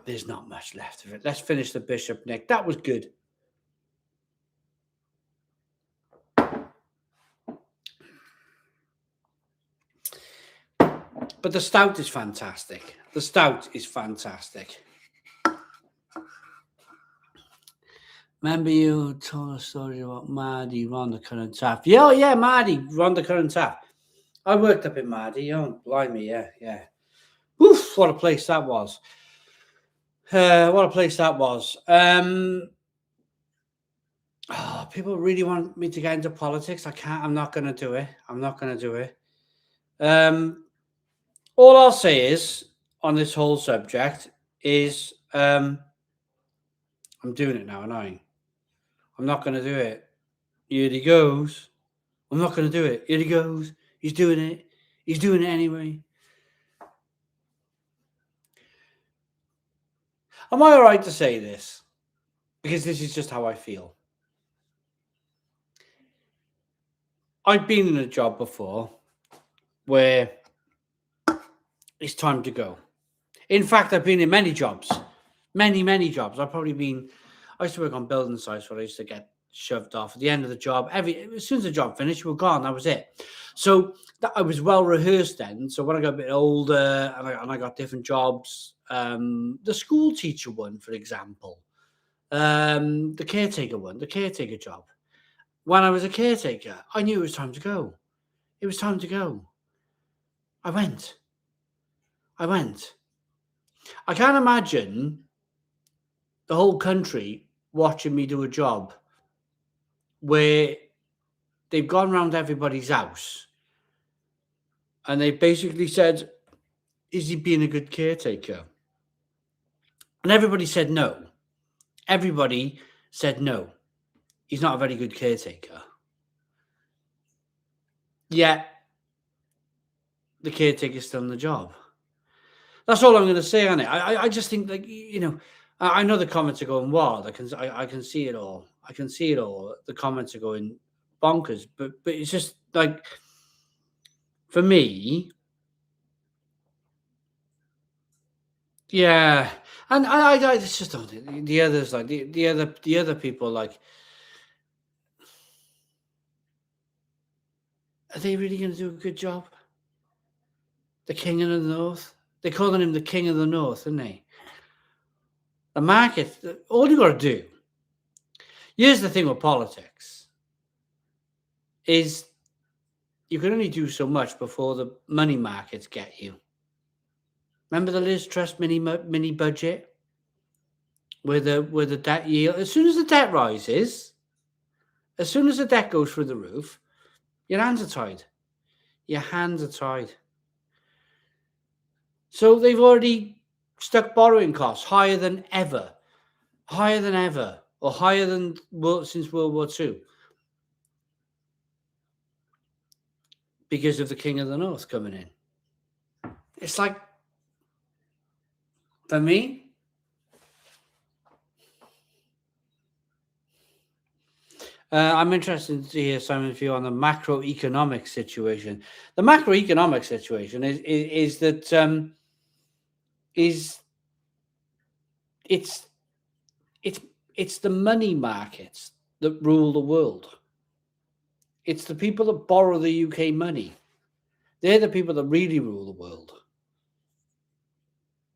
There's not much left of it. Let's finish the Bishop Nick. That was good. But the stout is fantastic. Remember you told a story about Mardy, Rhonda Curran Taff. Yeah, Mardy, Rhonda Curran Taff. I worked up in Mardy. Oh, blimey, yeah. Oof, what a place that was. People really want me to get into politics. I can't. I'm not going to do it. All I'll say is, on this whole subject, is I'm doing it now, aren't I? I'm not going to do it. Here he goes. I'm not going to do it. Here he goes. He's doing it. He's doing it anyway. Am I all right to say this? Because this is just how I feel. I've been in a job before where it's time to go. In fact, I've been in many jobs. Many jobs. I used to work on building sites where I used to get shoved off at the end of the job. As soon as the job finished, we were gone. That was it. So I was well rehearsed then. So when I got a bit older and I got different jobs, the school teacher one, for example, the caretaker job. When I was a caretaker, I knew it was time to go. I went. I can't imagine the whole country watching me do a job where they've gone round everybody's house And they basically said, is he being a good caretaker? And everybody said no. Everybody said no. He's not a very good caretaker. Yet, the caretaker's still in the job. That's all I'm going to say on it. I just think, like, you know, I know the comments are going wild. I can see it all. I can see it all. The comments are going bonkers. But it's just like, for me, yeah. And I just don't think the others, like the other people, like, are they really going to do a good job? The King of the North. They're calling him the King of the North, aren't they? The market. All you got to do. Here's the thing with politics. Is you can only do so much before the money markets get you. Remember the Liz Truss mini budget, where the debt yield. As soon as the debt rises, as soon as the debt goes through the roof, your hands are tied. Your hands are tied. So they've already stuck borrowing costs higher than ever, or higher than since World War II, because of the King of the North coming in. It's like, for me, I'm interested to hear Simon's view on the macroeconomic situation. The macroeconomic situation is that it's the money markets that rule the world. It's the people that borrow the UK money. They're the people that really rule the world.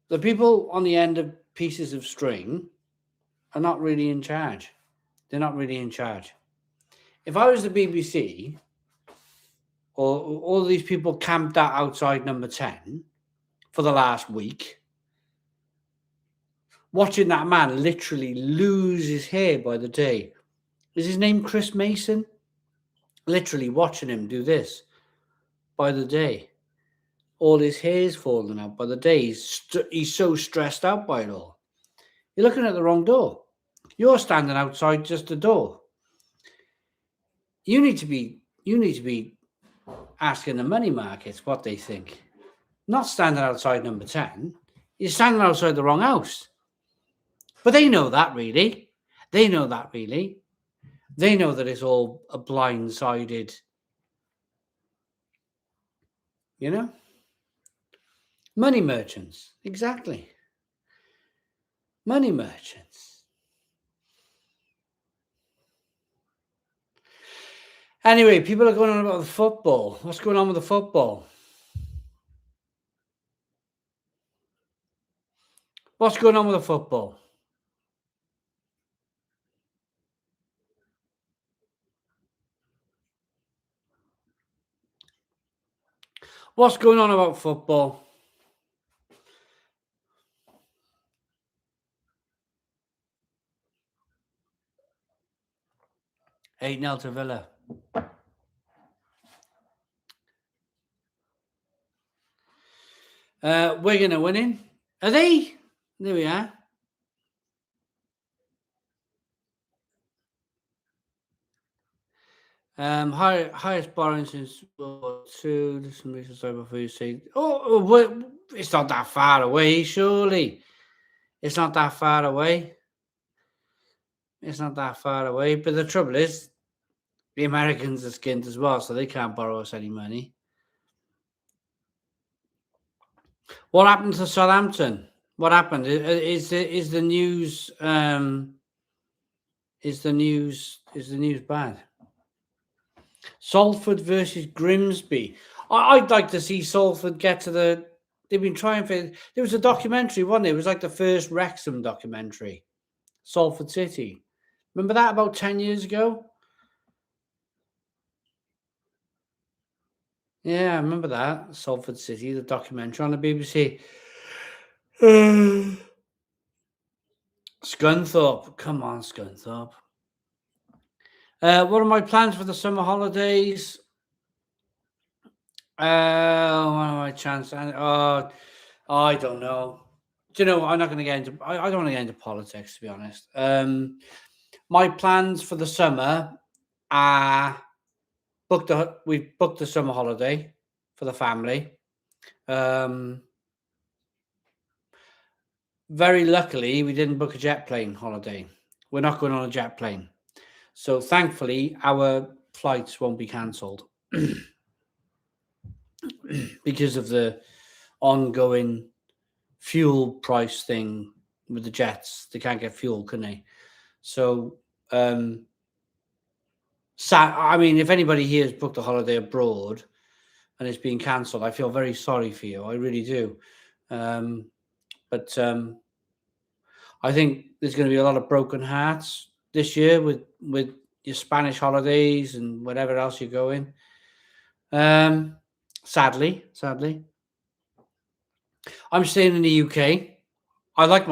The people on the end of pieces of string are not really in charge. They're not really in charge. If I was the BBC, or all these people camped out outside number 10 for the last week, watching that man literally lose his hair by the day. Is his name Chris Mason? Literally watching him do this by the day. All his hair's falling out by the day. He's so stressed out by it all. You're looking at the wrong door. You're standing outside just the door. You need to be asking the money markets what they think. Not standing outside number 10. You're standing outside the wrong house. But they know that, really. They know that it's all a blindsided, you know? Money merchants. Exactly. Money merchants. Anyway, people are going on about the football. What's going on with the football? What's going on with the football? What's going on about football? Eight 0 to Villa. Wigan are winning. Are they? There we are. Highest borrowing since World War II. Just some reason, sorry, before you say, it's not that far away, surely. It's not that far away. It's not that far away. But the trouble is, the Americans are skint as well, so they can't borrow us any money. What happened to Southampton? What happened? Is the news bad? Salford versus Grimsby. I'd like to see Salford get to the. They've been trying for. There was a documentary, wasn't it? It was like the first Wrexham documentary, Salford City. Remember that about 10 years ago? Yeah, I remember that. Salford City, the documentary on the BBC. Scunthorpe. Come on, Scunthorpe. What are my plans for the summer holidays? What are my chances? I don't know. Do you know? I'm not going to get into. I don't want to get into politics, to be honest. My plans for the summer are we've booked a summer holiday for the family. Very luckily, we didn't book a jet plane holiday. We're not going on a jet plane, so thankfully our flights won't be cancelled because of the ongoing fuel price thing with the jets. They can't get fuel, can they? So, I mean, if anybody here has booked a holiday abroad and it's been cancelled, I feel very sorry for you. I really do. But I think there's going to be a lot of broken hearts this year with your Spanish holidays and whatever else you're going. Sadly, I'm staying in the UK. I like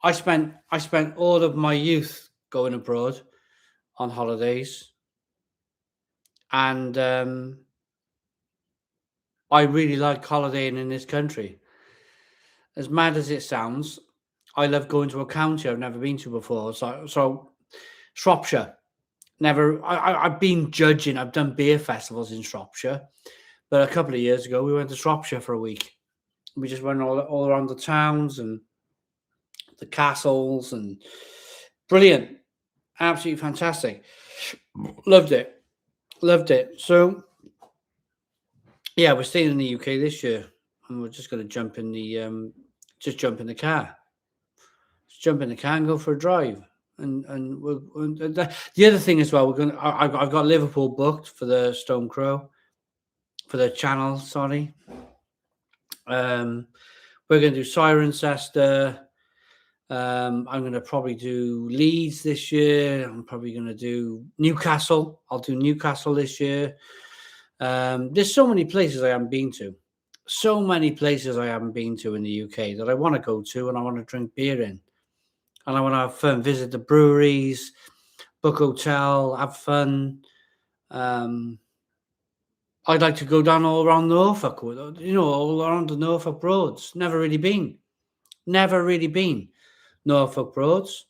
I spent all of my youth going abroad on holidays, and I really like holidaying in this country. As mad as it sounds, I love going to a county I've never been to before. So Shropshire. I've been judging. I've done beer festivals in Shropshire, but a couple of years ago we went to Shropshire for a week. We just went all around the towns and the castles, and brilliant, absolutely fantastic. Loved it. So yeah, we're staying in the UK this year, and we're just going to jump in the car. Just jump in the car and go for a drive. And the other thing as well, I've got Liverpool booked for the Stone Crow, for the Channel. Sorry, we're going to do Cirencester. I'm going to probably do Leeds this year. I'm probably going to do Newcastle. I'll do Newcastle this year. There's so many places I haven't been to. So many places I haven't been to in the UK that I want to go to, and I want to drink beer in. And I want to have fun, visit the breweries, book hotel, have fun. I'd like to go down all around Norfolk, all around the Norfolk roads. Never really been. Norfolk roads.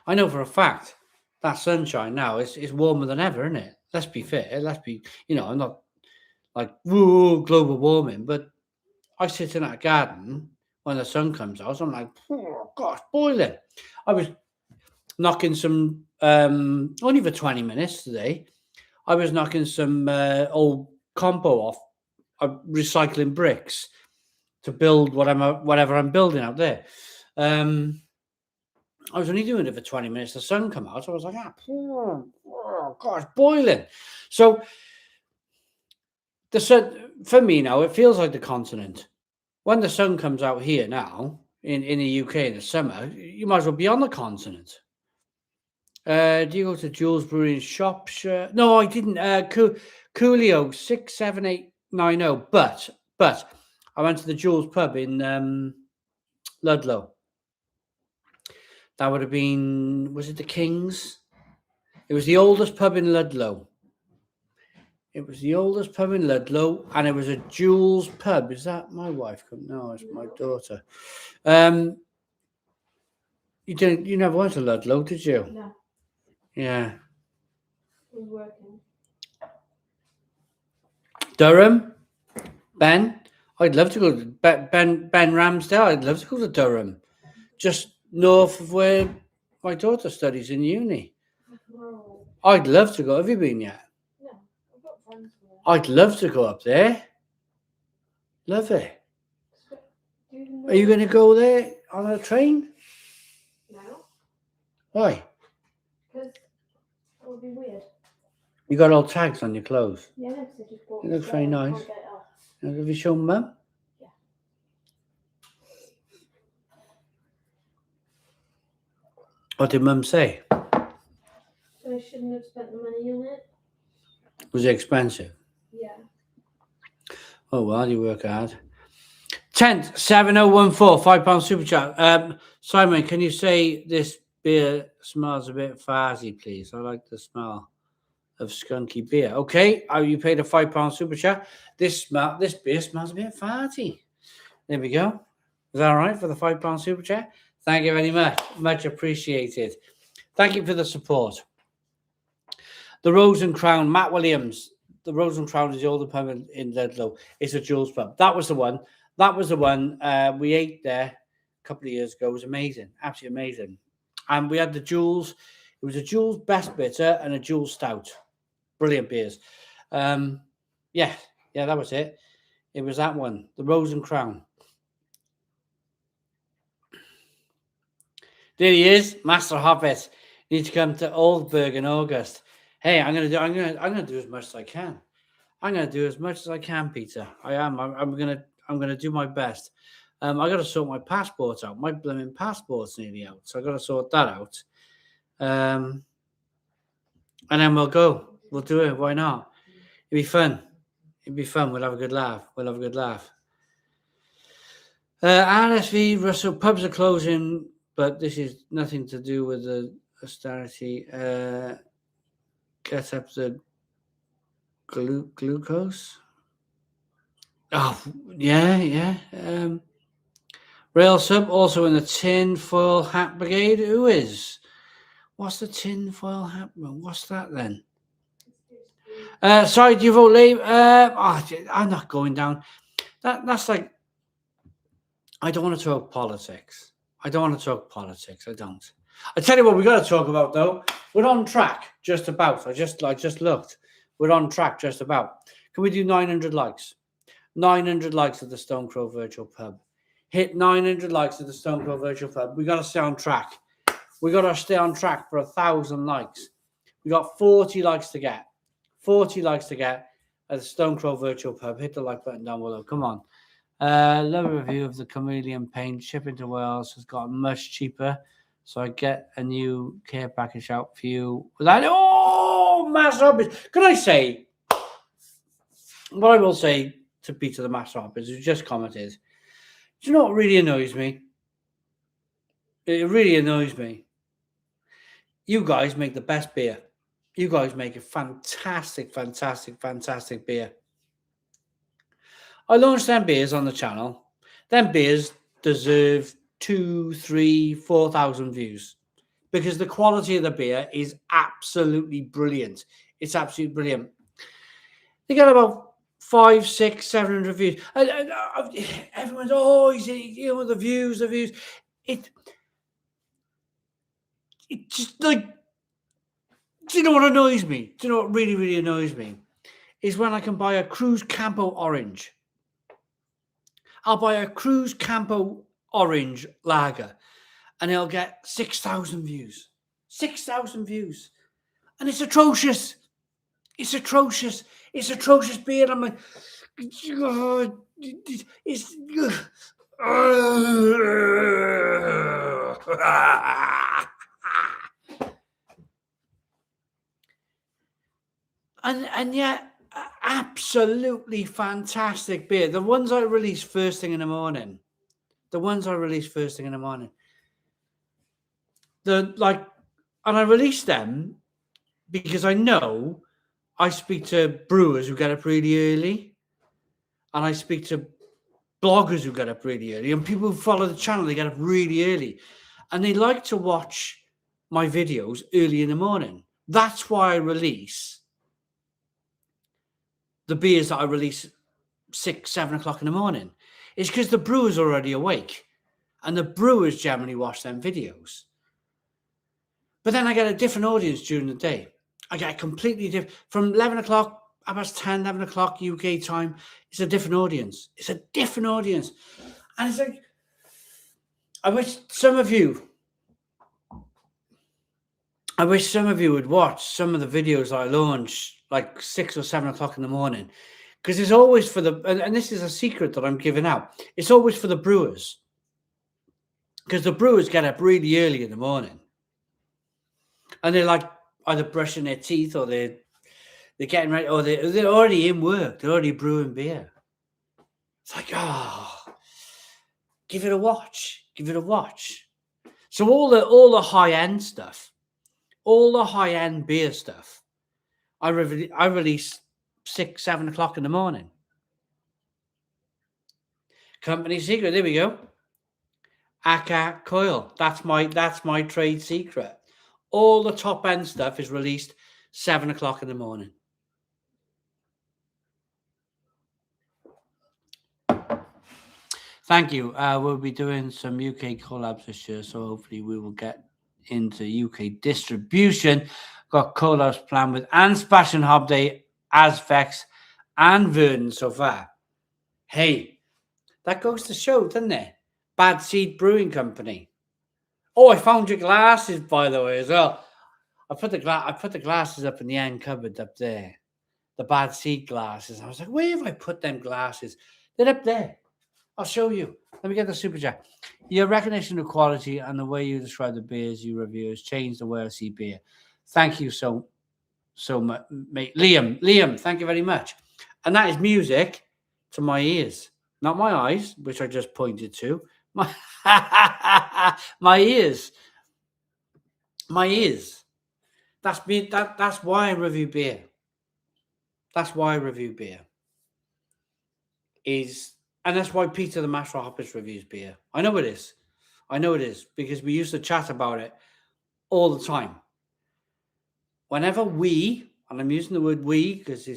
I know for a fact that sunshine now is warmer than ever, isn't it? Let's be fair. I'm not like, woo, global warming, but I sit in that garden when the sun comes out. I'm like, oh gosh, boiling. I was knocking some, only for 20 minutes today, I was knocking some old compo off, recycling bricks to build whatever I'm building out there. I was only doing it for 20 minutes. The sun come out. I was like, oh gosh, boiling. So the sun, for me now, it feels like the continent. When the sun comes out here now, in the UK in the summer, you might as well be on the continent. Do you go to Jules Brewery in Shropshire? No, I didn't. Coolio 67890. But I went to the Jules pub in Ludlow. That would have been, was it the King's? It was the oldest pub in Ludlow. And it was a Jules pub. Is that my wife? No, it's my daughter. You never went to Ludlow, did you? No. Yeah. I was working. Durham, Ben. I'd love to go to Ben Ramsdale. I'd love to go to Durham, just north of where my daughter studies in uni. Oh. I'd love to go. Have you been yet? No, I've got friends there. I'd love to go up there. Love it. Are you going to go there on a train? No. Why? Because it would be weird. You got all tags on your clothes. Yeah, because I just bought It looks very nice. Can't get it off. Have you shown Mum? Yeah. What did Mum say? So I shouldn't have spent the money on it. Was it expensive? Yeah. Oh, well, you work hard. 10th, 7014, £5 super chat. Simon, can you say this beer smells a bit fuzzy, please? I like the smell. of skunky beer. Okay, you paid a £5 super chat. This beer smells a bit farty. There we go. Is that all right for the £5 super chat? Thank you very much. Much appreciated. Thank you for the support. The Rose and Crown, Matt Williams. The Rose and Crown is the older pub in Ludlow. It's a Jules pub. That was the one. We ate there a couple of years ago. It was amazing. Absolutely amazing. And we had the Jules. It was a Jules Best Bitter and a Jules Stout. Brilliant beers. Yeah, that was it. It was that one. The Rose and Crown. There he is, Master Hobbit. You need to come to Oldburg in August. Hey, I'm gonna do as much as I can. I'm gonna do as much as I can, Peter. I am. I'm gonna do my best. I gotta sort my passport out. My blooming passport's nearly out, so I gotta sort that out. And then we'll go. We'll do it. Why not? It'd be fun. We'll have a good laugh. RSV Russell, pubs are closing, but this is nothing to do with the austerity. Get up the glucose. Oh, yeah. Rail Sub, also in the tin foil hat brigade. Who is? What's the tin foil hat? What's that then? Sorry, do you vote Labour? I'm not going down. That's like, I don't want to talk politics. I don't. I tell you what we got to talk about, though. We're on track, just about. I just looked. We're on track, just about. Can we do 900 likes? 900 likes at the Stone Crow Virtual Pub. Hit 900 likes at the Stone Crow Virtual Pub. We got to stay on track. We got to stay on track for 1,000 likes. We got 40 likes to get. 40 likes to get at the Stone Crow Virtual Pub. Hit the like button down below. Come on. Love a review of the chameleon paint. Shipping to Wales has gotten much cheaper. So I get a new care package out for you. Master Hobbit. Can I say, what I will say to Peter the Master Hobbit, who just commented, do you know what really annoys me? It really annoys me. You guys make the best beer. You guys make a fantastic beer. I launched them beers on the channel. Them beers deserve 2,000, 3,000, 4,000 views because the quality of the beer is absolutely brilliant. It's absolutely brilliant. They got about 500, 600, 700 views. Everyone's always, the views. It just like, do you know what annoys me? Do you know what really, really annoys me? Is when I can buy a Cruz Campo Orange. I'll buy a Cruz Campo Orange lager and it'll get 6,000 views. 6,000 views. And it's atrocious. It's atrocious beer. I'm like, it's... And yet, absolutely fantastic beer. The ones I release first thing in the morning. And I release them because I know I speak to brewers who get up really early, and I speak to bloggers who get up really early, and people who follow the channel, they get up really early, and they like to watch my videos early in the morning. That's why I release the beers that I release 6, 7 o'clock in the morning. It's because the brewers are already awake, and the brewers generally watch them videos. But then I get a different audience during the day. I get a completely different, from 11 o'clock, about 10, 11 o'clock UK time, it's a different audience. And it's like, I wish some of you would watch some of the videos I launch like 6 or 7 o'clock in the morning. Because it's always for and this is a secret that I'm giving out, it's always for the brewers. Because the brewers get up really early in the morning. And they're like either brushing their teeth or they're getting ready, or they're already in work. They're already brewing beer. It's like, give it a watch. So all the high-end stuff, all the high-end beer stuff, I release 6, 7 o'clock in the morning. Company secret. There we go. Aka coil. That's my trade secret. All the top end stuff is released 7 o'clock in the morning. Thank you. We'll be doing some UK collabs this year, so hopefully we will get into UK distribution. Got collabs planned with Anspash and Hobday, Asvex, and Vernon so far. Hey, that goes to show, doesn't it? Bad Seed Brewing Company. Oh, I found your glasses, by the way, as well. I put the glasses up in the end cupboard up there. The Bad Seed glasses. I was like, where have I put them glasses? They're up there. I'll show you. Let me get the super chat. Your recognition of quality and the way you describe the beers you review has changed the way I see beer. Thank you so much, mate. Liam, thank you very much. And that is music to my ears, not my eyes, which I just pointed to. My ears. My ears. That's me. That's why I review beer. That's why I review beer. And that's why Peter the Master Hoppers reviews beer. I know it is. Because we used to chat about it all the time. Whenever we, and I'm using the word we because there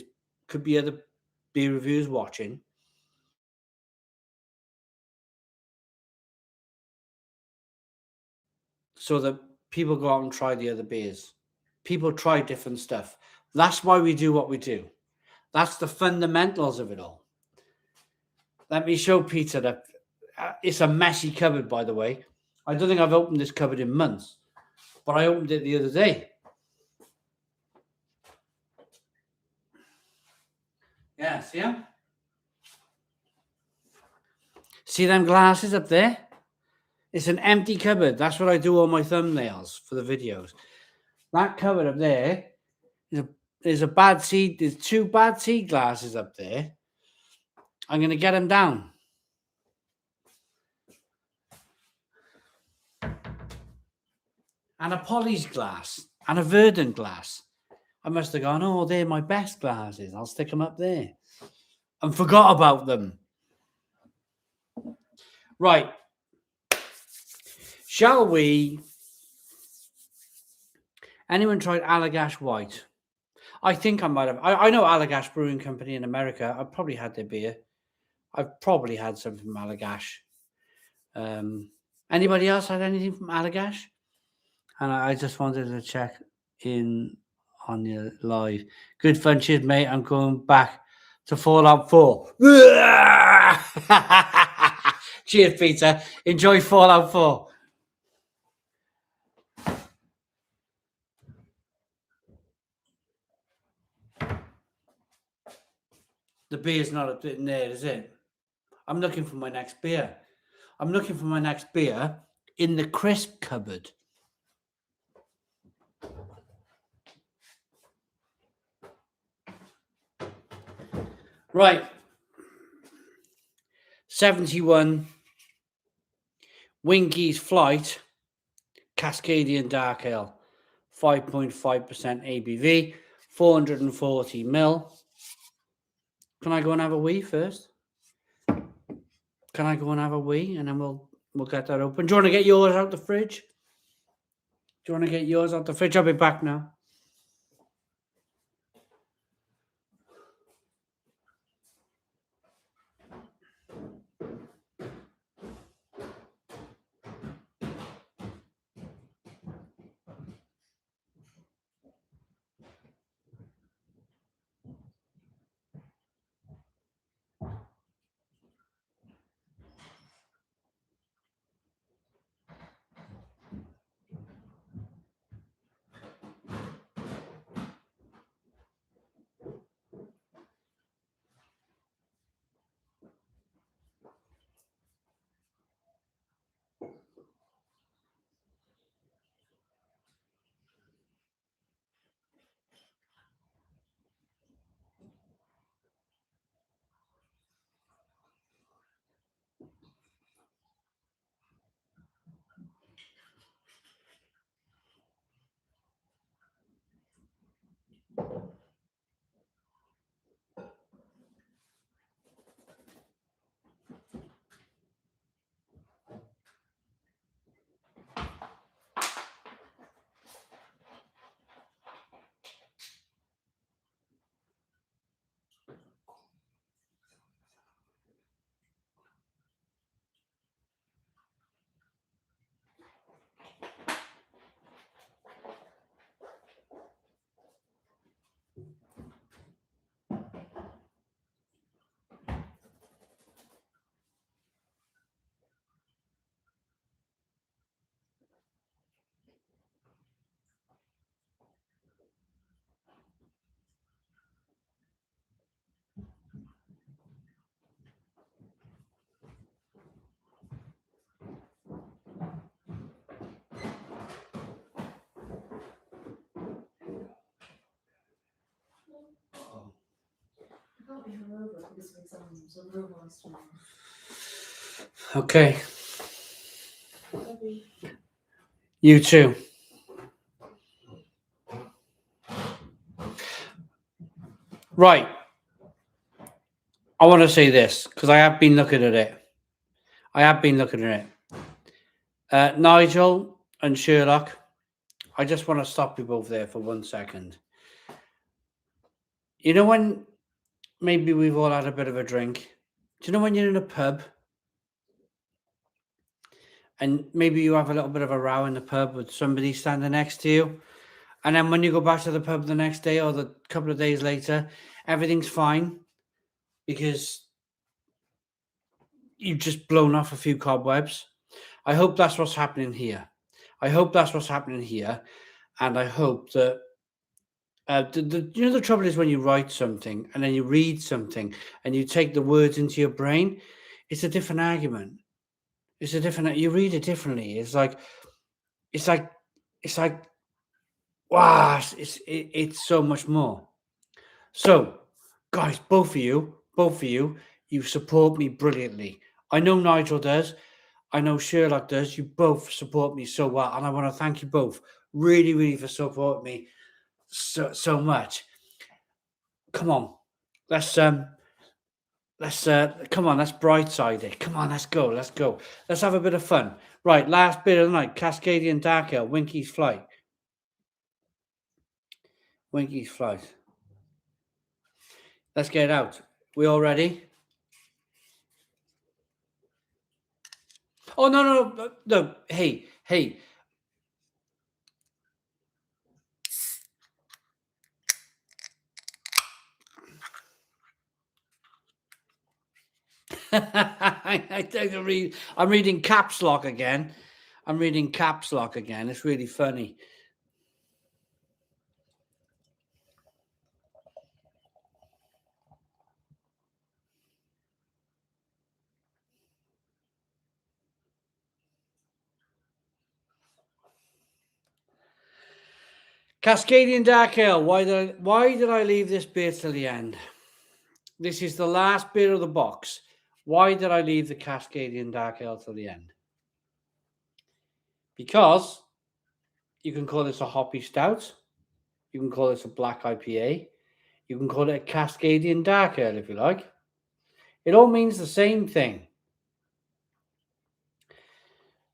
could be other beer reviewers watching, so that people go out and try the other beers. People try different stuff. That's why we do what we do. That's the fundamentals of it all. Let me show Peter that it's a messy cupboard, by the way. I don't think I've opened this cupboard in months, but I opened it the other day. Yeah, see them? See them glasses up there? It's an empty cupboard. That's what I do all my thumbnails for the videos. That cupboard up there is a Bad Seed. There's 2 Bad Seed glasses up there. I'm going to get them down. And a Polly's glass and a Verdant glass. I must have gone, oh, they're my best glasses. I'll stick them up there. And forgot about them. Right. Shall we? Anyone tried Allagash White? I think I might have. I know Allagash Brewing Company in America. I've probably had their beer. I've probably had something from Allagash. Anybody else had anything from Allagash? And I just wanted to check in on your live. Good fun, cheers, mate. I'm going back to Fallout 4. Cheers, Peter. Enjoy Fallout 4. The beer's not a bit in there, is it? I'm looking for my next beer. I'm looking for my next beer in the crisp cupboard. Right. 71 Winky's Flight Cascadian Dark Ale, 5.5% ABV, 440 ml. Can I go and have a wee first? Can I go and have a wee and then we'll get that open? Do you want to get yours out the fridge? I'll be back now. gives me some real nice to me. Okay, Love you. you too. Right. I want to say this because I have been looking at it. Nigel and Sherlock, I just want to stop you both there for 1 second. You know when maybe we've all had a bit of a drink? Do you know when you're in a pub and maybe you have a little bit of a row in the pub with somebody standing next to you? And then when you go back to the pub the next day or the couple of days later, everything's fine because you've just blown off a few cobwebs. I hope that's what's happening here. And I hope that the trouble is when you write something and then you read something and you take the words into your brain, it's a different argument. You read it differently. It's like, wow, it's so much more. So, guys, both of you, you support me brilliantly. I know Nigel does. I know Sherlock does. You both support me so well, and I want to thank you both really, really for supporting me so much. Come on, let's come on, let's brightside it. Come on, let's go. Let's have a bit of fun. Right, last bit of the night, Cascadian Dark Ale, Winky's Flight. Let's get it out. We all ready? Oh no. Hey. I'm reading caps lock again. It's really funny. Cascadian Dark Ale. Why did I leave this beer till the end? This is the last beer of the box. Why did I leave the Cascadian Dark Ale till the end? Because you can call this a hoppy stout. You can call this a black IPA. You can call it a Cascadian Dark Ale if you like. It all means the same thing.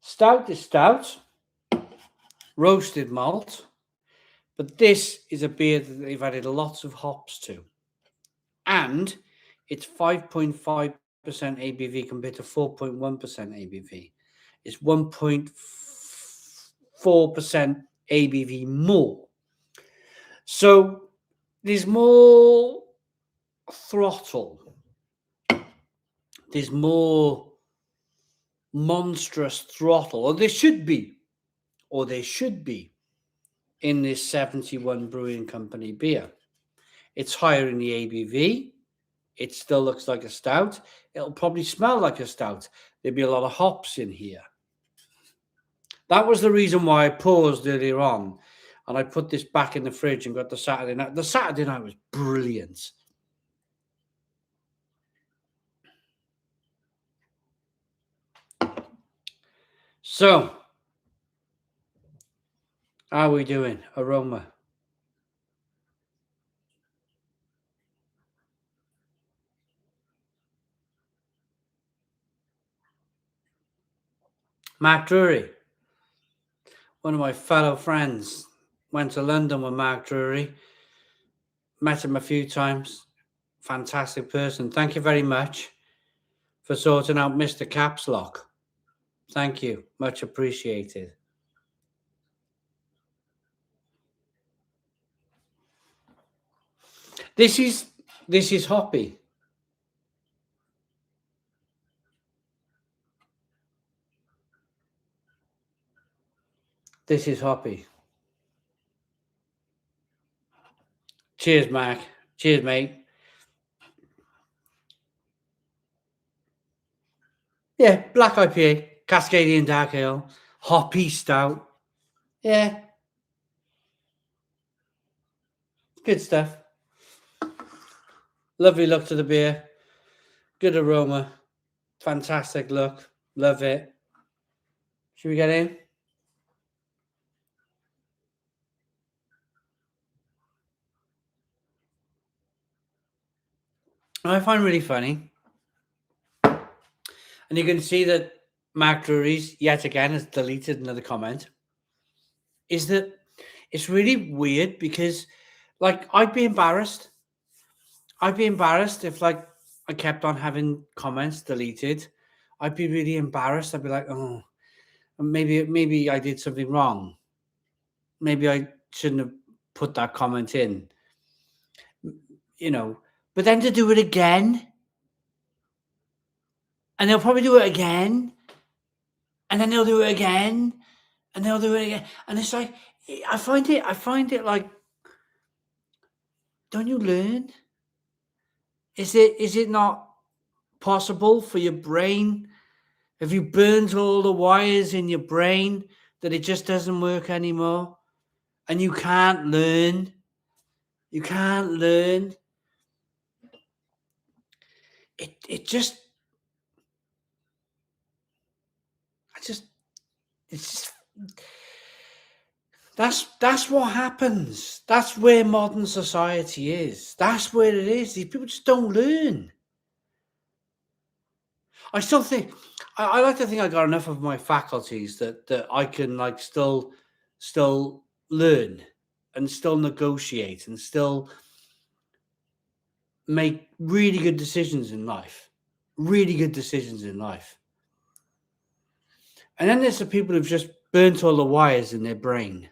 Stout is stout, roasted malt, but this is a beer that they've added lots of hops to. And it's 5.5% ABV compared to 4.1% ABV. It's 1.4% ABV more. So there's more throttle. There's more monstrous throttle, or there should be in this 71 Brewing Company beer. It's higher in the ABV. It still looks like a stout. It'll probably smell like a stout. There'll be a lot of hops in here. That was the reason why I paused earlier on and I put this back in the fridge and got the Saturday night. The Saturday night was brilliant. So, how are we doing? Aroma. Mark Drury, one of my fellow friends, went to London with Mark Drury. Met him a few times. Fantastic person. Thank you very much for sorting out Mr. Caps Lock. Thank you. Much appreciated. This is hoppy. This is hoppy. Cheers, Mark. Cheers, mate. Yeah, black IPA, Cascadian Dark Ale, hoppy stout. Yeah. Good stuff. Lovely look to the beer. Good aroma. Fantastic look. Love it. Should we get in? I find really funny. And you can see that Mark Drury's yet again has deleted another comment. Is that it's really weird because, like, I'd be embarrassed. I'd be embarrassed if, like, I kept on having comments deleted. I'd be really embarrassed. I'd be like, oh, maybe I did something wrong. Maybe I shouldn't have put that comment in. You know, but then to do it again, and they'll probably do it again, and then they'll do it again, and they'll do it again, and it's like I find it like, don't you learn? Is it not possible for your brain? Have you burnt all the wires in your brain that it just doesn't work anymore, and you can't learn? You can't learn. It just it's just that's what happens. That's where modern society is. That's where it is. These people just don't learn. I still think I like to think I got enough of my faculties that I can, like, still learn and still negotiate and still make really good decisions in life. Really good decisions in life. And then there's the people who've just burnt all the wires in their brain.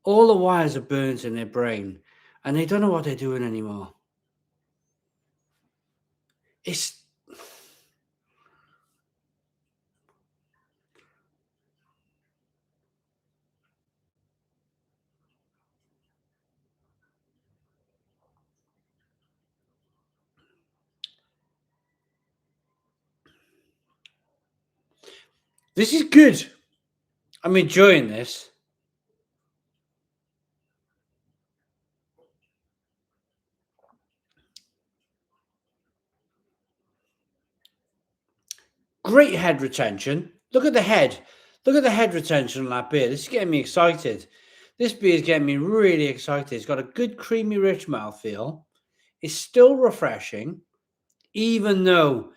All the wires are burnt in their brain, and they don't know what they're doing anymore. It's this is good. I'm enjoying this. Great head retention. Look at the head. Look at the head retention on that beer. This is getting me excited. This beer is getting me really excited. It's got a good creamy, rich mouthfeel. It's still refreshing, even though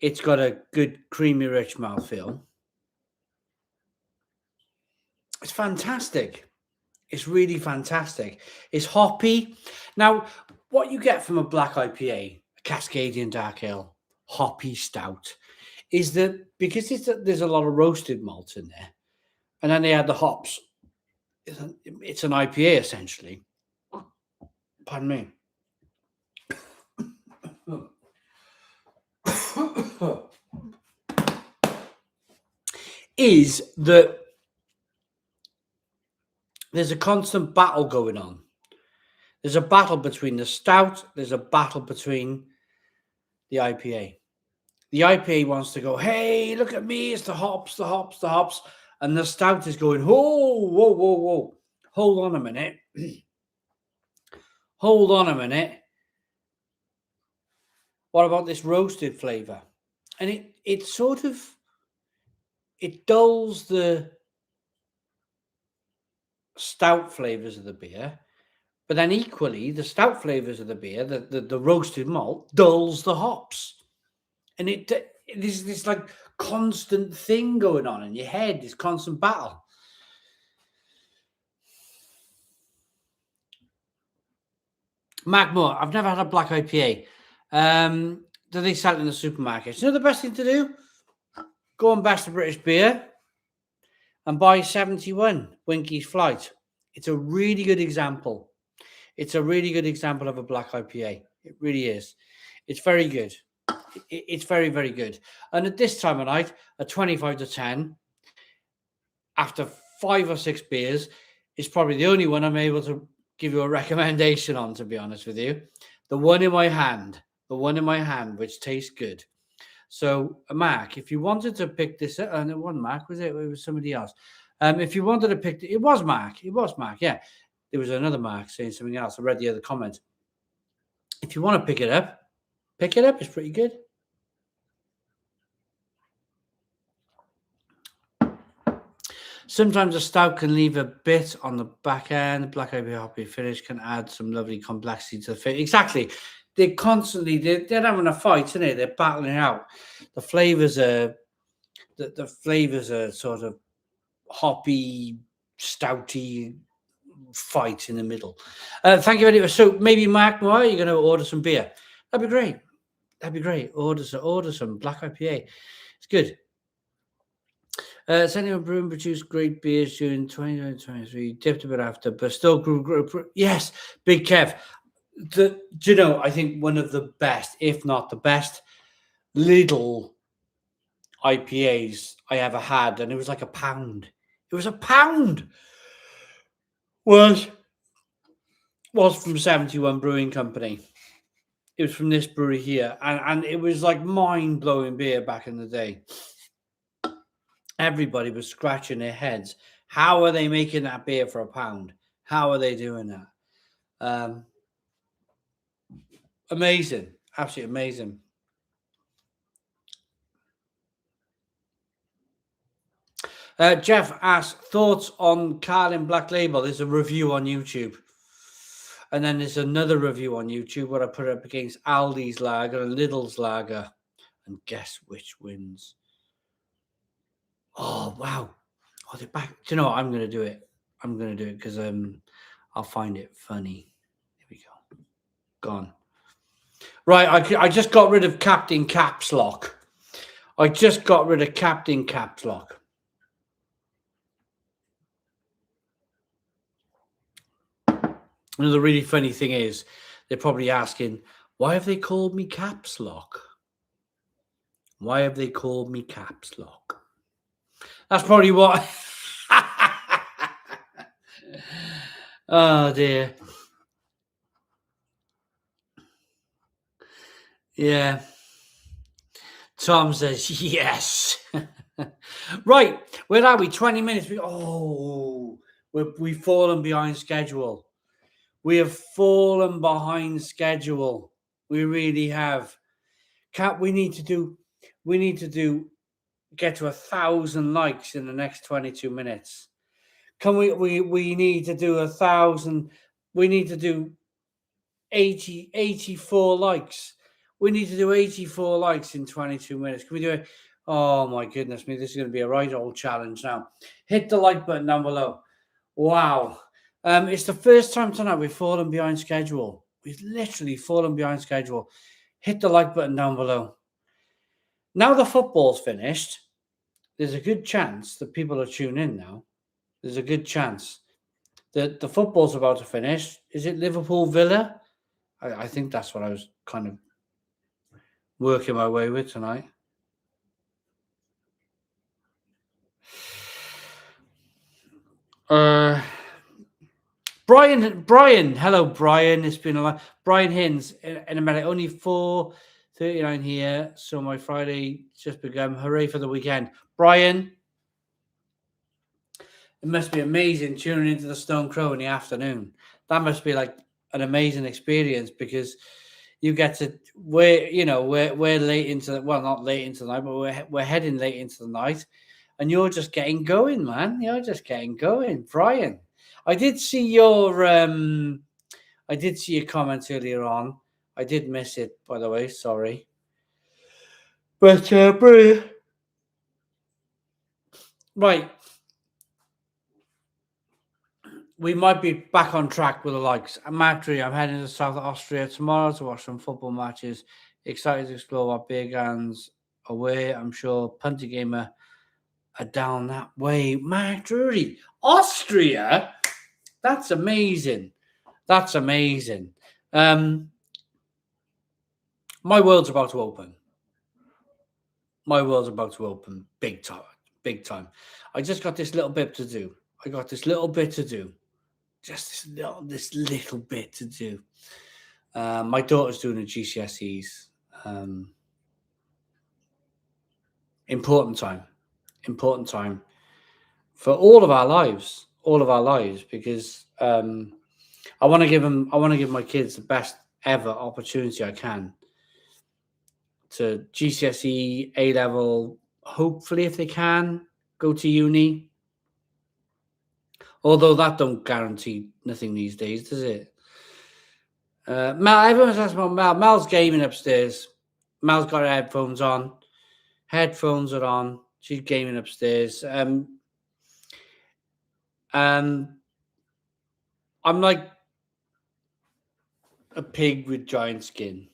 it's got a good creamy, rich mouthfeel. It's fantastic. It's really fantastic. It's hoppy. Now, what you get from a black IPA, a Cascadian Dark Ale, hoppy stout, is that because there's a lot of roasted malt in there, and then they add the hops. It's an IPA essentially. Pardon me. Is that there's a constant battle going on. There's a battle between the stout. There's a battle between the IPA. The IPA wants to go, hey, look at me. It's the hops, the hops, the hops. And the stout is going, whoa, whoa, whoa, whoa. Hold on a minute. Hold on a minute. What about this roasted flavor? And it sort of, it dulls the stout flavors of the beer, but then equally the stout flavors of the beer, the roasted malt, dulls the hops. And it is this like constant thing going on in your head, this constant battle. Mac Moore, I've never had a black IPA. Do they sell it in the supermarkets? You know the best thing to do? Go on Best of British Beer and buy 71 Winky's Flight. It's a really good example. It's a really good example of a black IPA. It really is. It's very good. It's very, very good. And at this time of night, a 25 to 10, after 5 or 6 beers, is probably the only one I'm able to give you a recommendation on, to be honest with you. The one in my hand, which tastes good. So, Mark, if you wanted to pick this up, and it wasn't Mark, was it? It was somebody else. If you wanted to pick it was Mark. Yeah. There was another Mark saying something else. I read the other comment. If you want to pick it up, pick it up. It's pretty good. Sometimes a stout can leave a bit on the back end. The black IPA hoppy finish can add some lovely complexity to the fit. Exactly. They're constantly, they're having a fight, isn't it? They're battling it out. The flavors are, the flavors are sort of hoppy, stouty fight in the middle. Thank you very much. So maybe Mark Moore, you're going to order some beer. That'd be great. That'd be great. Order some black IPA. It's good. Senor Broom produced great beers during 2023, dipped a bit after, but still grew. Yes, Big Kev. Do you know, I think one of the best, if not the best, little IPAs I ever had, and it was like £1. It was £1. Was from 71 Brewing Company. It was from this brewery here, and it was like mind-blowing beer back in the day. Everybody was scratching their heads. How are they making that beer for £1? How are they doing that? Amazing. Absolutely amazing. Jeff asked, thoughts on Carlin Black Label? There's a review on YouTube. And then there's another review on YouTube where I put it up against Aldi's Lager and Lidl's Lager. And guess which wins? Oh, wow. Oh, they're back. Do you know what? I'm going to do it. I'm going to do it because I'll find it funny. Here we go. Gone. Right, I just got rid of Captain Caps Lock. Another really funny thing is, they're probably asking, why have they called me Caps Lock? Why have they called me Caps Lock? That's probably what. Oh, dear. Yeah. Tom says, yes. Right. Where are we? 20 minutes. We've fallen behind schedule. We have fallen behind schedule. We really have. We need to get to 1,000 likes in the next 22 minutes. Can we need to do 1,000. We need to do 84 likes. We need to do 84 likes in 22 minutes. Can we do it? Oh my goodness me, this is going to be a right old challenge now. Hit the like button down below. Wow. It's the first time tonight we've fallen behind schedule. We've literally fallen behind schedule. Hit the like button down below. Now the football's finished, there's a good chance that people are tuning in now. There's a good chance that the football's about to finish. Is it Liverpool Villa? I think that's what I was kind of working my way with tonight. Brian, hello, Brian. It's been a lot. Brian Hins in America, only 4:39 here. So my Friday just begun. Hooray for the weekend, Brian. It must be amazing tuning into the Stone Crow in the afternoon. That must be like an amazing experience because you get to we're late into not late into the night, but we're heading late into the night, and you're just getting going, man. You're just getting going, Brian. I did see your comment earlier on. I did miss it, by the way. Sorry, but brilliant. Right. We might be back on track with the likes. I'm Matri. I'm heading to South Austria tomorrow to watch some football matches. Excited to explore what beer gardens away. I'm sure Punty Gamer are down that way. Mark Drury, Austria? That's amazing. That's amazing. My world's about to open. My world's about to open. Big time. Big time. I just got this little bit to do. Just this little bit to do. My daughter's doing her GCSEs. Important time for all of our lives, because I want to give my kids the ever opportunity I can to GCSE, A level, hopefully if they can go to uni. Although that don't guarantee nothing these days, does it? Mel, everyone's asking about Mel. Mel's gaming upstairs. Mel's got her headphones on. Headphones are on. She's gaming upstairs. I'm like a pig with giant skin.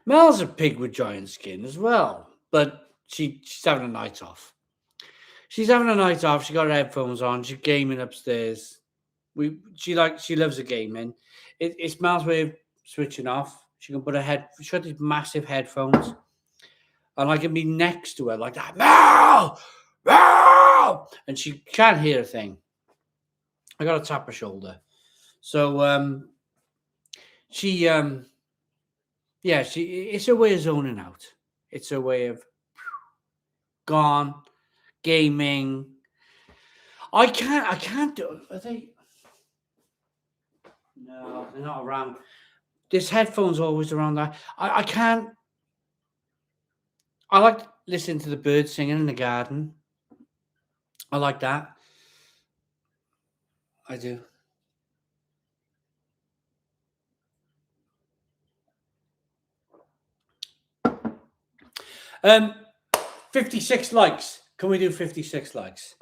Mel's a pig with giant skin as well, but she's having a night off. She's having a night off. She got her headphones on. She's gaming upstairs. She loves the gaming. It's Mel's way of switching off. She can put she got these massive headphones, and I can be next to her like that, Mel, Mel, and she can't hear a thing. I got to tap her shoulder. So it's a way of zoning out. It's a way of gone gaming. I can't do. Are they? No, they're not around. This headphone's always around that. I can't. I like listening to the birds singing in the garden. I like that. I do. 56 likes. Can we do 56 likes?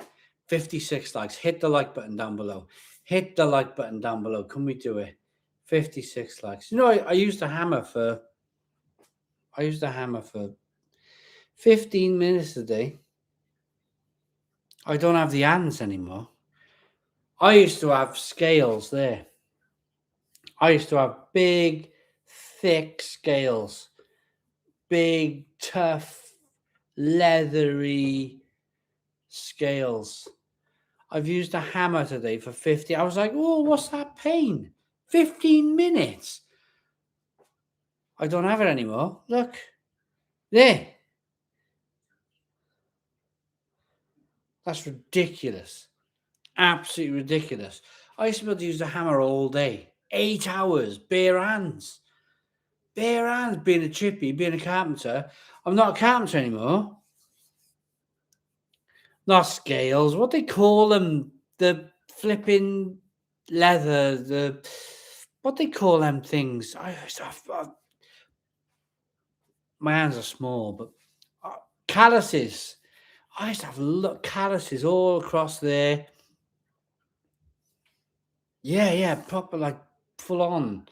56 likes. Hit the like button down below. Hit the like button down below. Can we do it? 56 likes. You know, I used a hammer for 15 minutes a day. I don't have the hands anymore. I used to have scales there. I used to have big, thick scales. Big, tough, leathery scales. I've used a hammer today for 50. I was like, oh, what's that pain? 15 minutes. I don't have it anymore. Look. There. That's ridiculous. Absolutely ridiculous. I used to be able to use the hammer all day. 8 hours. Bare hands. Bare hands. Being a chippy, being a carpenter. I'm not a carpenter anymore. Not scales. What they call them? The flipping leather. What they call them things? My hands are small, but calluses. I used to have calluses all across there. Yeah, proper like full on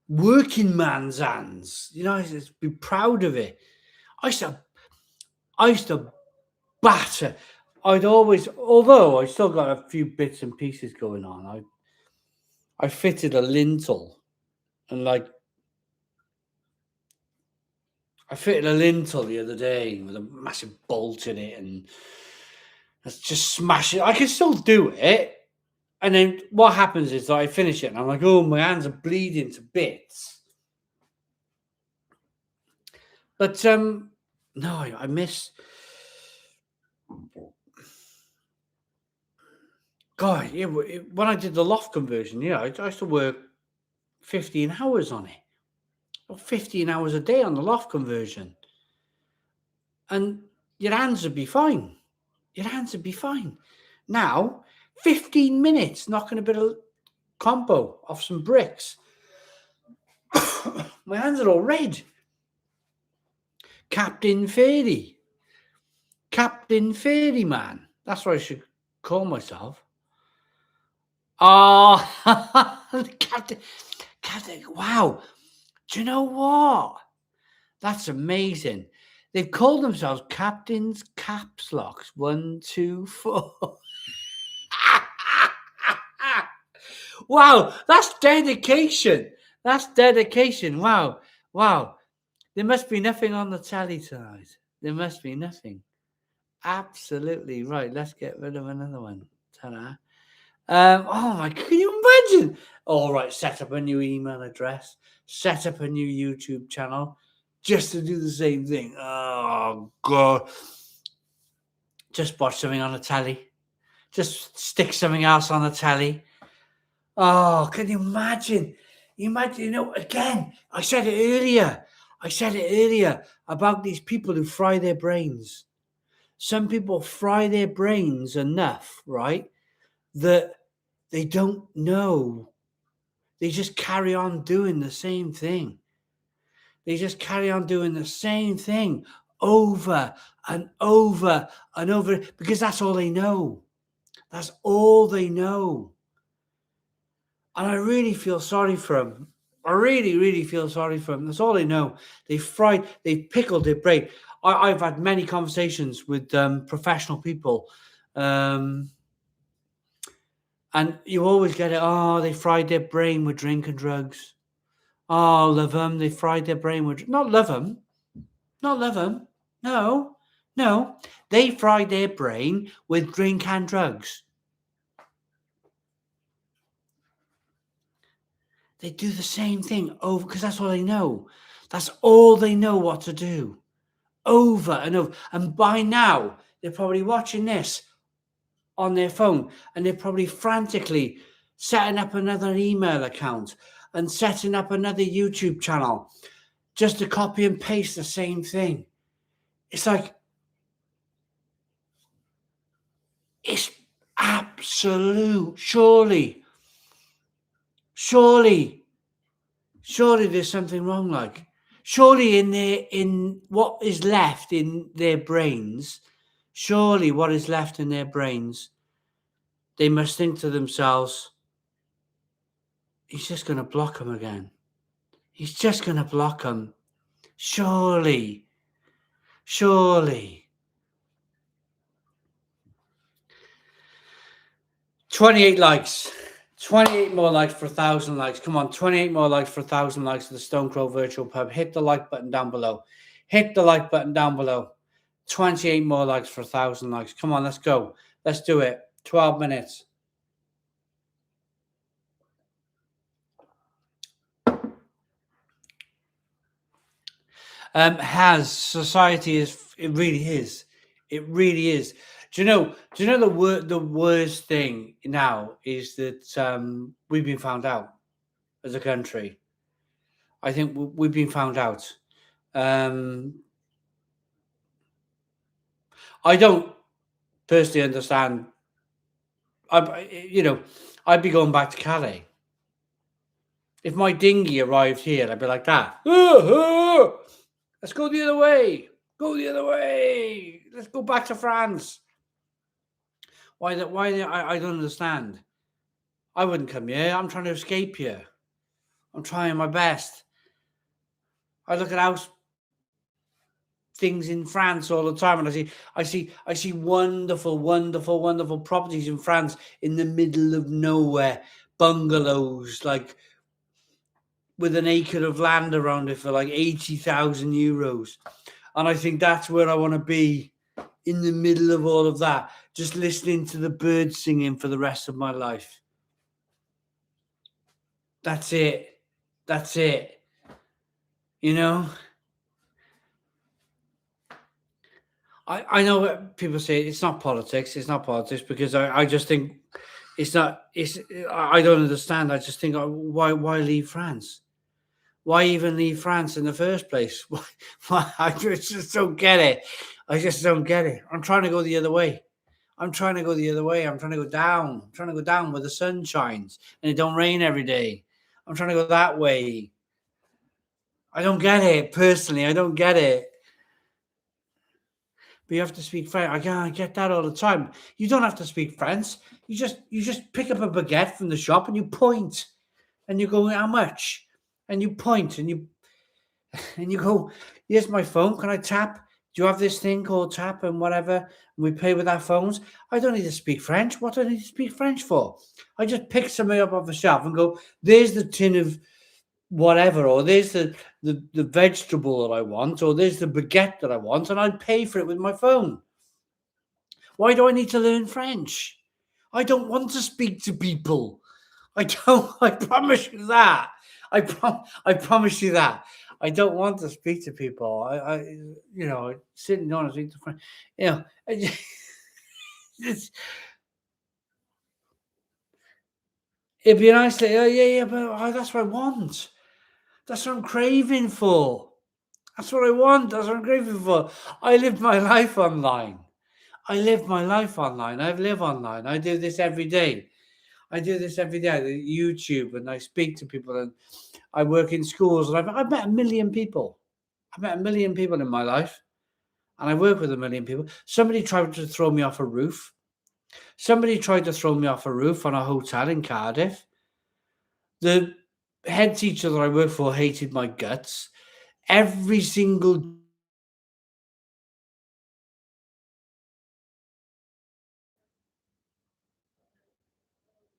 working man's hands. You know, I used to be proud of it. I used to batter. I'd always, although I still got a few bits and pieces going on. I fitted a lintel, and I fitted a lintel the other day with a massive bolt in it, and let's just smash it. I can still do it. And then what happens is that I finish it and I'm like, oh, my hands are bleeding to bits. But no, I miss. God, yeah, when I did the loft conversion, I used to work 15 hours on it. Or 15 hours a day on the loft conversion. And your hands would be fine. Your hands would be fine. Now, 15 minutes knocking a bit of compo off some bricks. My hands are all red. Captain Fairy Man. That's what I should call myself. Oh, Captain. Wow. Do you know what? That's amazing. They've called themselves Captain's Caps Locks 1, 2, 4. Wow, that's dedication. That's dedication. Wow. There must be nothing on the telly tonight. There must be nothing. Absolutely right. Let's get rid of another one. Ta-da. Oh my, can you imagine? All right, set up a new email address, set up a new YouTube channel just to do the same thing. Oh God. Just watch something on the telly. Just stick something else on the telly. Oh, can you imagine? You imagine, again, I said it earlier. About these people who fry their brains. Some people fry their brains enough, right, that they don't know. They just carry on doing the same thing. Over and over and over because that's all they know. That's all they know. And I really feel sorry for them. I really, really feel sorry for them. That's all they know. They've pickled their brain. I've had many conversations with professional people. And you always get it. Oh, they fried their brain with drink and drugs. Oh, love them. They fried their brain with... Not love them. No. They fried their brain with drink and drugs. They do the same thing over because that's all they know. That's all they know what to do. Over and over. And by now, they're probably watching this on their phone and they're probably frantically setting up another email account and setting up another YouTube channel just to copy and paste the same thing. It's like, it's absolute. Surely there's something wrong. Like, surely in what is left in their brains, they must think to themselves, he's just going to block him again. He's just going to block him. Surely. 28 likes. 28 more likes for 1,000 likes. Come on, 28 more likes for 1,000 likes to the Stone Crow Virtual Pub. Hit the like button down below. 28 more likes for 1,000 likes. Come on, let's go. Let's do it. 12 minutes. Society is, it really is. It really is. Do you know the worst thing now is that we've been found out as a country. I think we've been found out. I don't personally understand. I'd be going back to Calais. If my dinghy arrived here, I'd be like that. Let's go the other way. Let's go back to France. Why? I don't understand. I wouldn't come here. I'm trying to escape here. I'm trying my best. I look at house things in France all the time, and I see wonderful properties in France in the middle of nowhere, bungalows like with an acre of land around it for like 80,000 euros, and I think that's where I want to be, in the middle of all of that, just listening to the birds singing for the rest of my life. That's it. I know what people say, it's not politics because I just think I don't understand. I just think, why leave France? Why even leave France in the first place? Why? I just don't get it. I'm trying to go the other way. I'm trying to go down. I'm trying to go down where the sun shines and it don't rain every day. I'm trying to go that way. I don't get it. Personally, I don't get it. But you have to speak French. I get that all the time. You don't have to speak French. You just pick up a baguette from the shop and you point, and you go, how much? And you point and you go, here's my phone. Can I tap? Do you have this thing called tap and whatever? And we pay with our phones. I don't need to speak French. What do I need to speak French for? I just pick something up off the shelf and go, there's the tin of whatever, or there's the vegetable that I want, or there's the baguette that I want, and I'd pay for it with my phone. Why do I need to learn French? I don't want to speak to people. I promise you that. I promise you that. I don't want to speak to people. I sitting down and speak to friends. It'd be nice to, yeah, but that's what I want. That's what I'm craving for. That's what I want. That's what I'm craving for. I live my life online. I live online. I live online. I do this every day. I YouTube, and I speak to people, and I work in schools, and I've met 1 million people. I've met 1 million people in my life, and I work with 1 million people. Somebody tried to throw me off a roof. Somebody tried to throw me off a roof on a hotel in Cardiff. The head teacher that I work for hated my guts. Every single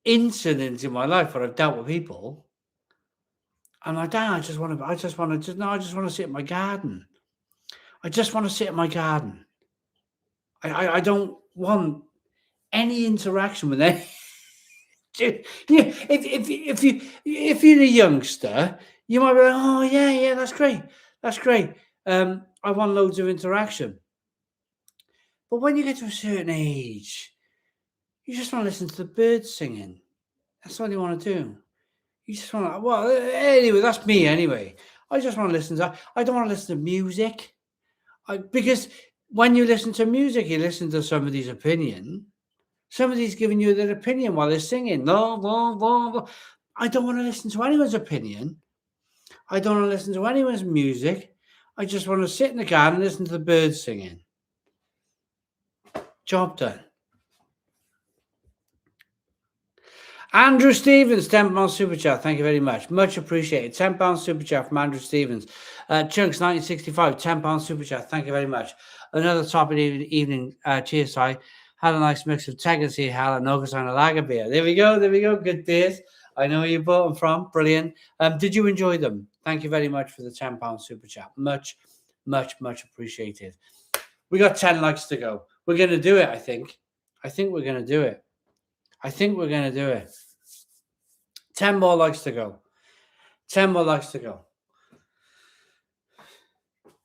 incident in my life where I've dealt with people, I'm like, I just want to sit in my garden. I just want to sit in my garden. I don't want any interaction with any. If you're a youngster, you might be like, oh yeah, that's great. I want loads of interaction. But when you get to a certain age, you just want to listen to the birds singing. That's all you want to do. You just want to. Well, anyway, that's me. Anyway, I just want to listen to. I don't want to listen to music, because when you listen to music, you listen to somebody's opinion. Somebody's giving you their opinion while they're singing. No. I don't want to listen to anyone's opinion. I don't want to listen to anyone's music. I just want to sit in the garden and listen to the birds singing. Job done. Andrew Stevens, £10 super chat. Thank you very much. Much appreciated. £10 super chat from Andrew Stevens. Chunks 1965, £10 super chat. Thank you very much. Another top of the evening. Cheers, Si. Had a nice mix of Tegernsee, Hal, and August and a lager beer. There we go. Good beers. I know where you bought them from. Brilliant. Did you enjoy them? Thank you very much for the £10 super chat. Much appreciated. We got 10 likes to go. We're going to do it, I think. We're going to do it. 10 more likes to go. 10 more likes to go.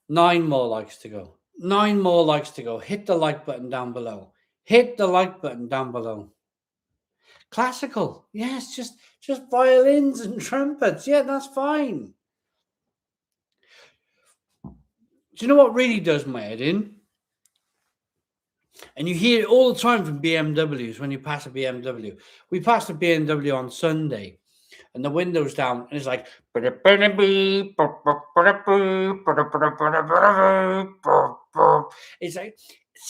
9 more likes to go. 9 more likes to go. Hit the like button down below. Classical. Yes, just violins and trumpets. Yeah, that's fine. Do you know what really does my head in? And you hear it all the time from BMWs when you pass a BMW. We passed a BMW on Sunday, and the window's down, and it's like, it's like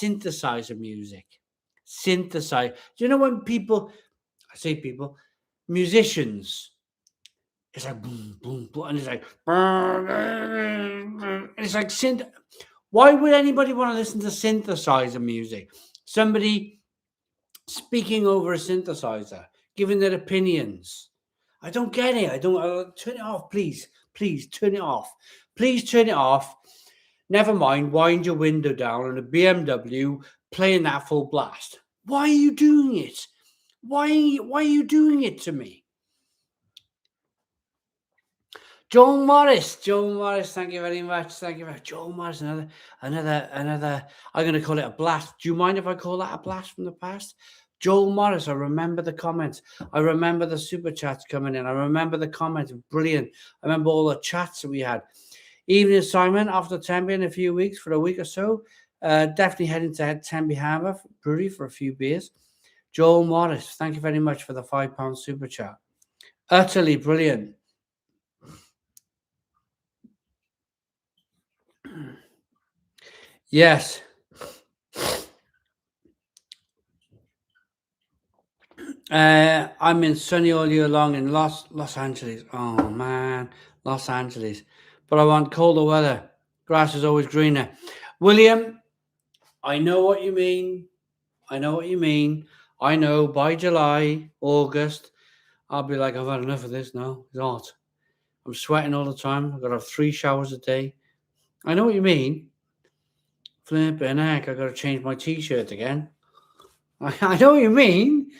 synthesizer music. Do you know when musicians, it's like boom, boom, boom, and it's like, and it's like synth. Why would anybody want to listen to synthesizer music? Somebody speaking over a synthesizer, giving their opinions. I don't get it. Turn it off, please. Please turn it off. Never mind, wind your window down on a BMW playing that full blast. Why are you doing it? Why are you doing it to me? Joel Morris, thank you very much. Joel Morris, another. I'm going to call it a blast. Do you mind if I call that a blast from the past? Joel Morris, I remember the comments. I remember the super chats coming in. I remember the comments. Brilliant. I remember all the chats that we had. Evening assignment after Tenby in a few weeks, for a week or so. Definitely heading to Tenby Harbour Brewery for a few beers. Joel Morris, thank you very much for the £5 super chat. Utterly brilliant. Yes. I'm in sunny all year long in Los Angeles. Oh man, Los Angeles. But I want colder weather. Grass is always greener. William, I know what you mean. I know by July, August, I'll be like, I've had enough of this now. It's hot. I'm sweating all the time. I've got to have 3 showers a day. I know what you mean. Flipping heck, I've got to change my t-shirt again. I know what you mean.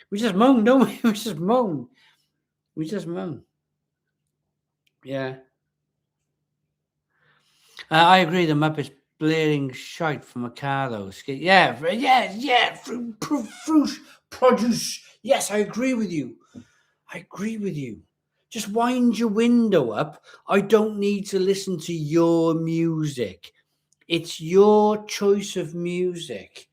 We just moan, don't we? We just moan. Yeah. I agree. The Muppets blaring shite from a car, though. Yeah. Fruit, produce. Yes, I agree with you. I agree with you. Just wind your window up. I don't need to listen to your music. It's your choice of music.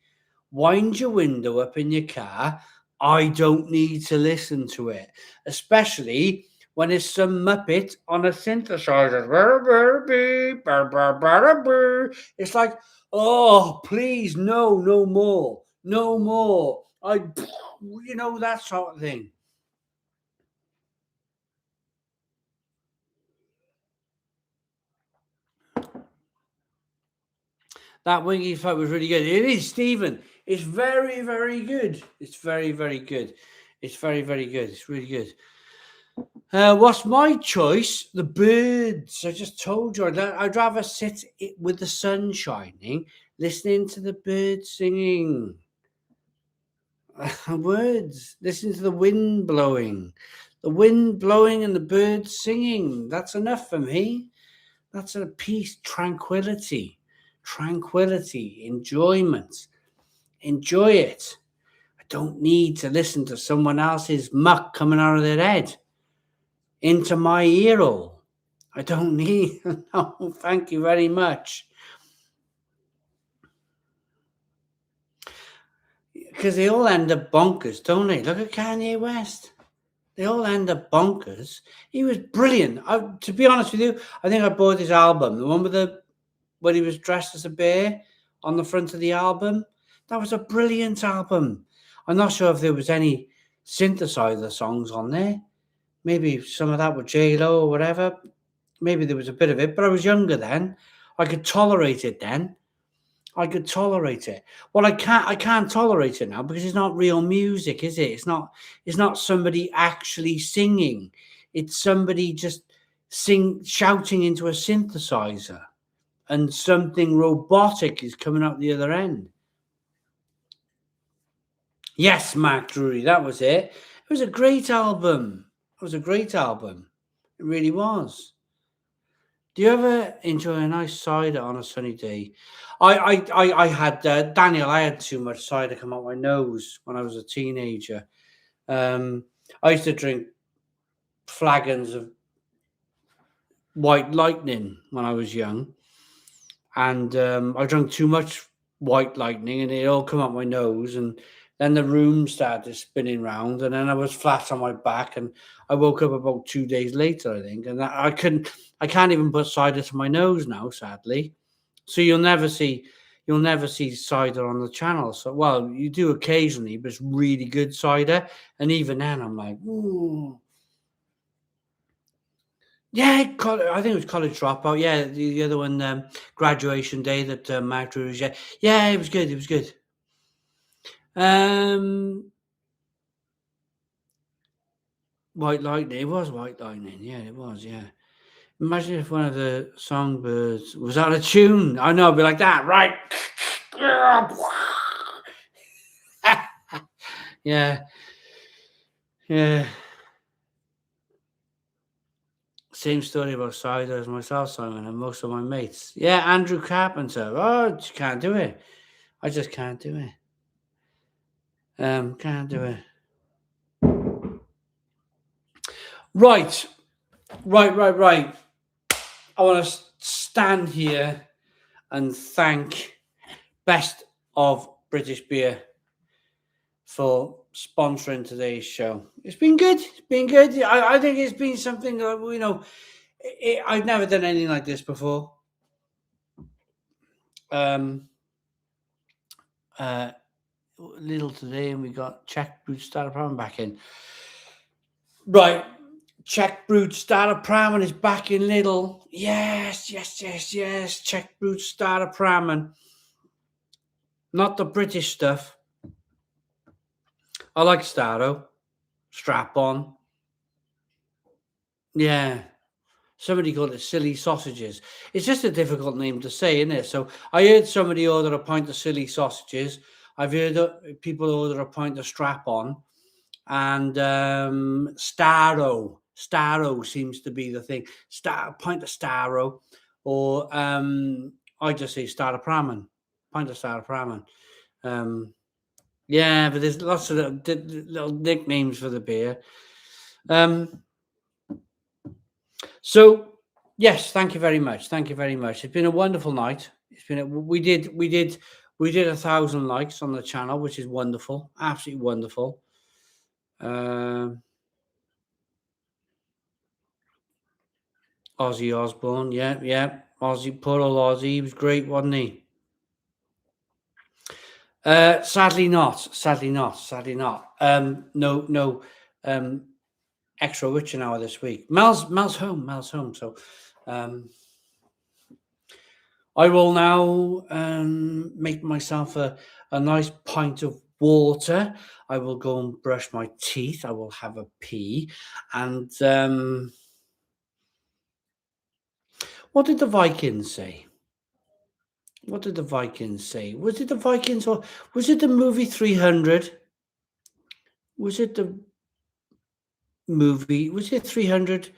Wind your window up in your car. I don't need to listen to it, especially when it's some muppet on a synthesizer. It's like, oh, please, no, no more, no more. That sort of thing. That wingy fight was really good. It is, Stephen. It's very, very good. It's very, very good. It's very, very good. It's really good. What's my choice? The birds. I just told you. I'd rather sit with the sun shining, listening to the birds singing. Words. Listen to the wind blowing. The wind blowing and the birds singing. That's enough for me. That's a peace, tranquility, enjoyment. Enjoy it. I don't need to listen to someone else's muck coming out of their head into my ear hole. I don't need. No, thank you very much. Because they all end up bonkers, don't they? Look at Kanye West. They all end up bonkers. He was brilliant. To be honest with you, I think I bought his album, the one when he was dressed as a bear on the front of the album. That was a brilliant album. I'm not sure if there was any synthesizer songs on there. Maybe some of that with J-Lo or whatever. Maybe there was a bit of it, but I was younger then. I could tolerate it then. I could tolerate it. Well, I can't tolerate it now because it's not real music, is it? It's not somebody actually singing. It's somebody just shouting into a synthesizer, and something robotic is coming out the other end. Yes, Mark Drury, that was it. It was a great album. It was a great album. It really was. Do you ever enjoy a nice cider on a sunny day? I had Daniel. I had too much cider come out my nose when I was a teenager. I used to drink flagons of White Lightning when I was young, and I drank too much White Lightning, and it all come out my nose, and then the room started spinning round, and then I was flat on my back, and I woke up about 2 days later, I think, and I can't even put cider to my nose now, sadly. So you'll never see cider on the channel. So, well, you do occasionally, but it's really good cider, and even then, I'm like, ooh. Yeah, I think it was College Dropout. Yeah, the other one, Graduation Day that Mark Drew was. Yeah, it was good. It was good. White Lightning. It was White Lightning. Yeah, it was. Yeah. Imagine if one of the songbirds was out of tune. I know, it'd be like that, right? Yeah. Yeah. Same story about cider as myself, Simon, and most of my mates. Yeah, Andrew Carpenter. Oh, just can't do it. I just can't do it. Can't do it. Right. I want to stand here and thank Best of British Beer for sponsoring today's show. It's been good. It's been good. I think it's been something that, I've never done anything like this before. Little today, and we got Czech Brewed Starter Pramen back in. Right. Czech Brewed Starter Pramen is back in Lidl. Yes. Czech Brewed Starter Pramen. Not the British stuff. I like Staro. Strap on. Yeah. Somebody called it silly sausages. It's just a difficult name to say, isn't it? So I heard somebody order a pint of silly sausages. I've heard people order a pint of strap on. And Staro seems to be the thing. Pint of Staro, or I just say starter pramen. Pint of starter pramen. Yeah, but there's lots of little nicknames for the beer. So yes, thank you very much. Thank you very much. It's been a wonderful night. We did 1,000 likes on the channel, which is wonderful, absolutely wonderful. Ozzy Osbourne, yeah. Ozzy, poor old Ozzy, he was great, wasn't he? Sadly not. No. Extra witching hour this week. Mel's home. So, I will now make myself a nice pint of water. I will go and brush my teeth. I will have a pee, and what did the Vikings say? What did the Vikings say? Was it the Vikings or was it the movie 300? Was it the movie? Was it 300?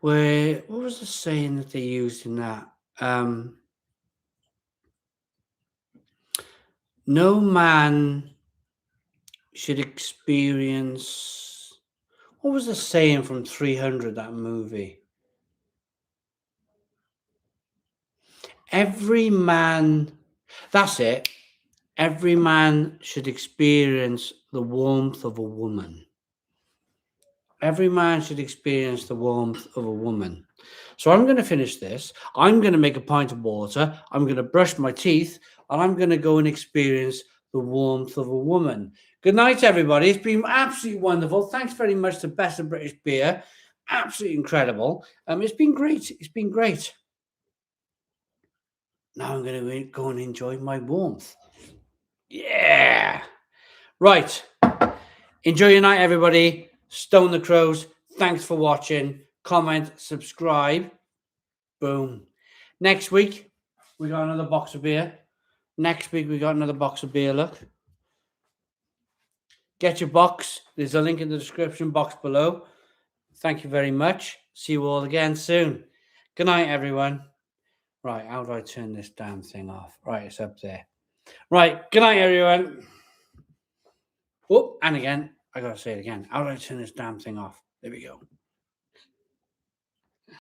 Where what was the saying that they used in that? No man should experience. What was the saying from 300? That movie. Every man. That's it. Every man should experience the warmth of a woman. Every man should experience the warmth of a woman. So I'm going to finish this. I'm going to make a pint of water. I'm going to brush my teeth, and I'm going to go and experience the warmth of a woman. Good night, everybody. It's been absolutely wonderful. Thanks very much to Best of British Beer. Absolutely incredible. It's been great. It's been great. Now I'm going to go and enjoy my warmth. Yeah. Right. Enjoy your night, everybody. Stone the Crows. Thanks for watching. Comment, subscribe. Boom. Next week, we got another box of beer. Next week, we got another box of beer. Look. Get your box. There's a link in the description box below. Thank you very much. See you all again soon. Good night, everyone. Right, how do I turn this damn thing off? Right, it's up there. Right, good night, everyone. Oh, and again, I gotta say it again. How do I turn this damn thing off? There we go.